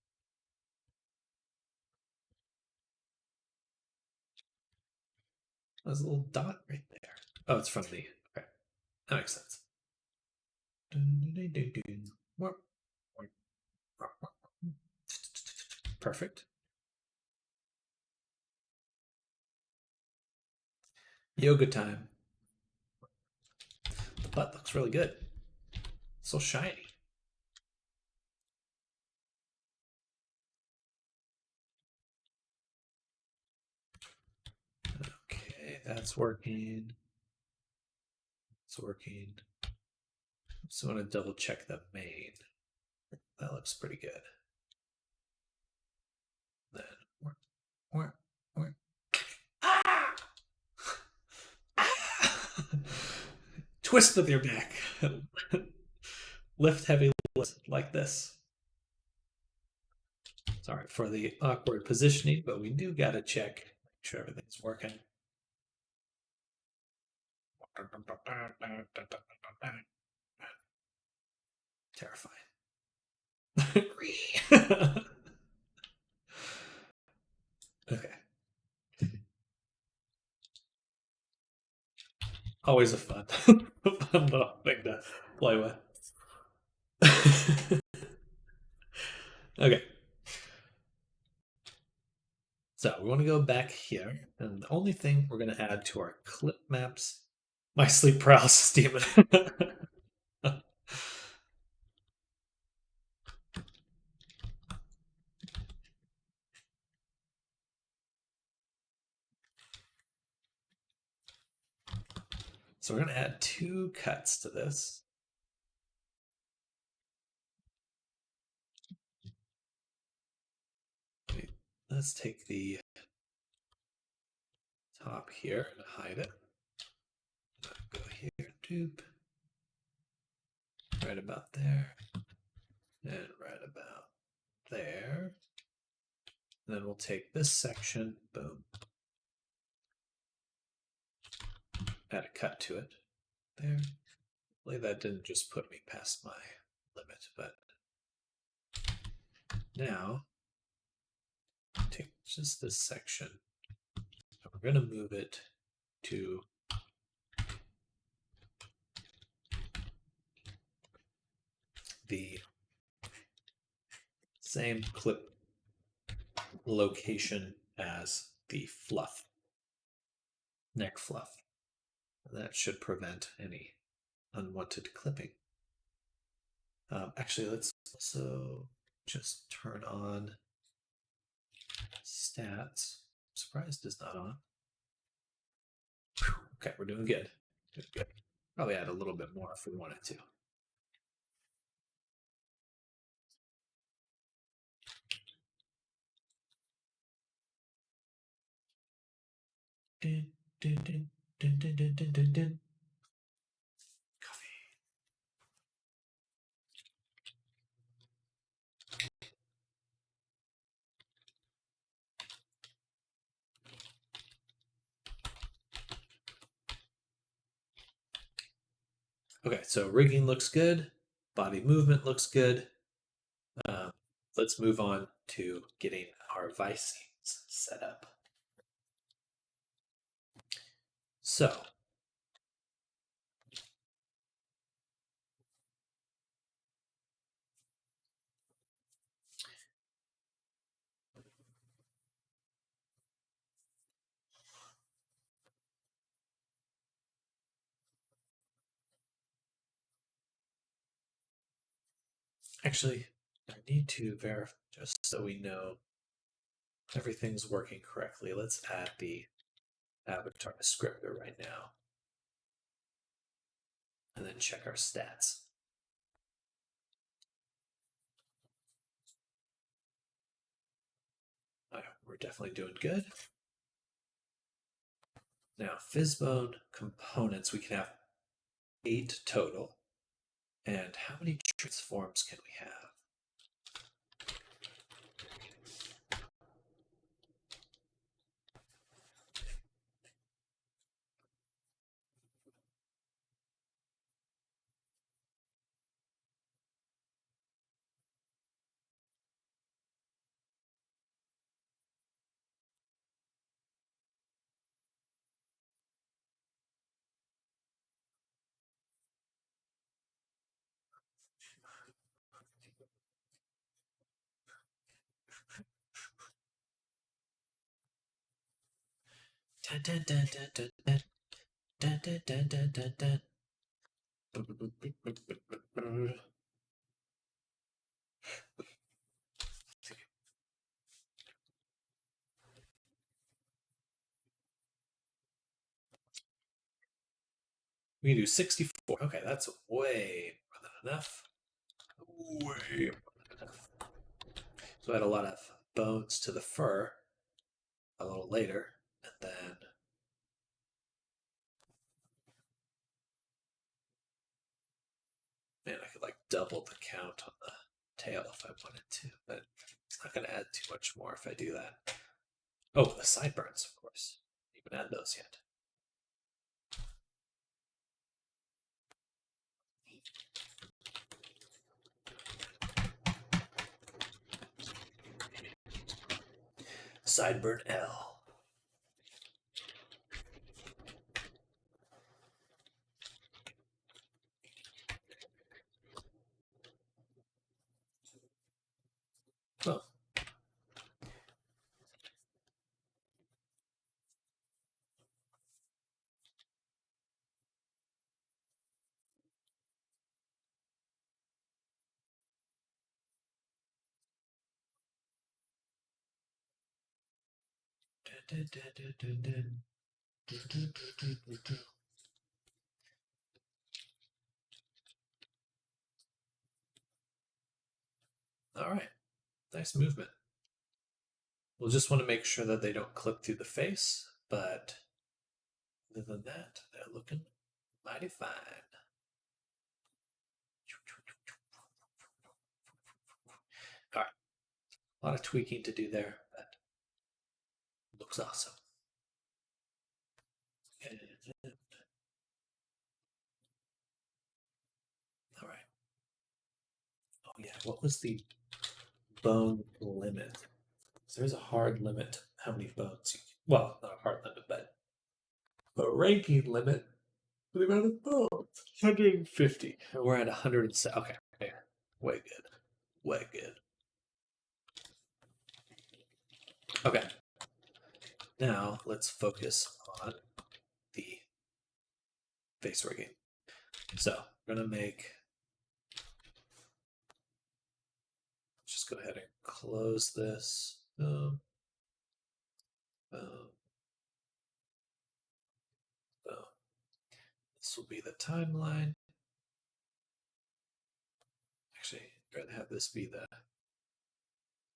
There's a little dot right there. Oh, it's from the. Okay. That makes sense. Perfect. Yoga time. The butt looks really good. So shiny. Okay, that's working. It's working. So I want to double check the main. That looks pretty good. Then ah! Ah! Twist with your back. Lift heavy like this. Sorry for the awkward positioning, but we do got to check, make sure everything's working. Terrifying. Okay. Always a fun little thing to play with. Okay. So we want to go back here, and the only thing we're going to add to our clip maps, my sleep paralysis demon. So we're going to add 2 cuts to this. Let's take the top here and hide it. Go here, dupe. right about there, and right about there. And then we'll take this section, boom, add a cut to it. There. Hopefully that didn't just put me past my limit, but now take just this section. And we're going to move it to the same clip location as the fluff, neck fluff. That should prevent any unwanted clipping. Actually, let's also just turn on stats. I'm surprised it's not on. Okay, we're doing good. Good. Probably add a little bit more if we wanted to. Dun, dun, dun, dun, dun, dun, dun, dun, dun. Coffee. Okay, so rigging looks good. Body movement looks good. Let's move on to getting our vicings set up. So, actually, I need to verify just so we know everything's working correctly. Let's add the avatar descriptor right now. And then check our stats. All right, we're definitely doing good. Now, Fizzbone components, we can have 8 total. And how many transforms can we have? Dun, dun, dun, dun, dun, dun. Dun, dun, dun, dun, dun, dun. We can do 64. Okay, that's way more than enough. Way more than enough. So add a lot of bones to the fur a little later, and then man, I could like double the count on the tail if I wanted to, but it's not going to add too much more if I do that. Oh, the sideburns, of course. Even add those yet. Sideburn L. Oh. Dun, dun, dun, dun, dun. Dun, dun, dun, dun, dun. All right, nice movement. We'll just want to make sure that they don't clip through the face, but other than that, they're looking mighty fine. A lot of tweaking to do there, but looks awesome. And, all right. Oh yeah, what was the bone limit? So there's a hard limit how many bones you can, well, not a hard limit, but a ranking limit for the amount of bones. 150. And we're at 107. Okay, there. Way good. Way good. Okay. Now let's focus on the face rigging. So we're gonna make, just go ahead and close this. Um, this will be the timeline. Actually, I'd rather have this be the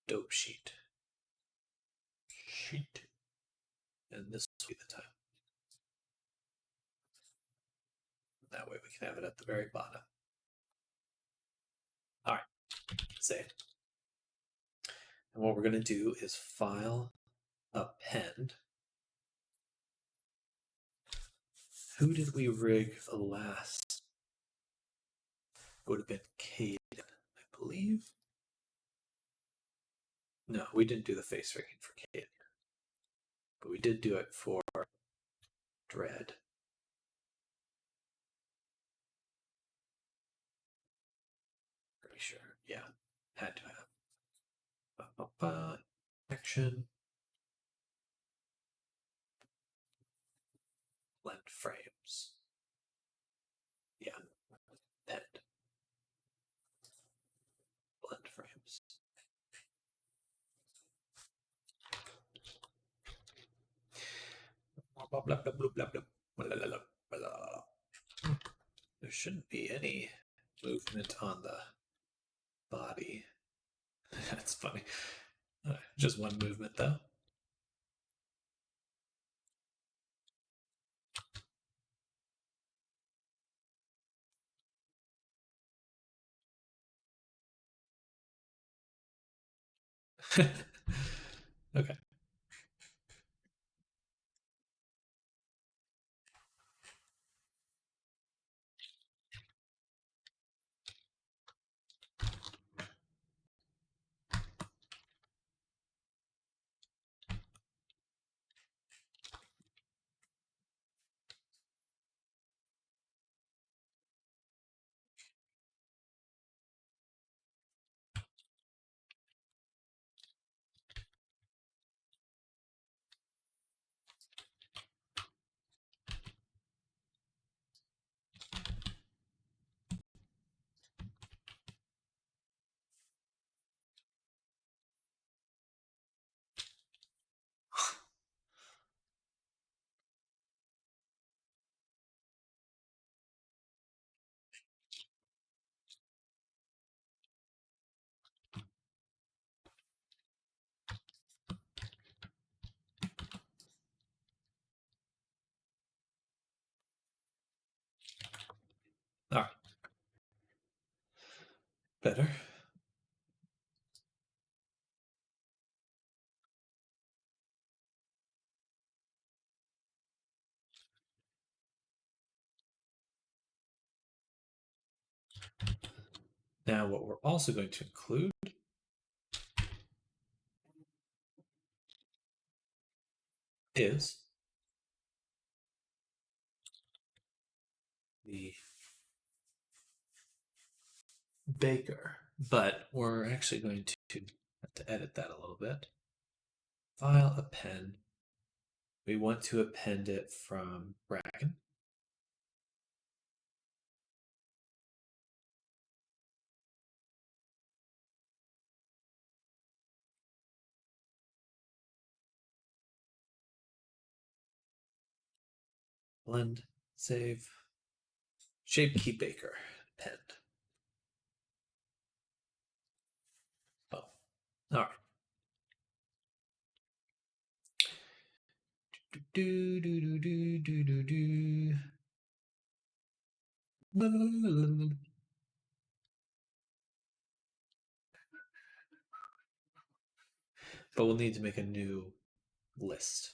dope sheet. And this will be the time. That way we can have it at the very bottom. All right, save. And what we're going to do is file, append. Who did we rig the last? It would have been Caden, I believe. No, we didn't do the face rigging for Caden. But we did do it for Dread. Pretty sure. Yeah, had to have. Action. Blend frames. Yeah, penned. Blend frames. There shouldn't be any movement on the body. That's funny. Just one movement though. Okay. All right. Better. Now, what we're also going to include is the baker, but we're actually going to have to edit that a little bit. File, append. We want to append it from Bracken. Blend, save. Shape key baker, append. Oh, all right. Do do do do do do do. but we'll need to make a new list.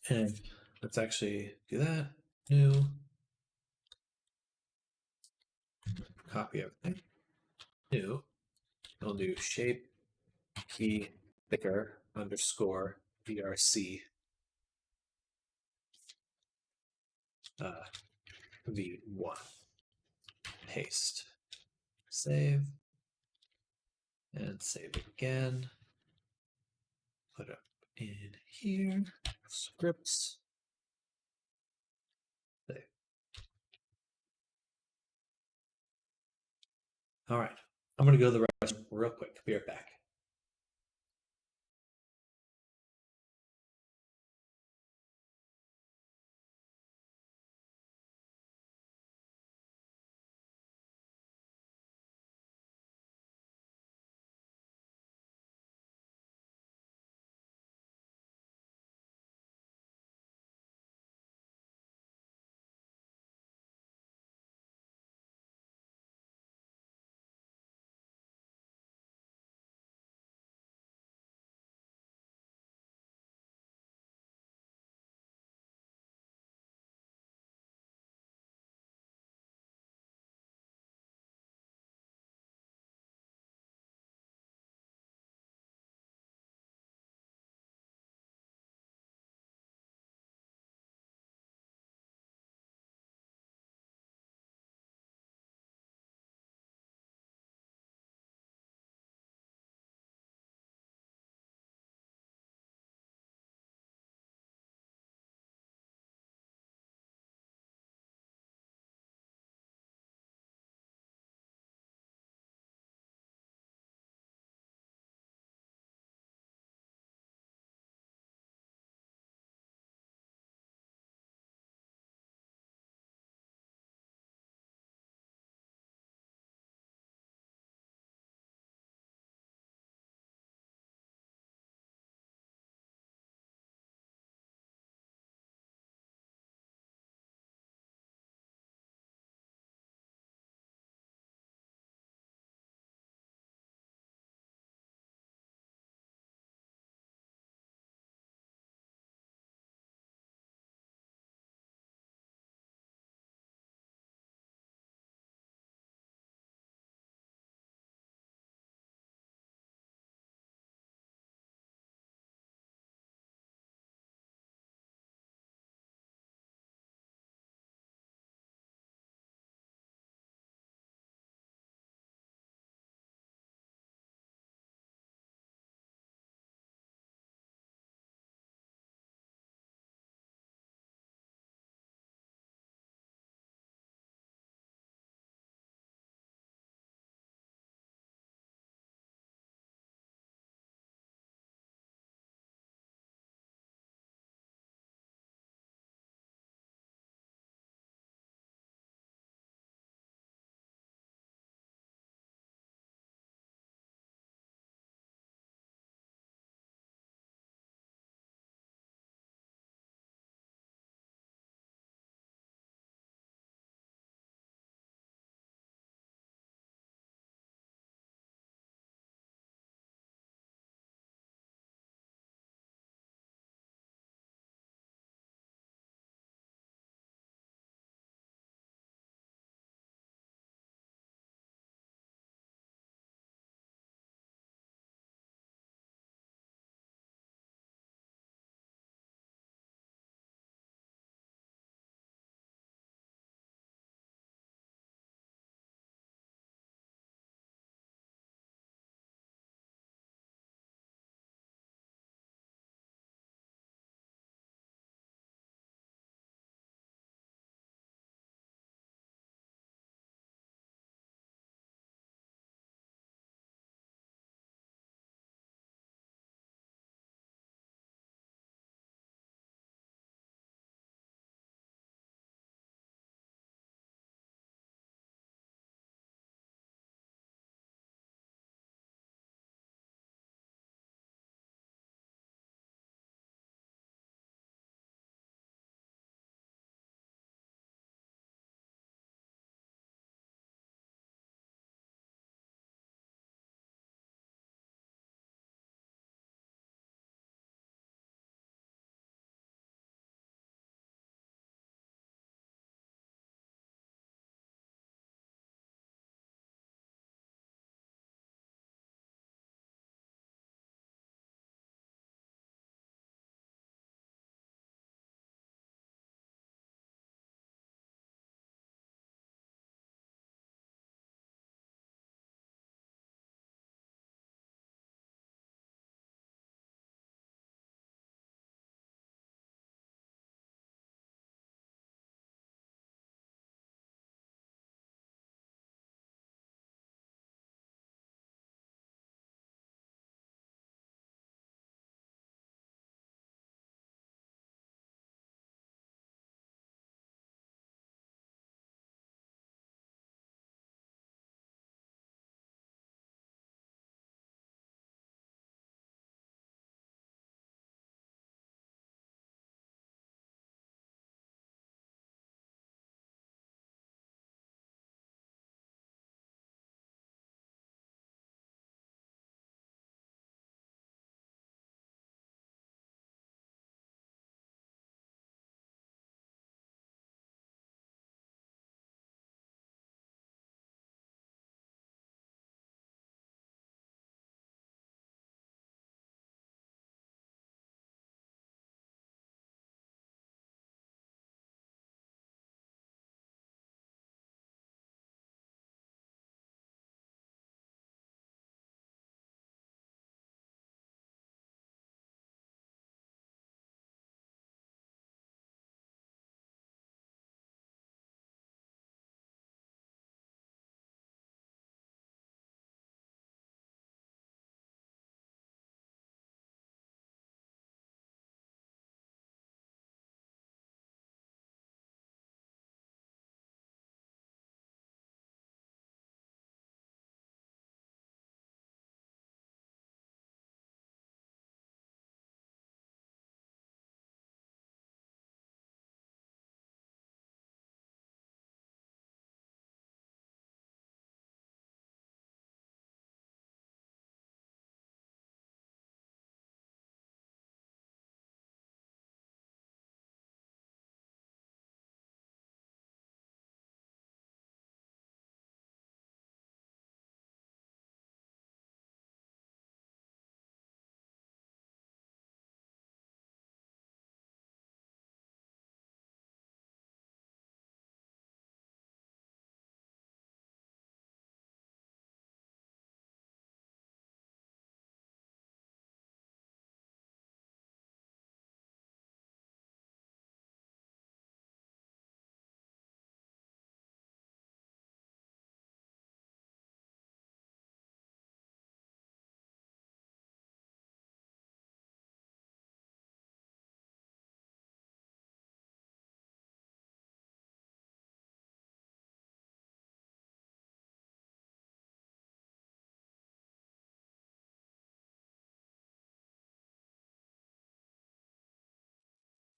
And let's actually do that. New. Copy everything. New. We'll do shape key thicker underscore VRC v1. Paste. Save. And save again. Put up in here. Scripts. Save. All right. I'm going to go to the restroom real quick. Be right back.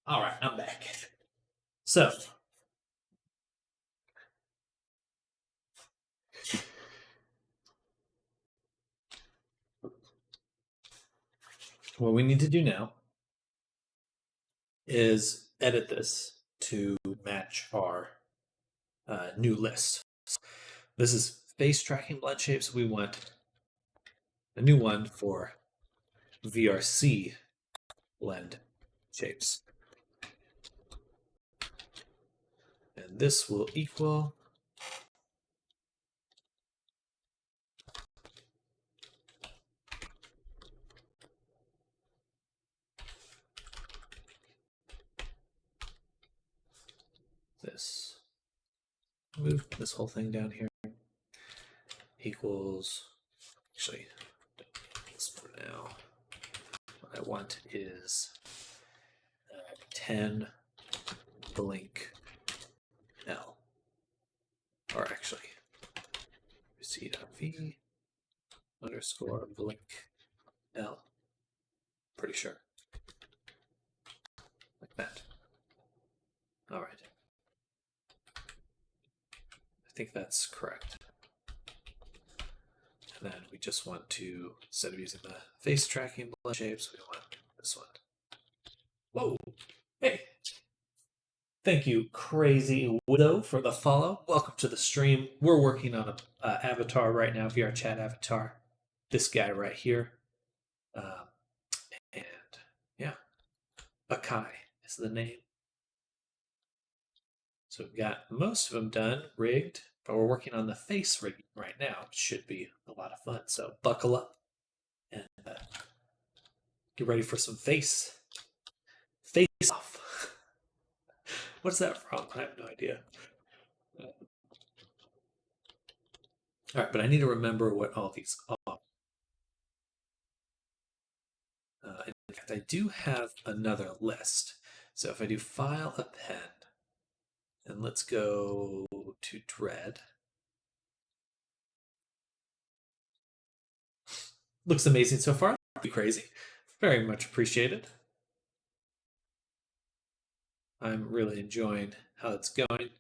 All right, I'm back. So, what we need to do now is edit this to match our new list. This is face tracking blend shapes. We want a new one for VRC blend shapes. And this will equal this. Move this whole thing down here. Equals, actually, this for now. What I want is 10 blink L. Or actually, c.v underscore blink L. Pretty sure. Like that. All right. I think that's correct. And then we just want to, instead of using the face tracking blend shapes, we want this one. Whoa! Hey! Thank you, Crazy Widow, for the follow. Welcome to the stream. We're working on a avatar right now, VR chat avatar. This guy right here. And yeah, Akai is the name. So we've got most of them done, rigged, but we're working on the face rigging right now. It should be a lot of fun. So buckle up and get ready for some face off. What's that from? I have no idea. All right, but I need to remember what all these are. In fact, I do have another list. So if I do File, Append, and let's go to Dread. Looks amazing so far. Be crazy. Very much appreciated. I'm really enjoying how it's going.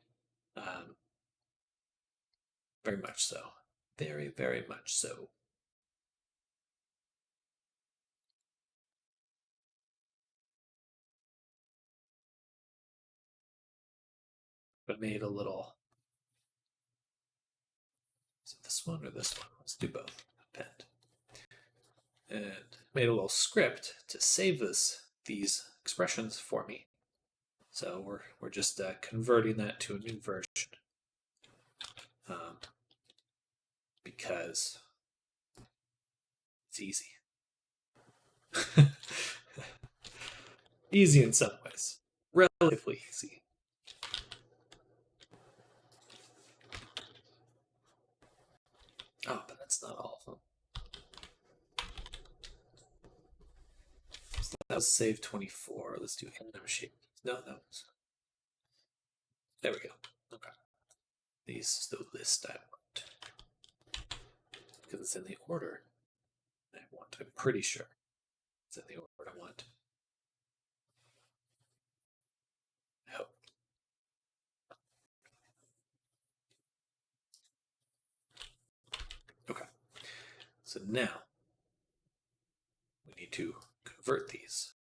Very much so. Very, very much so. But made a little. Is it this one or this one? Let's do both. Append. And made a little script to save these expressions for me. So we're just converting that to a new version. Because it's easy. Easy in some ways. Relatively easy. Oh, but that's not all of them. So that was save 24. Let's do random shape. No, that was. There we go. Okay. These is the list I want. Because it's in the order I want. I'm pretty sure it's in the order I want. I hope. Okay. So now we need to convert these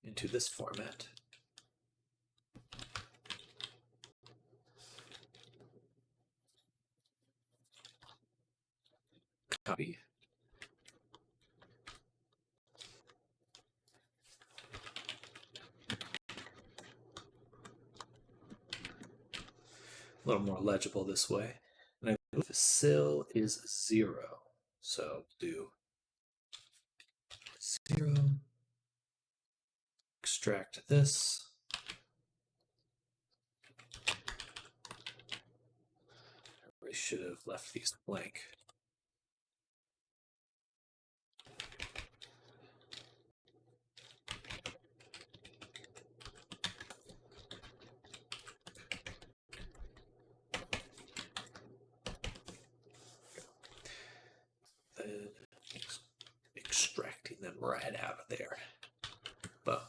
into this format. Copy. A little more legible this way. And I believe the fill is 0. So do 0. Extract this. I should have left these blank. Then extracting them right out of there. But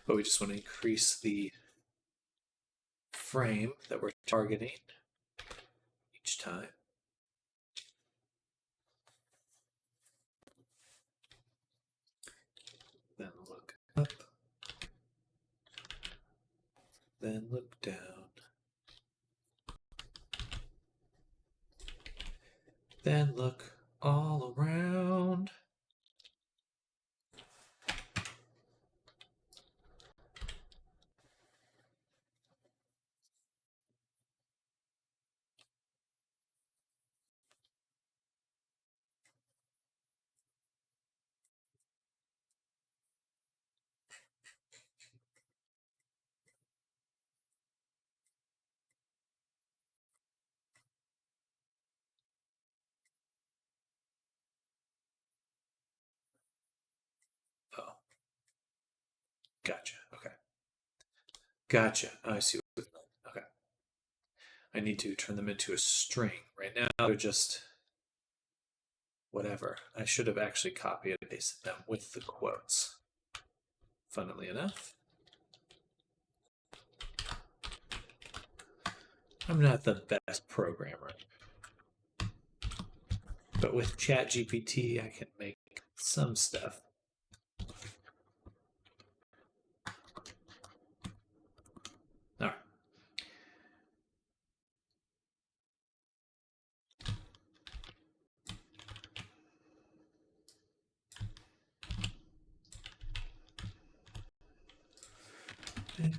but we just want to increase the frame that we're targeting each time. Then look up. Then look down. Then look all around. Oh, gotcha. Okay. Gotcha. I see. Okay. I need to turn them into a string. Right now, they're just whatever. I should have actually copied and pasted them with the quotes. Funnily enough, I'm not the best programmer. But with ChatGPT, I can make some stuff. All right.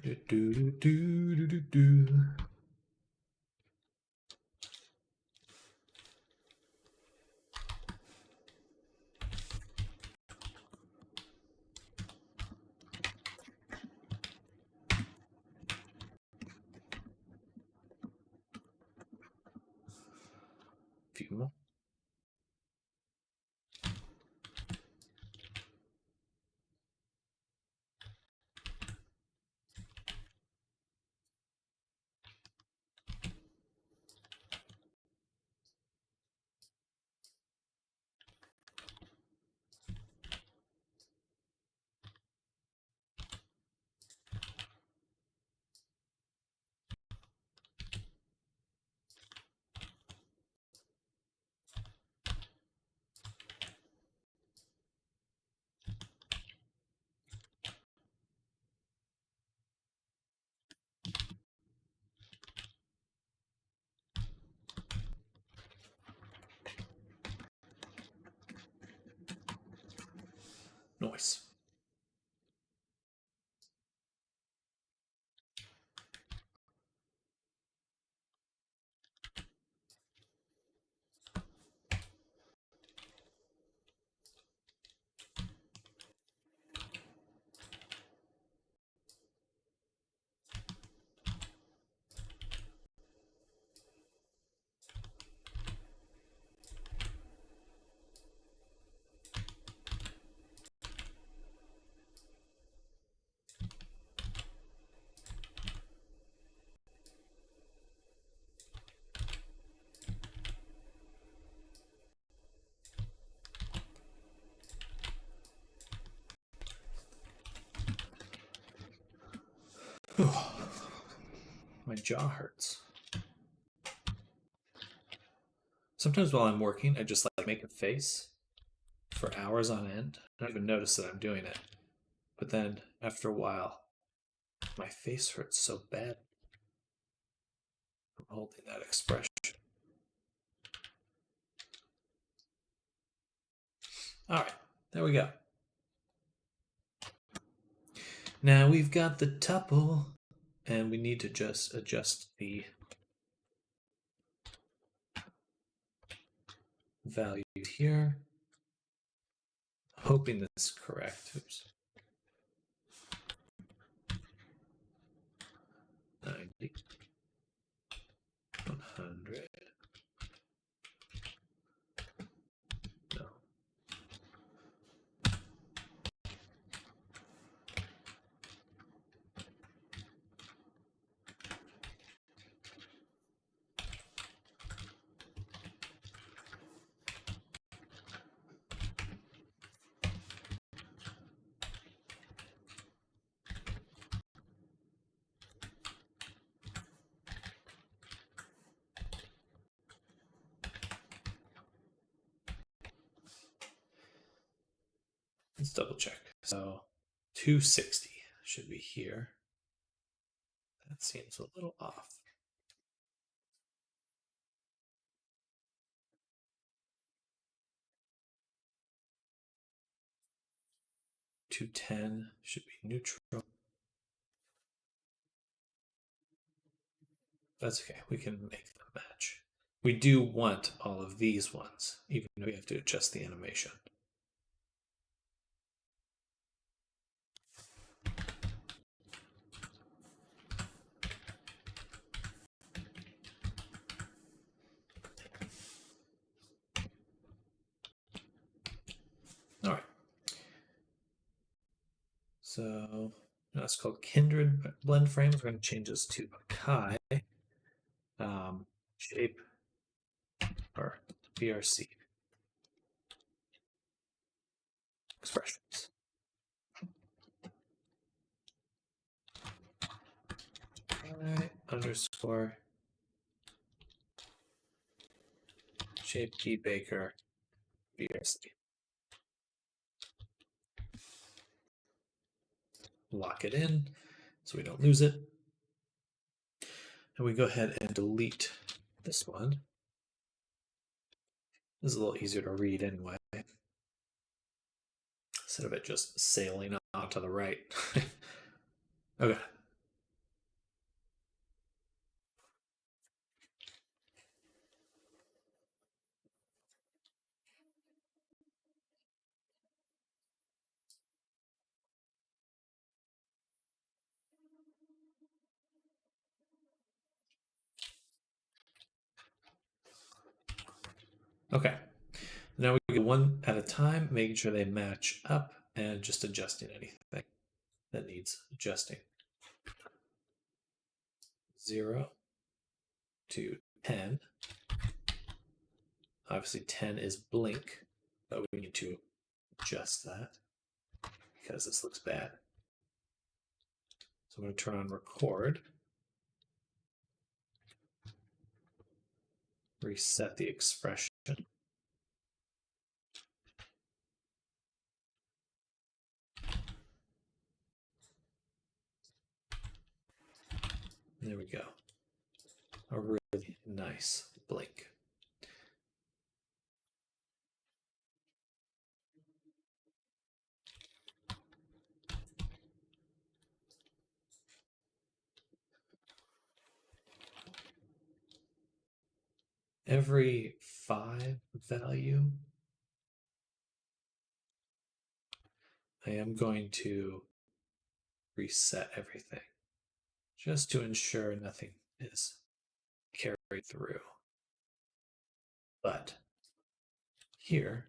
Do, do, do, do, do, do. Few more. Nice. My jaw hurts. Sometimes while I'm working, I just like make a face for hours on end. I don't even notice that I'm doing it. But then after a while, my face hurts so bad from holding that expression. All right, there we go. Now we've got the tuple, and we need to just adjust the value here. Hoping this is correct. Oops. 90, 100. No. Let's double check. So 260 should be here. That seems a little off. $210 should be neutral. That's okay. We can make them match. We do want all of these ones, even though we have to adjust the animation. All right. So that's called Kindred Blend Frames. We're going to change this to Akai Shape or BRC expressions. Akai underscore Shape Key Baker BRC. Lock it in so we don't lose it. And we go ahead and delete this one. This is a little easier to read anyway. Instead of it just sailing out to the right. Okay. Okay. Now we go one at a time, making sure they match up and just adjusting anything that needs adjusting. 0 to 10. Obviously 10 is blink, but we need to adjust that because this looks bad. So I'm going to turn on record. Reset the expression. There we go. A really nice blink. Every 5 value, I am going to reset everything just to ensure nothing is carried through. But here,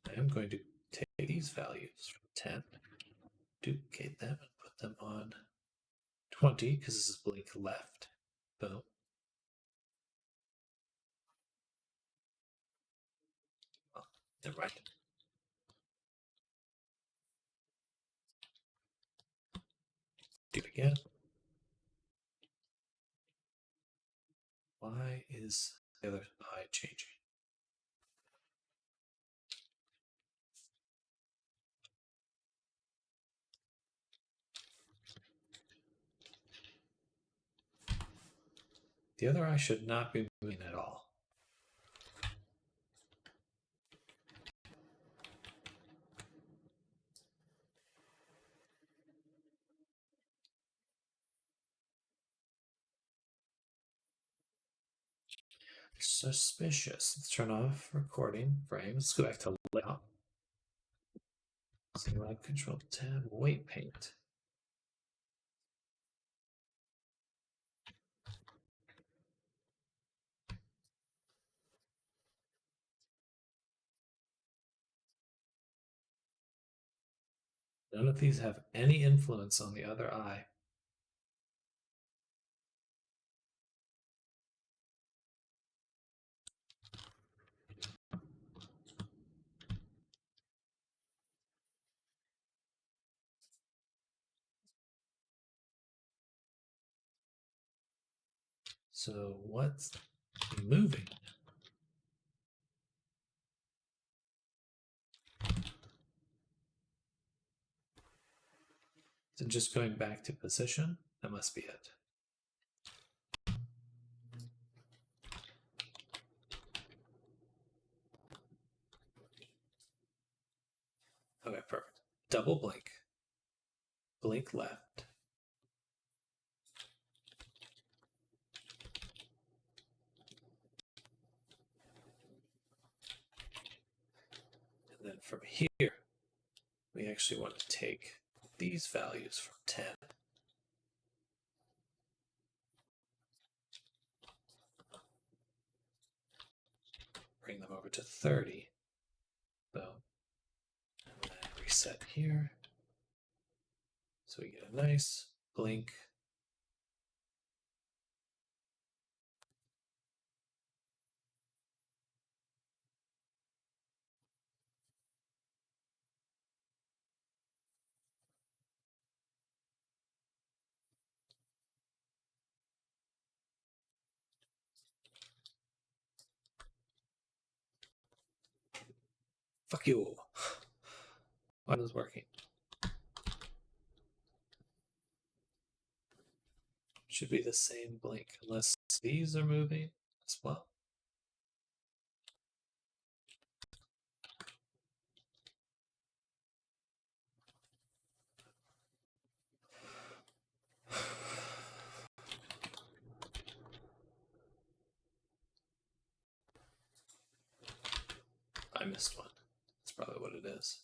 I am going to take these values from 10, duplicate them, and put them on 20 because this is blink left. Boom. Oh, never mind. Do it again. Why is the other eye changing? The other eye should not be moving at all. Suspicious. Let's turn off recording frame. Let's go back to layout. Select Control Tab, weight paint. None of these have any influence on the other eye. So what's moving? And just going back to position, that must be it. Okay, perfect. Double blink. Blink left. And then from here, we actually want to take these values from 10. Bring them over to 30. Boom. And then reset here. So we get a nice blink. Fuck you. Why is working? Should be the same blink, unless these are moving as well. I missed one. That's probably what it is.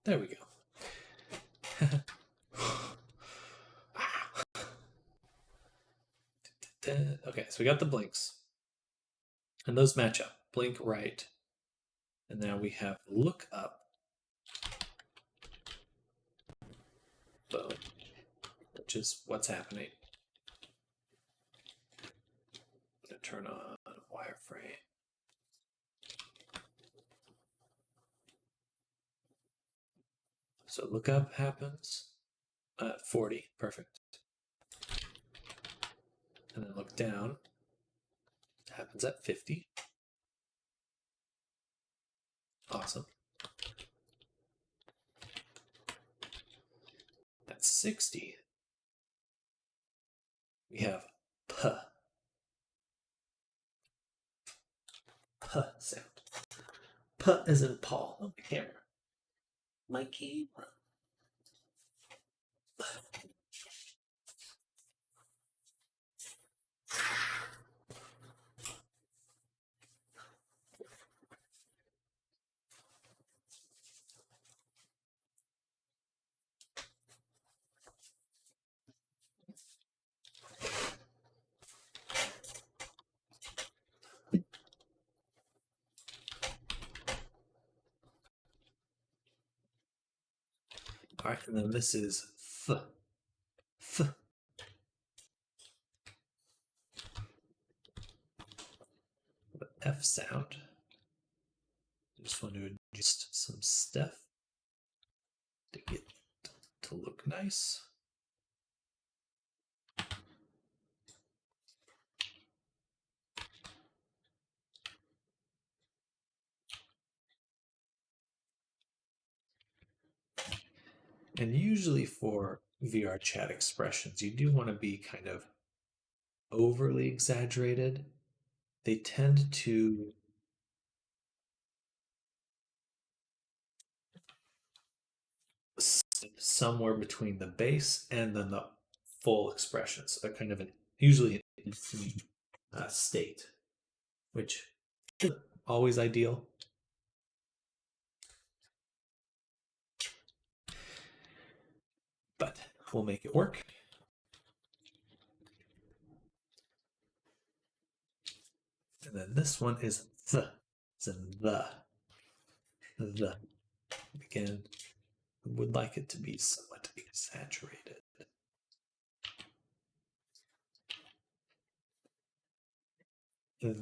There we go. Okay, so we got the blinks. And those match up. Blink right. And now we have look up. Boom. Which is what's happening. I'm going to turn on wireframe. So look up happens at 40. Perfect. And then look down happens at 50. Awesome. At 60, we have P. P sound. P as in Paul. Oh, my camera. My camera. All right, and then this is F. F. The F sound. I just want to adjust some stuff to get to look nice. And usually for VR chat expressions, you do want to be kind of overly exaggerated. They tend to sit somewhere between the base and then the full expressions. A kind of usually an state, which isn't always ideal. But we'll make it work. And then this one is the. It's in the. The. Again, I would like it to be somewhat exaggerated. The.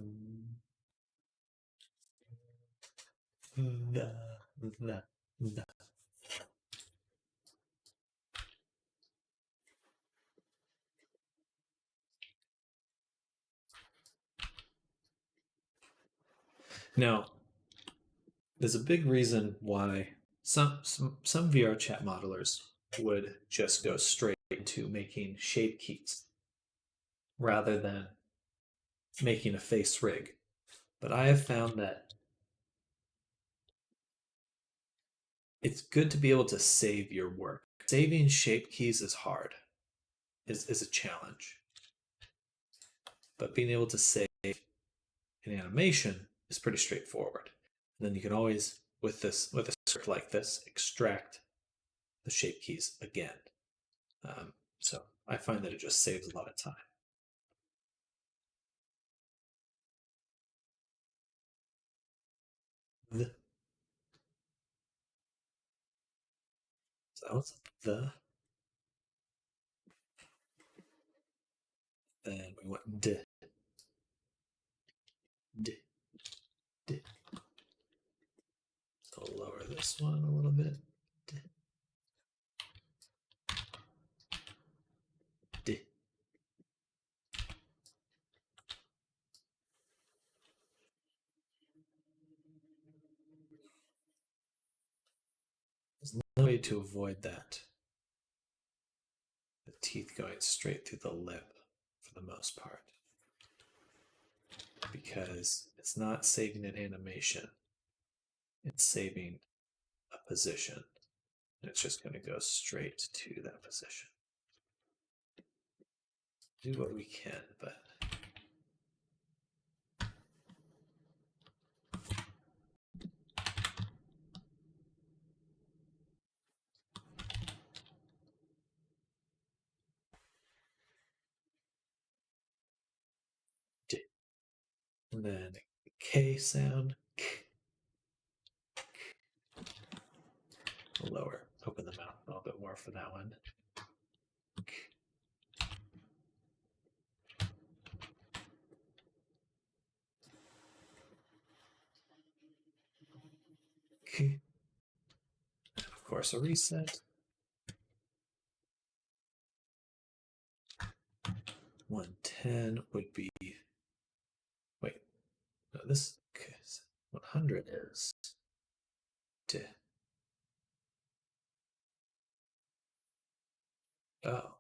Now, there's a big reason why some VR chat modelers would just go straight to making shape keys rather than making a face rig. But I have found that it's good to be able to save your work. Saving shape keys is hard, is a challenge. But being able to save an animation is pretty straightforward. And then you can always, with a script like this, extract the shape keys again. So I find that it just saves a lot of time. So that was the. Then we went d. D. D. So I'll lower this one a little bit. D. D. There's no way to avoid that. The teeth going straight through the lip for the most part. Because it's not saving an animation, it's saving a position. And it's just going to go straight to that position. Do what we can, but. D. And then K sound. K. Lower. Open the mouth a little bit more for that one. K. And of course, a reset. 110 would be. Wait. No, this 100 is. D. Oh.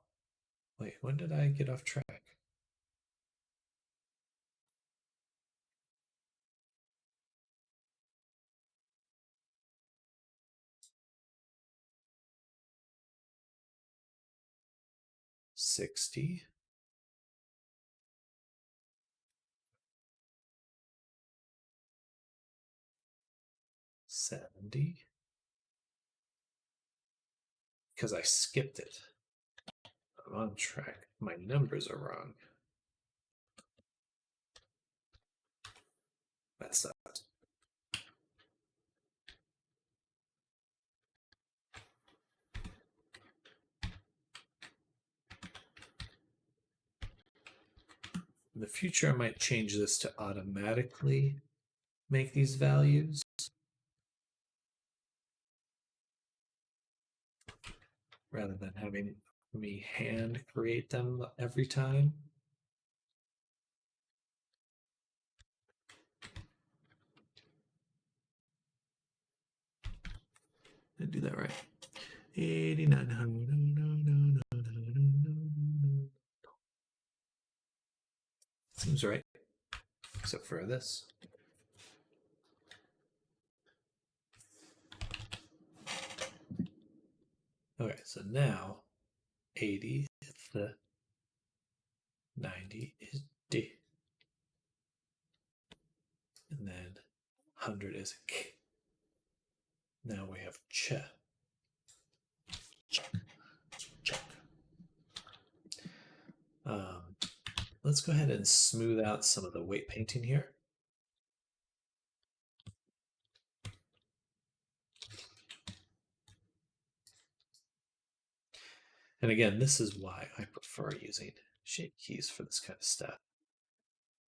Wait, when did I get off track? $60. 70. Because I skipped it. I'm on track. My numbers are wrong. That sucked. In the future, I might change this to automatically make these values. Rather than having me hand create them every time. Did I do that right? 8900. Seems right. Except for this. Okay, so now 80 is the 90 is D. And then 100 is K. Now we have ch. Check. Check. Let's go ahead and smooth out some of the weight painting here. And again, this is why I prefer using shape keys for this kind of stuff.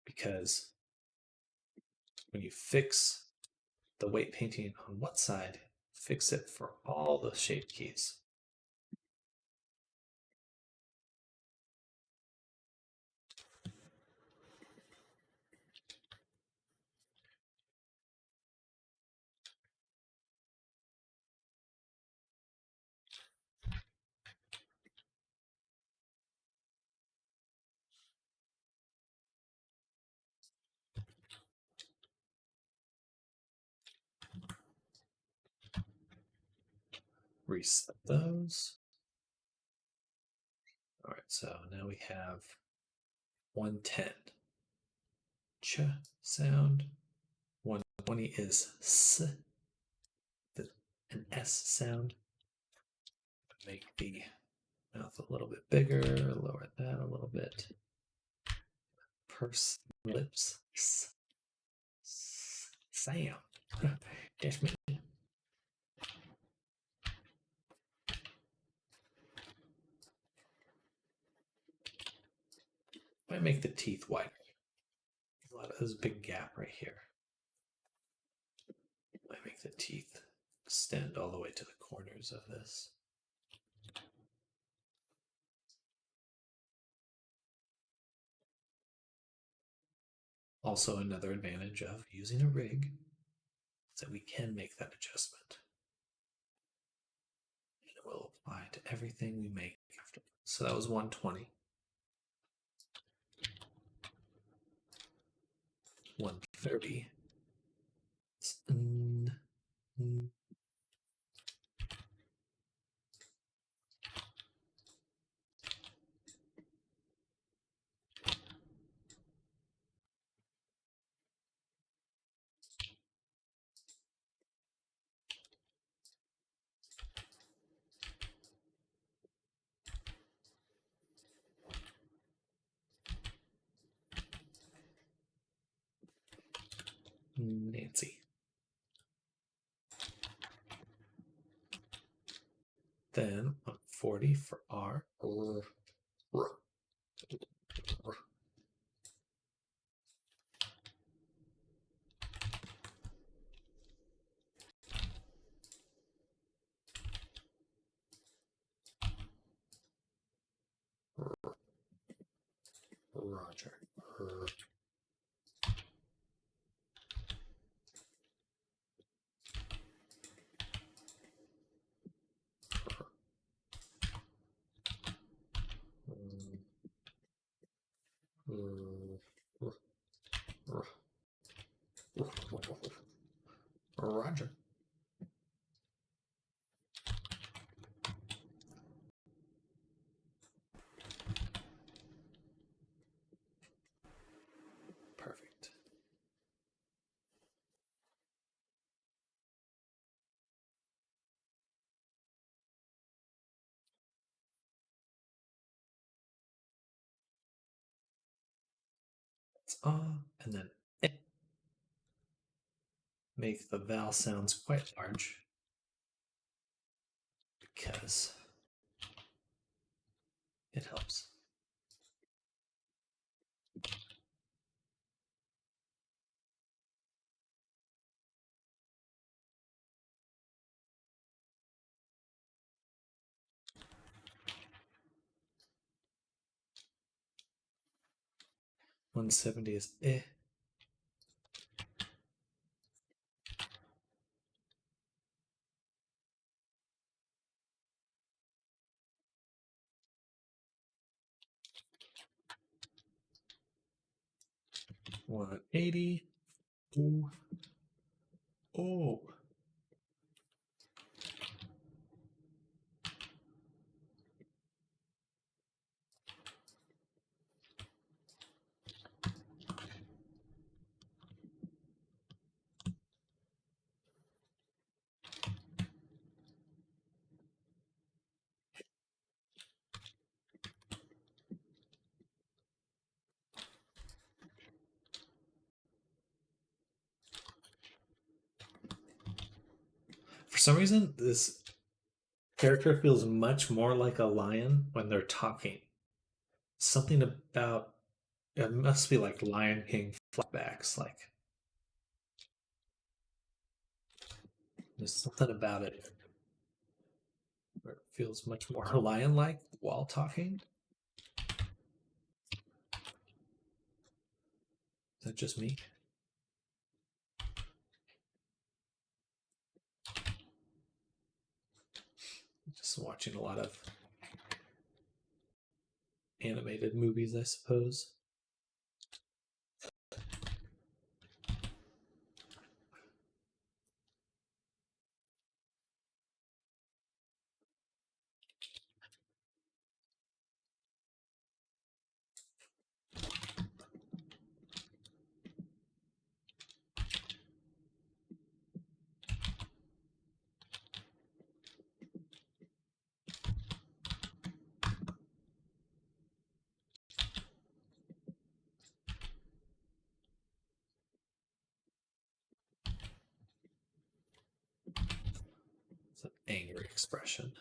Because when you fix the weight painting on one side, fix it for all the shape keys. reset those. All right, so now we have 110. Ch sound. 120 is S, an S sound. Make the mouth a little bit bigger, lower that a little bit. Purse lips. Sound. Dash me. Might make the teeth wider. There's a big gap right here. Might make the teeth extend all the way to the corners of this. Also, another advantage of using a rig is that we can make that adjustment. And it will apply to everything we make after. So that was 120. 130. Nancy. Then 140 for R. Roger. Roger. Perfect. It's and then make the vowel sounds quite large because it helps. $170 is eh. $180. Ooh. Oh. For some reason, this character feels much more like a lion when they're talking. Something about it must be like Lion King flashbacks. Like there's something about it where it feels much more lion-like while talking. Is that just me? Just watching a lot of animated movies, I suppose. angry expression.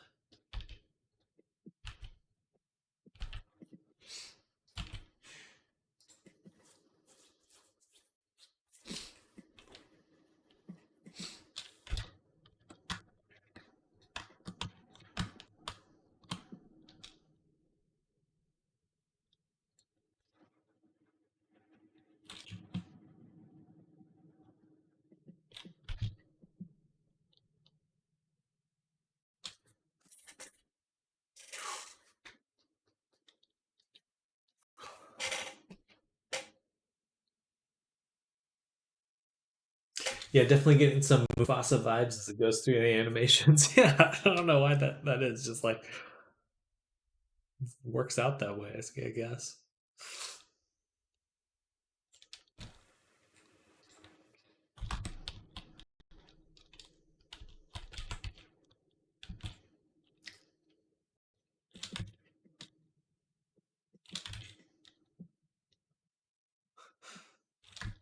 Yeah, definitely getting some Mufasa vibes as it goes through the animations. Yeah, I don't know why that is. Just like works out that way, I guess.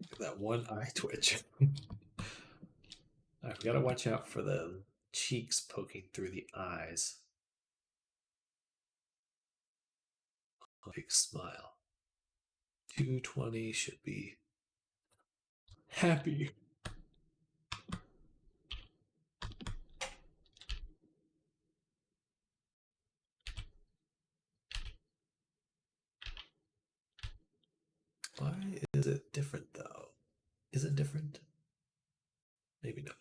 Look at that one eye twitch. I've got to watch out for the cheeks poking through the eyes. A big smile. 220 should be happy. Why is it different though? Is it different? Maybe not.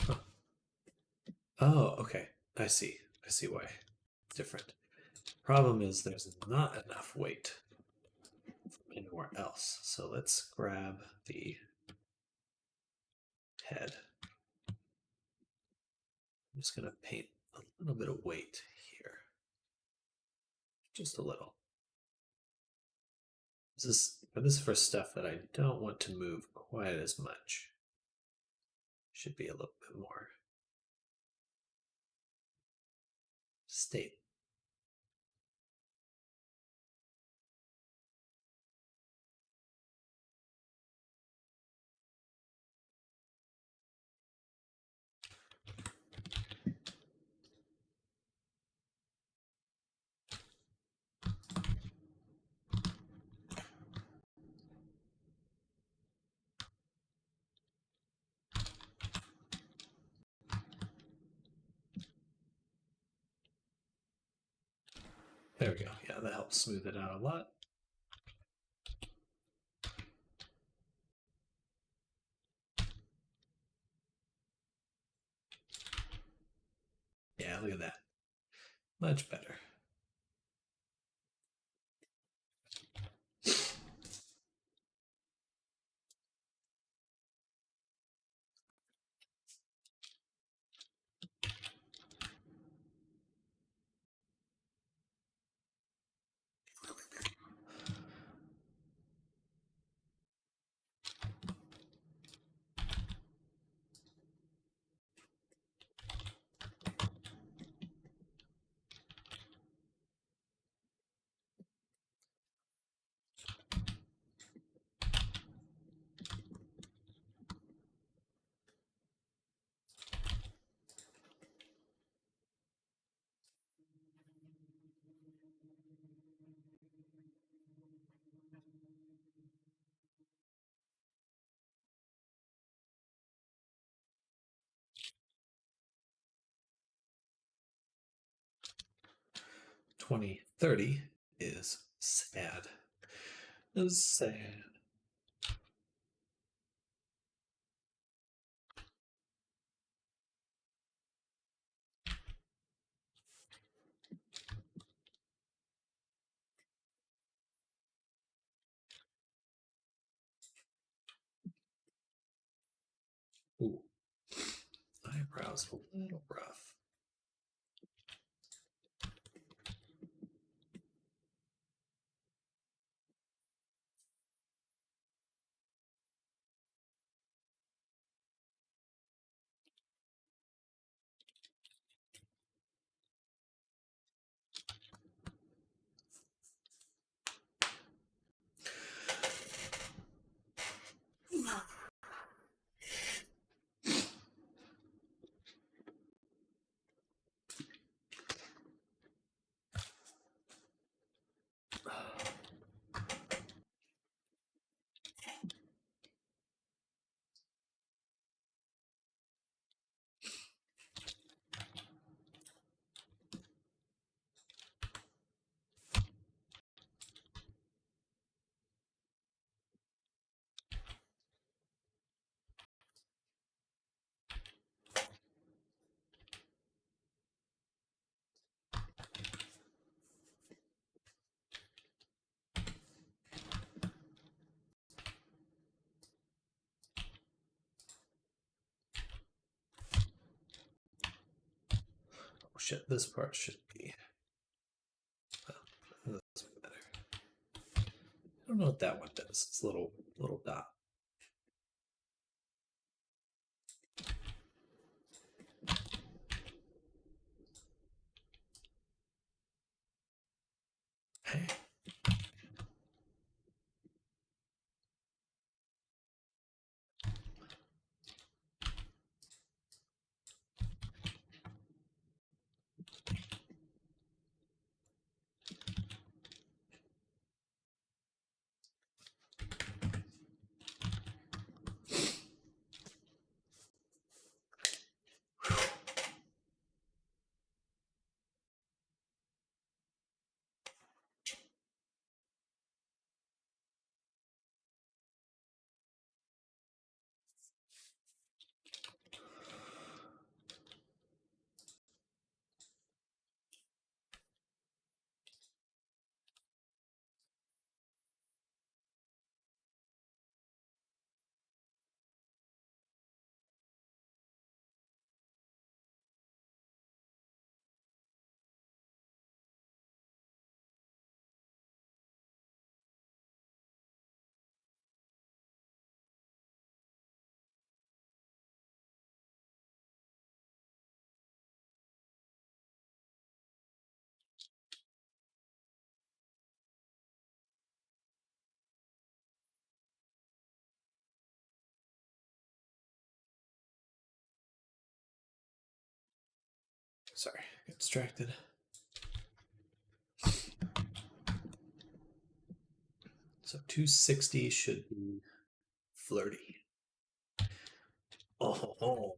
Huh. Oh, okay. I see. I see why it's different. Problem is there's not enough weight from anywhere else. So let's grab the head. I'm just going to paint a little bit of weight here. Just a little. This is for stuff that I don't want to move quite as much. Should be a little bit more stable. There we go. Yeah, that helps smooth it out a lot. Yeah, look at that. Much better. 2030 is sad. It's sad. Ooh, eyebrows a little rough. Oh shit, this part should be. That's better. I don't know what that one does. It's a little dot. Hey. Sorry, got distracted. So 260 should be flirty. Oh.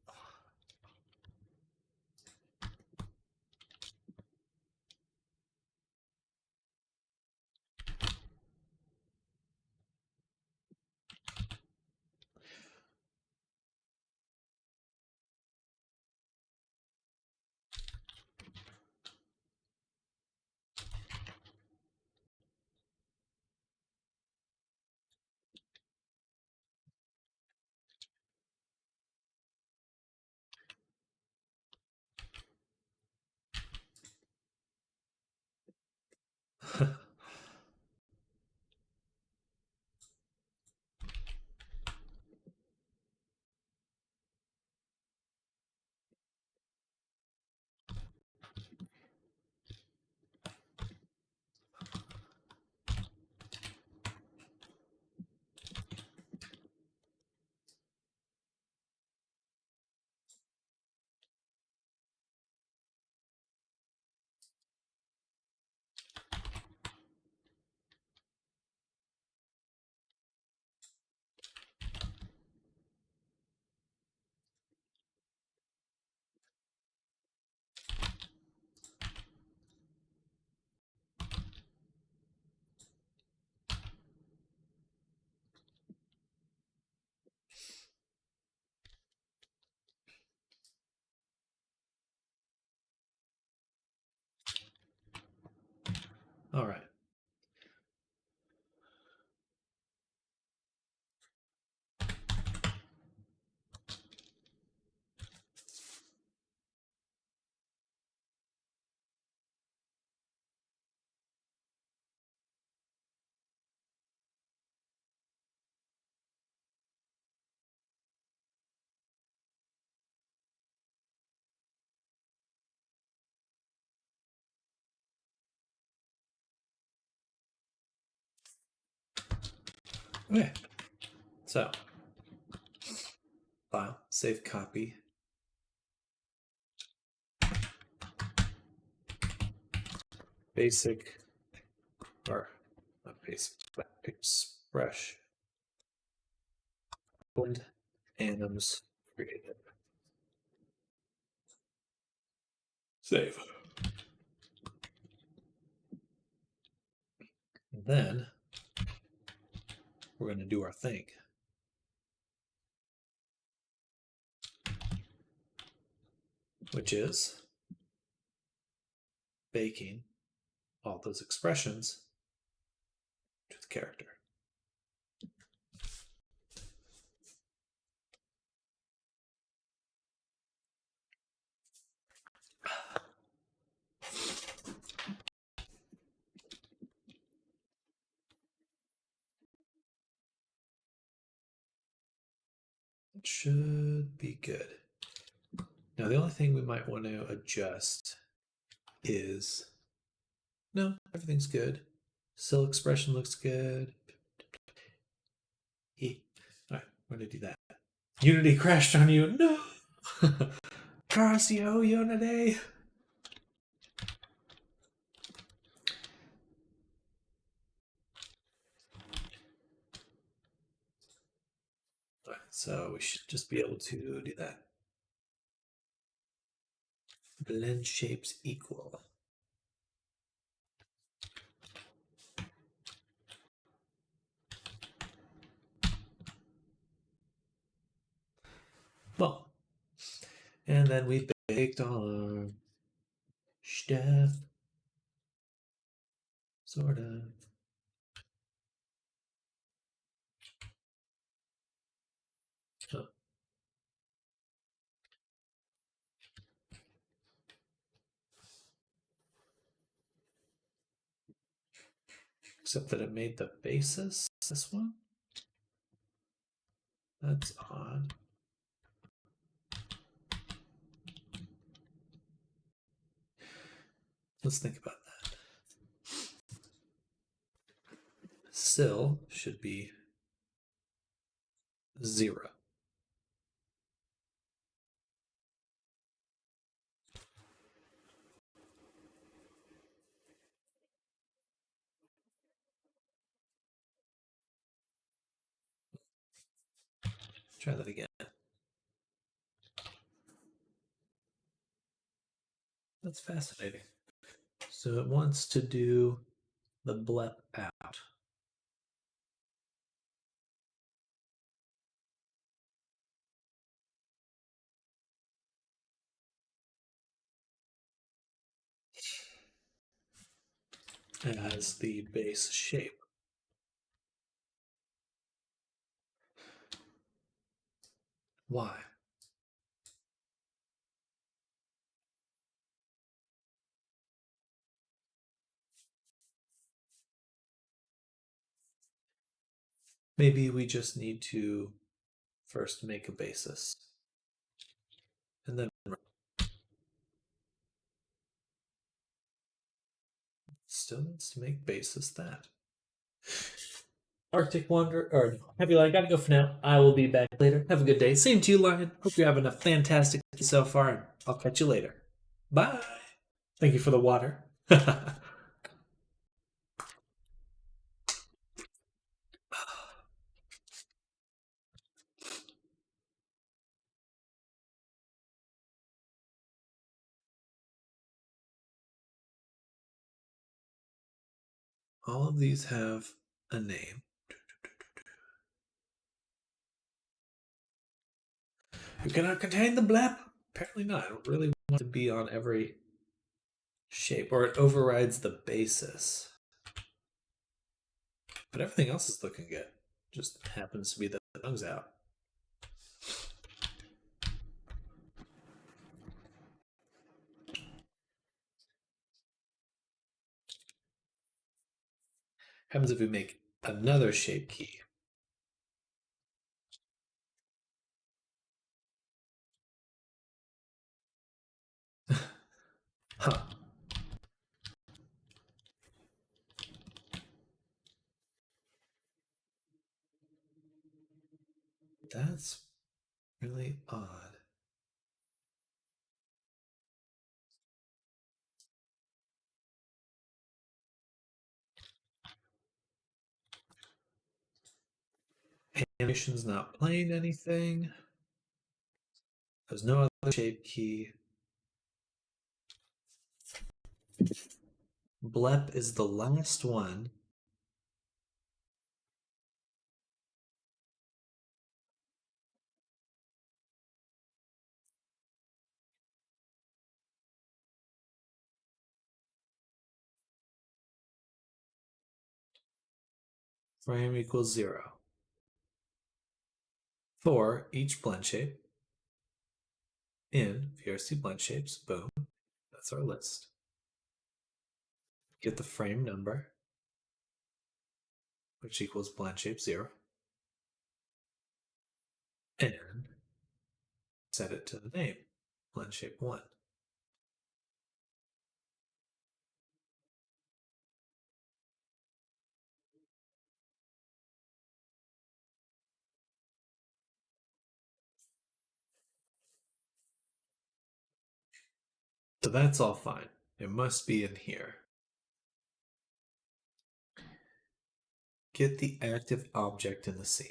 All right. Okay. So, file, save copy. Basic, or not basic, but expression. And anims created. Save. And then we're going to do our thing. Which is baking all those expressions to the character. It should be good. Now, the only thing we might want to adjust is no, everything's good. Still expression looks good. All right, we're going to do that. Unity crashed on you. No! Carcio Unity! All right, so we should just be able to do that. Blend shapes equal. Well, and then we baked our stuff. Sort of. Oh. Except that it made the basis this one. That's odd. Let's think about that. Still should be 0. Try that again. That's fascinating. So it wants to do the blep out. As the base shape. Why? Maybe we just need to first make a basis. And then still needs to make basis that. Arctic Wander, or Happy Lion, gotta go for now. I will be back later. Have a good day. Same to you, Lion. Hope you're having a fantastic day so far, and I'll catch you later. Bye. Thank you for the water. All of these have a name. You cannot contain the blep. Apparently not. I don't really want to be on every shape, or it overrides the basis. But everything else is looking good. Just happens to be that the tongue's out. Happens if we make another shape key. Huh. That's really odd. Animation's not playing anything. There's no other shape key. Blep is the last one. Frame equals 0. For each blend shape in VRC blend shapes, boom, that's our list. Get the frame number, which equals blend shape 0, and set it to the name, blend shape 1. So that's all fine. It must be in here. Get the active object in the scene.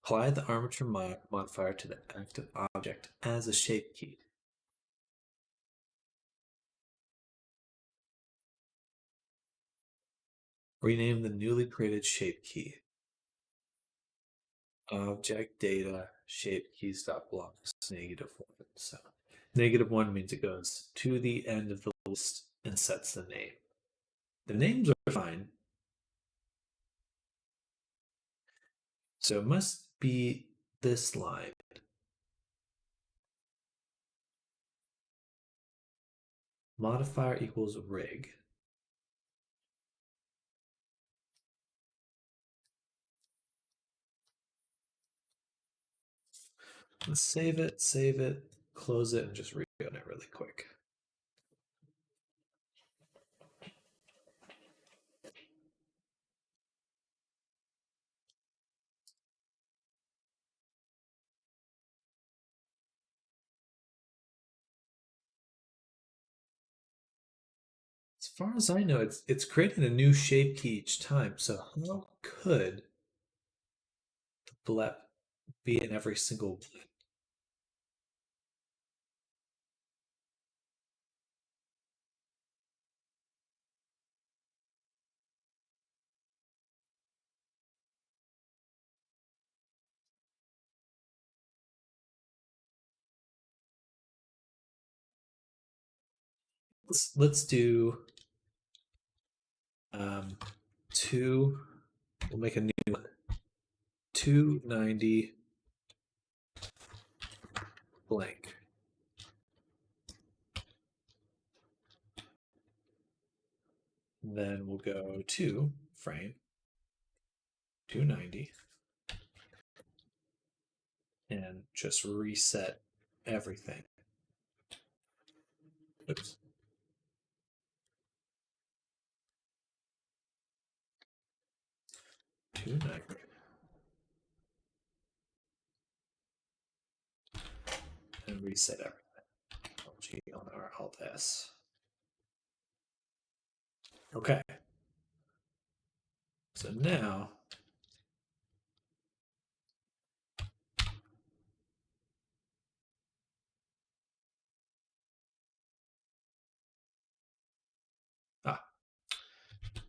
Apply the armature modifier to the active object as a shape key. Rename the newly created shape key. Object data shape keys dot blocks -1. So -1 means it goes to the end of the list and sets the name. The names are fine. So it must be this line. Modifier equals rig. Let's save it, close it, and just rerun it really quick. As far as I know, it's creating a new shape key each time. So how could the blep be in every single blend? Let's do 2. We'll make a new one. 290 blank. Then we'll go to frame 290 and just reset everything. Oops. And reset everything. G on our Alt S. Okay. So now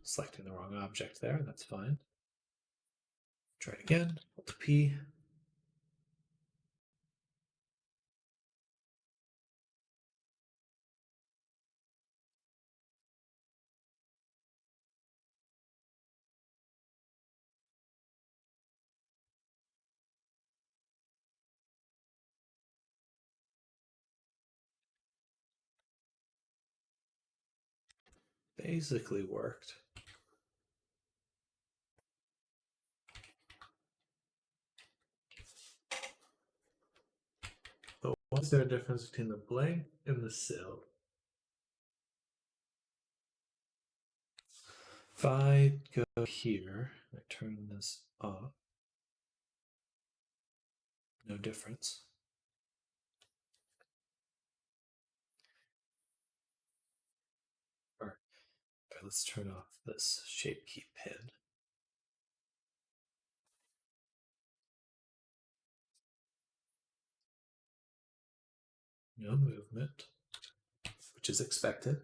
selecting the wrong object there, that's fine. Try it again, Alt P. basically worked. But what's there a difference between the blank and the sill? If I go here, I turn this off, no difference. Or let's turn off this shape key pin. No movement, which is expected.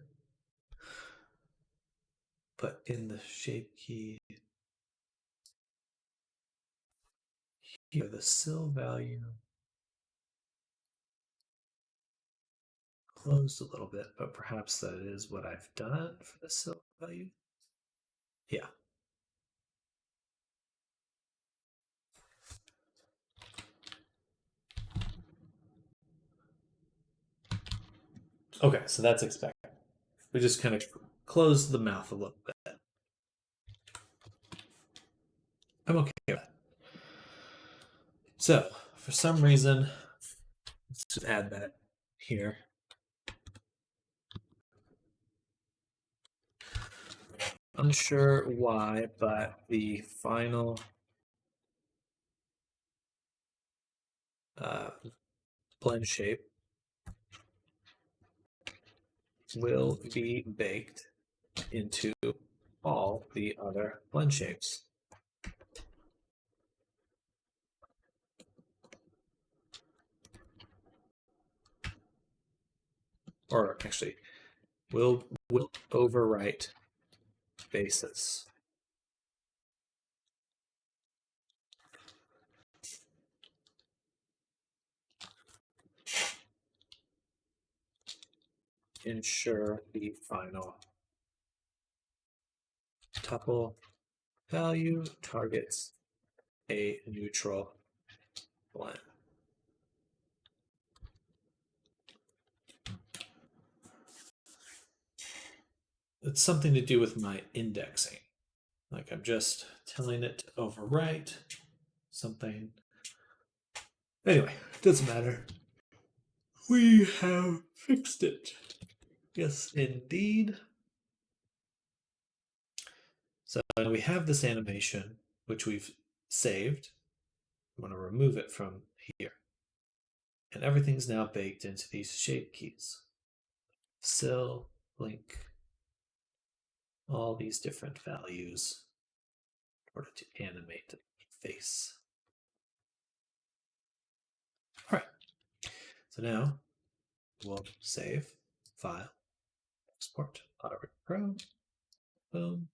But in the shape key here, the sill value closed a little bit, but perhaps that is what I've done for the sill value. Yeah. Okay, so that's expected. We just kind of closed the mouth a little bit. I'm okay with that. So, for some reason, let's just add that here. Unsure why, but the final blend shape will be baked into all the other blend shapes. Or actually, will overwrite basis. Ensure the final tuple value targets a neutral blend. It's something to do with my indexing. Like I'm just telling it to overwrite something. Anyway, doesn't matter. We have fixed it. Yes, indeed. So we have this animation, which we've saved. I'm going to remove it from here. And everything's now baked into these shape keys. Sill, blink, all these different values in order to animate the face. All right. So now we'll save, file, export, Akai Rigging Pro, boom.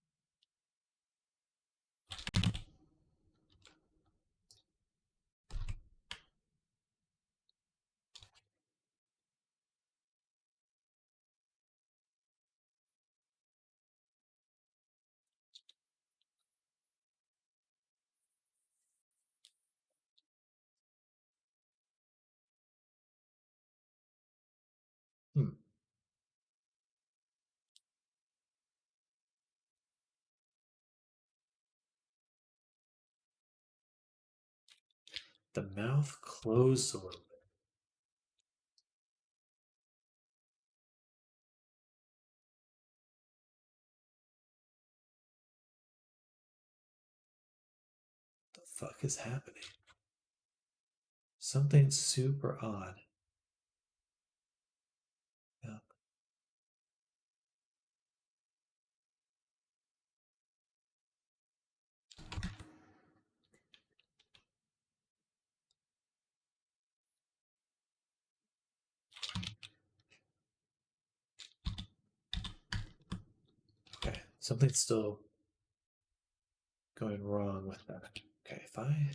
The mouth closed a little bit. What the fuck is happening? Something super odd. Yeah. Okay, something's still going wrong with that. Okay, if I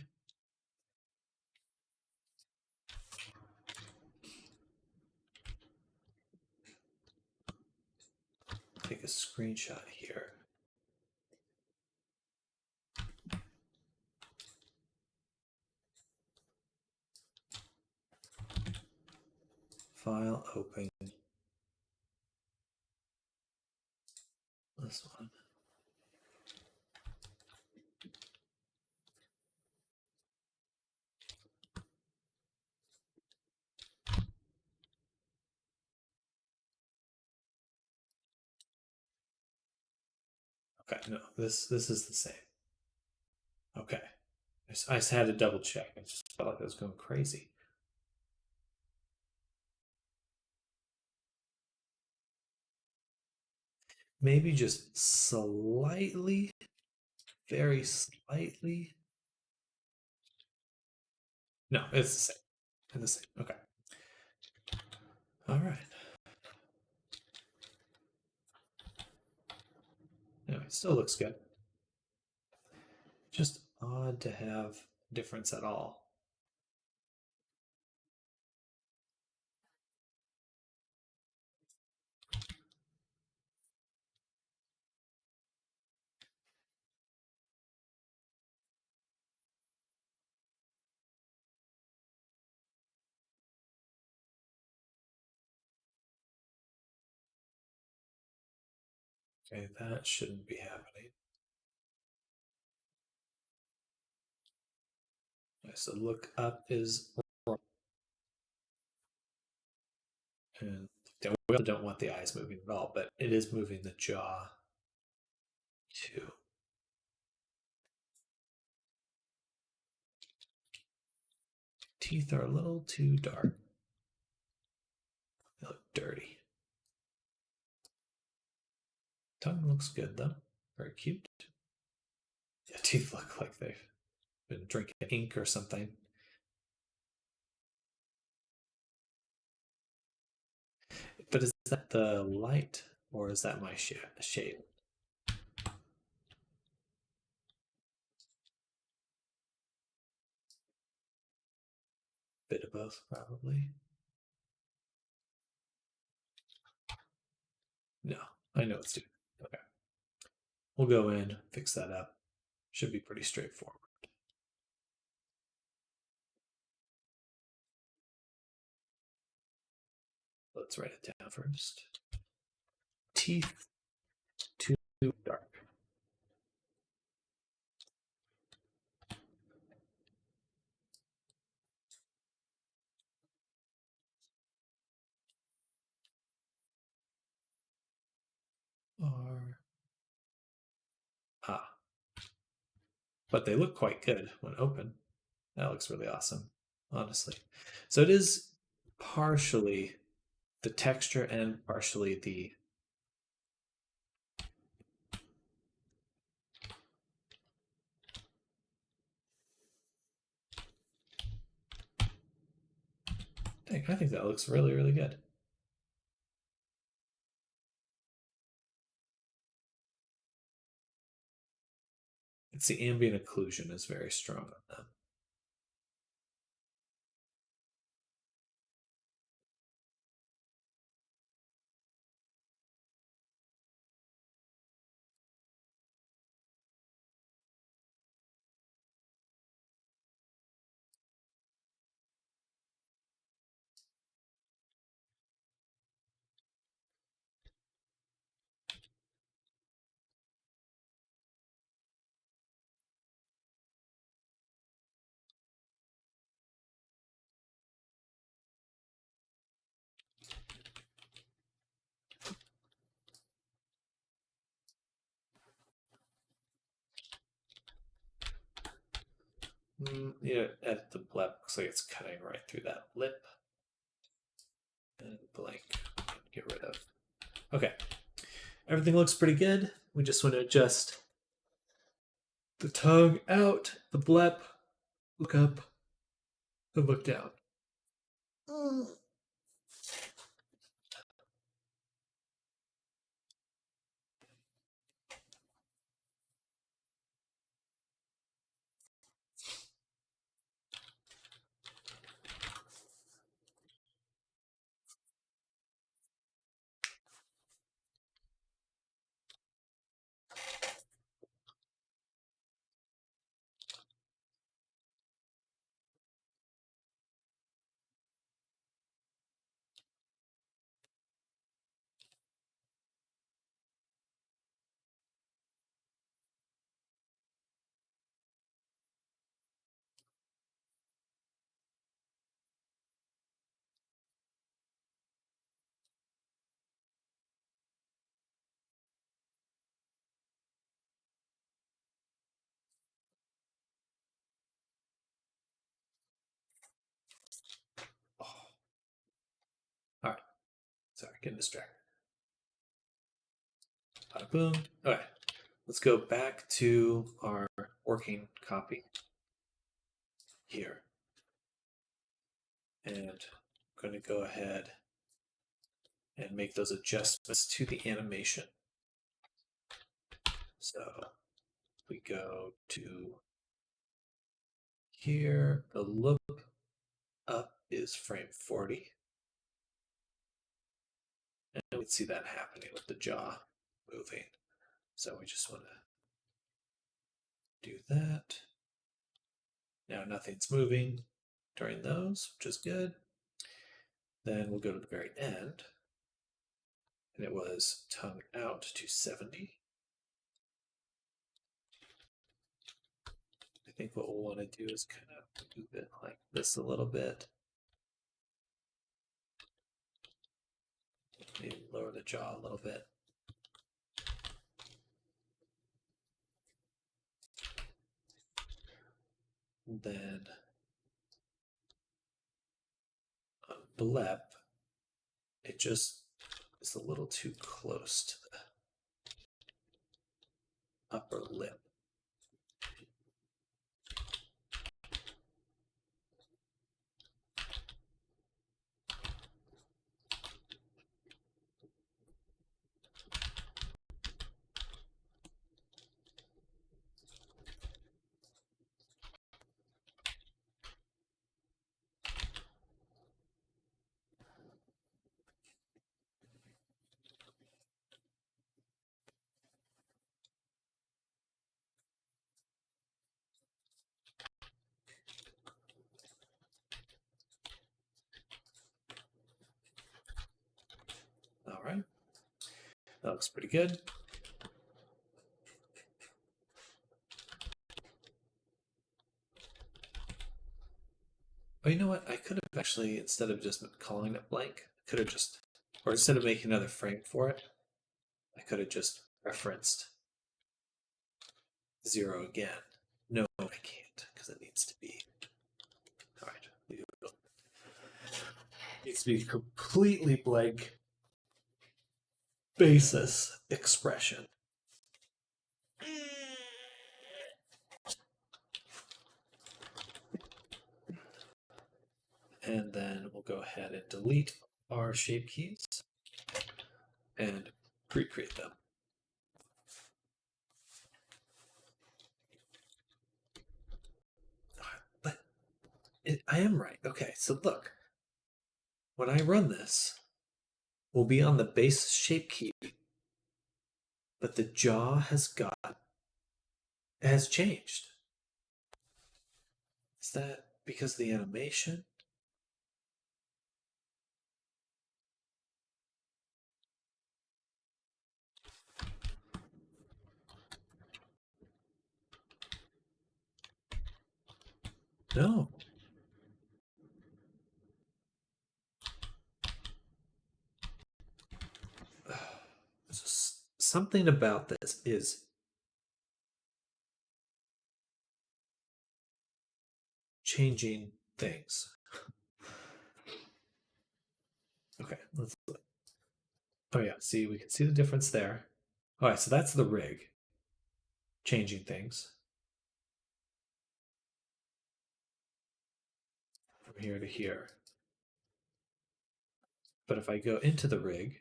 take a screenshot here. File open. this one. Okay, no, this is the same. Okay, I just had to double check. I just felt like I was going crazy. Maybe just slightly, very slightly. No, it's the same. It's the same. Okay. All right. Anyway, still looks good. Just odd to have difference at all. Okay, that shouldn't be happening. Okay, so look up is wrong. And we also don't want the eyes moving at all, but it is moving the jaw too. Teeth are a little too dark. They look dirty. Tongue looks good though. Very cute. Yeah, teeth look like they've been drinking ink or something. But is that the light or is that my shade? Bit of both, probably. No, I know it's doing. Okay. We'll go in, fix that up. Should be pretty straightforward. Let's write it down first. Teeth too dark. Are but they look quite good when open. That looks really awesome, honestly. So it is partially the texture and partially the I think that looks really, really good. It's the ambient occlusion is very strong on them. Yeah, at the blep looks like it's cutting right through that lip. And blank, get rid of. Okay, everything looks pretty good. We just want to adjust the tongue out, the blep, look up, and look down. Sorry, getting distracted. Bada boom. Okay, let's go back to our working copy here. And I'm going to go ahead and make those adjustments to the animation. So we go to here, the look up is frame 40. And we can see that happening with the jaw moving. So we just want to do that. Now nothing's moving during those, which is good. Then we'll go to the very end. And it was tongue out to 70. I think what we'll want to do is kind of move it like this a little bit. Maybe lower the jaw a little bit. And then on blep, it just is a little too close to the upper lip. All right, that looks pretty good. Oh, you know what? I could have actually, instead of just calling it blank, I could have just, or instead of making another frame for it, I could have just referenced 0 again. No, I can't, because it needs to be. All right, it needs to be completely blank basis expression. And then we'll go ahead and delete our shape keys and pre-create them. But I am right. Okay, so look. When I run this, we'll be on the base shape key, but the jaw has changed. Is that because of the animation? No. Something about this is changing things. Okay, let's look. Oh yeah, see, we can see the difference there. All right, so that's the rig changing things from here to here. But if I go into the rig,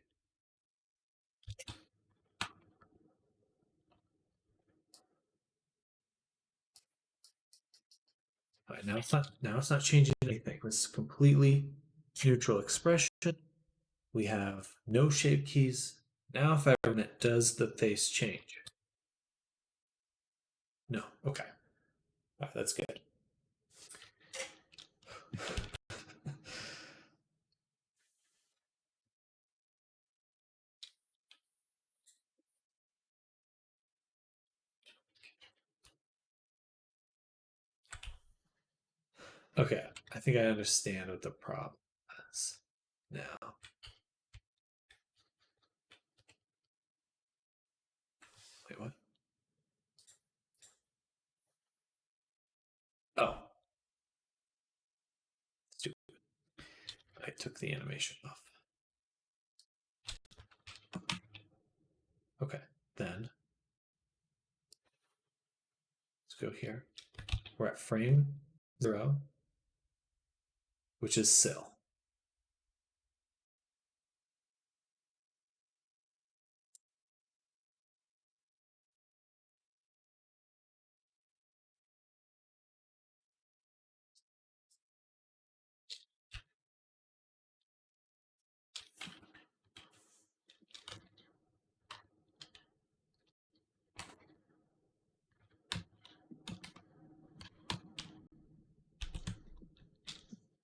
all right, now it's not changing anything. It's completely neutral expression. We have no shape keys. Now if I run it, does the face change? No. Okay. All right, that's good. Okay, I think I understand what the problem is now. Wait, what? Oh, stupid. I took the animation off. Okay, then let's go here. We're at frame 0, which is sill.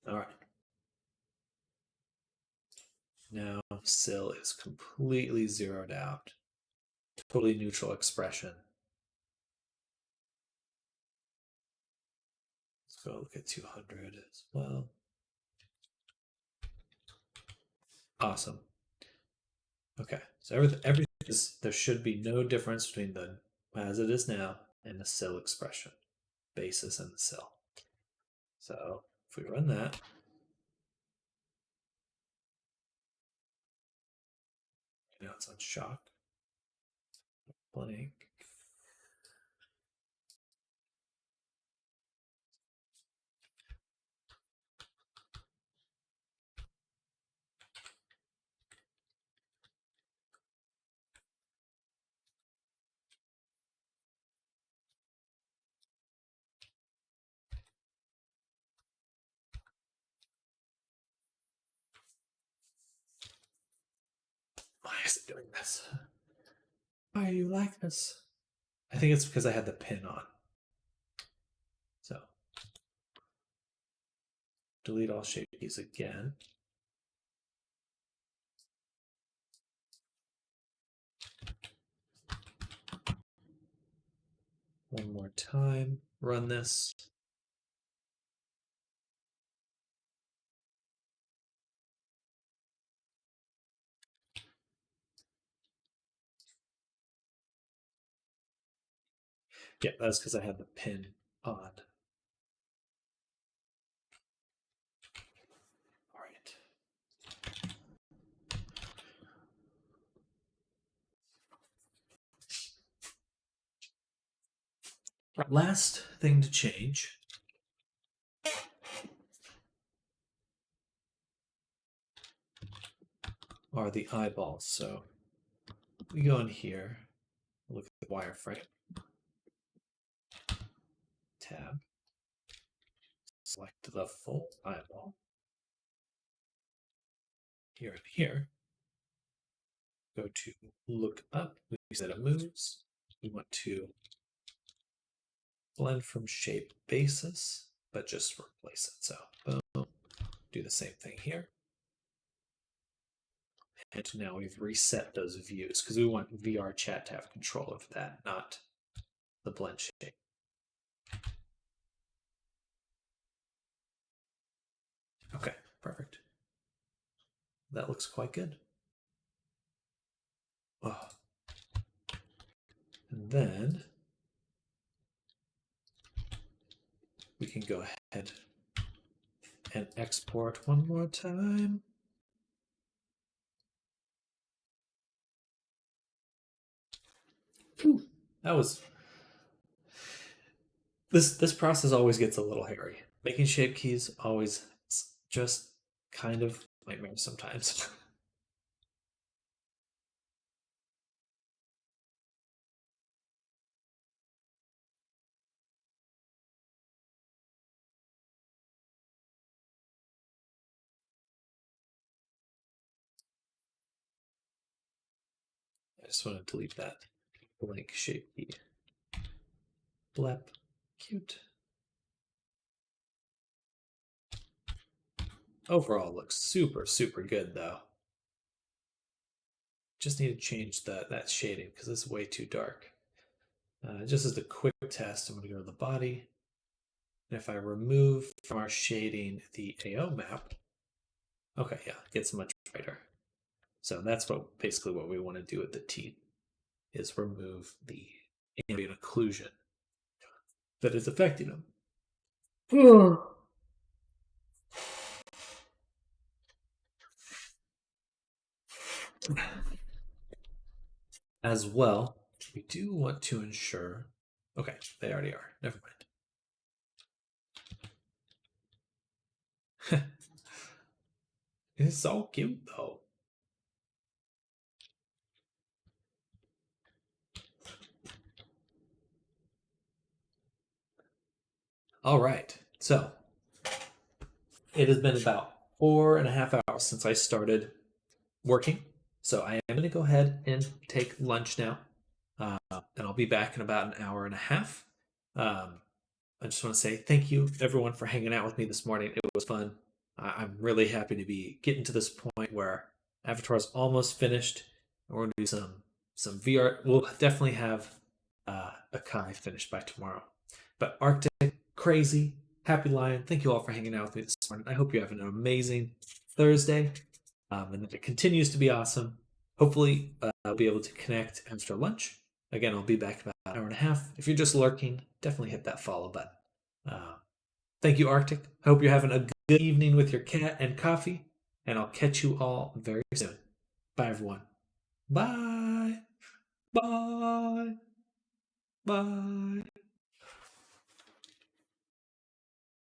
All right. Now sill is completely zeroed out. Totally neutral expression. Let's go look at 200 as well. Awesome. Okay, so everything is, there should be no difference between the as it is now and the sill expression, basis and the sill. So if we run that, now it's on shock, blank. Why is it doing this? Why are you like this? I think it's because I had the pin on. So delete all shape keys again. One more time, run this. Yeah, that's because I had the pin on. All right. Last thing to change are the eyeballs. So we go in here, look at the wireframe, tab, select the full eyeball. Here and here, go to look up. We said it moves. We want to blend from shape basis, but just replace it. So boom, do the same thing here. And now we've reset those views because we want VR chat to have control of that, not the blend shape. Okay, perfect. That looks quite good. Oh. And then we can go ahead and export one more time. Whew. That was this process always gets a little hairy. Making shape keys always just kind of nightmare sometimes. I just want to delete that blank shape key. Blep, cute. Overall looks super, super good though. Just need to change that shading because it's way too dark. Just as a quick test, I'm going to go to the body. And if I remove from our shading the AO map, okay, yeah, it gets much brighter. So that's basically what we want to do with the teeth, is remove the ambient occlusion that is affecting them. as well, we do want to ensure. Okay, they already are. Never mind. It's so cute though. All right, so it has been about 4.5 hours since I started working. So I am going to go ahead and take lunch now. And I'll be back in about an hour and a half. Um, I just want to say thank you, everyone, for hanging out with me this morning. It was fun. I'm really happy to be getting to this point where Avatar's almost finished. We're going to do some VR. We'll definitely have Akai finished by tomorrow. But Arctic, crazy, happy lion. Thank you all for hanging out with me this morning. I hope you have an amazing Thursday, and that it continues to be awesome. Hopefully, I'll be able to connect after lunch. Again, I'll be back about an hour and a half. If you're just lurking, definitely hit that follow button. Uh, Thank you, Arctic. I hope you're having a good evening with your cat and coffee, and I'll catch you all very soon. Bye, everyone. Bye. Bye. Bye.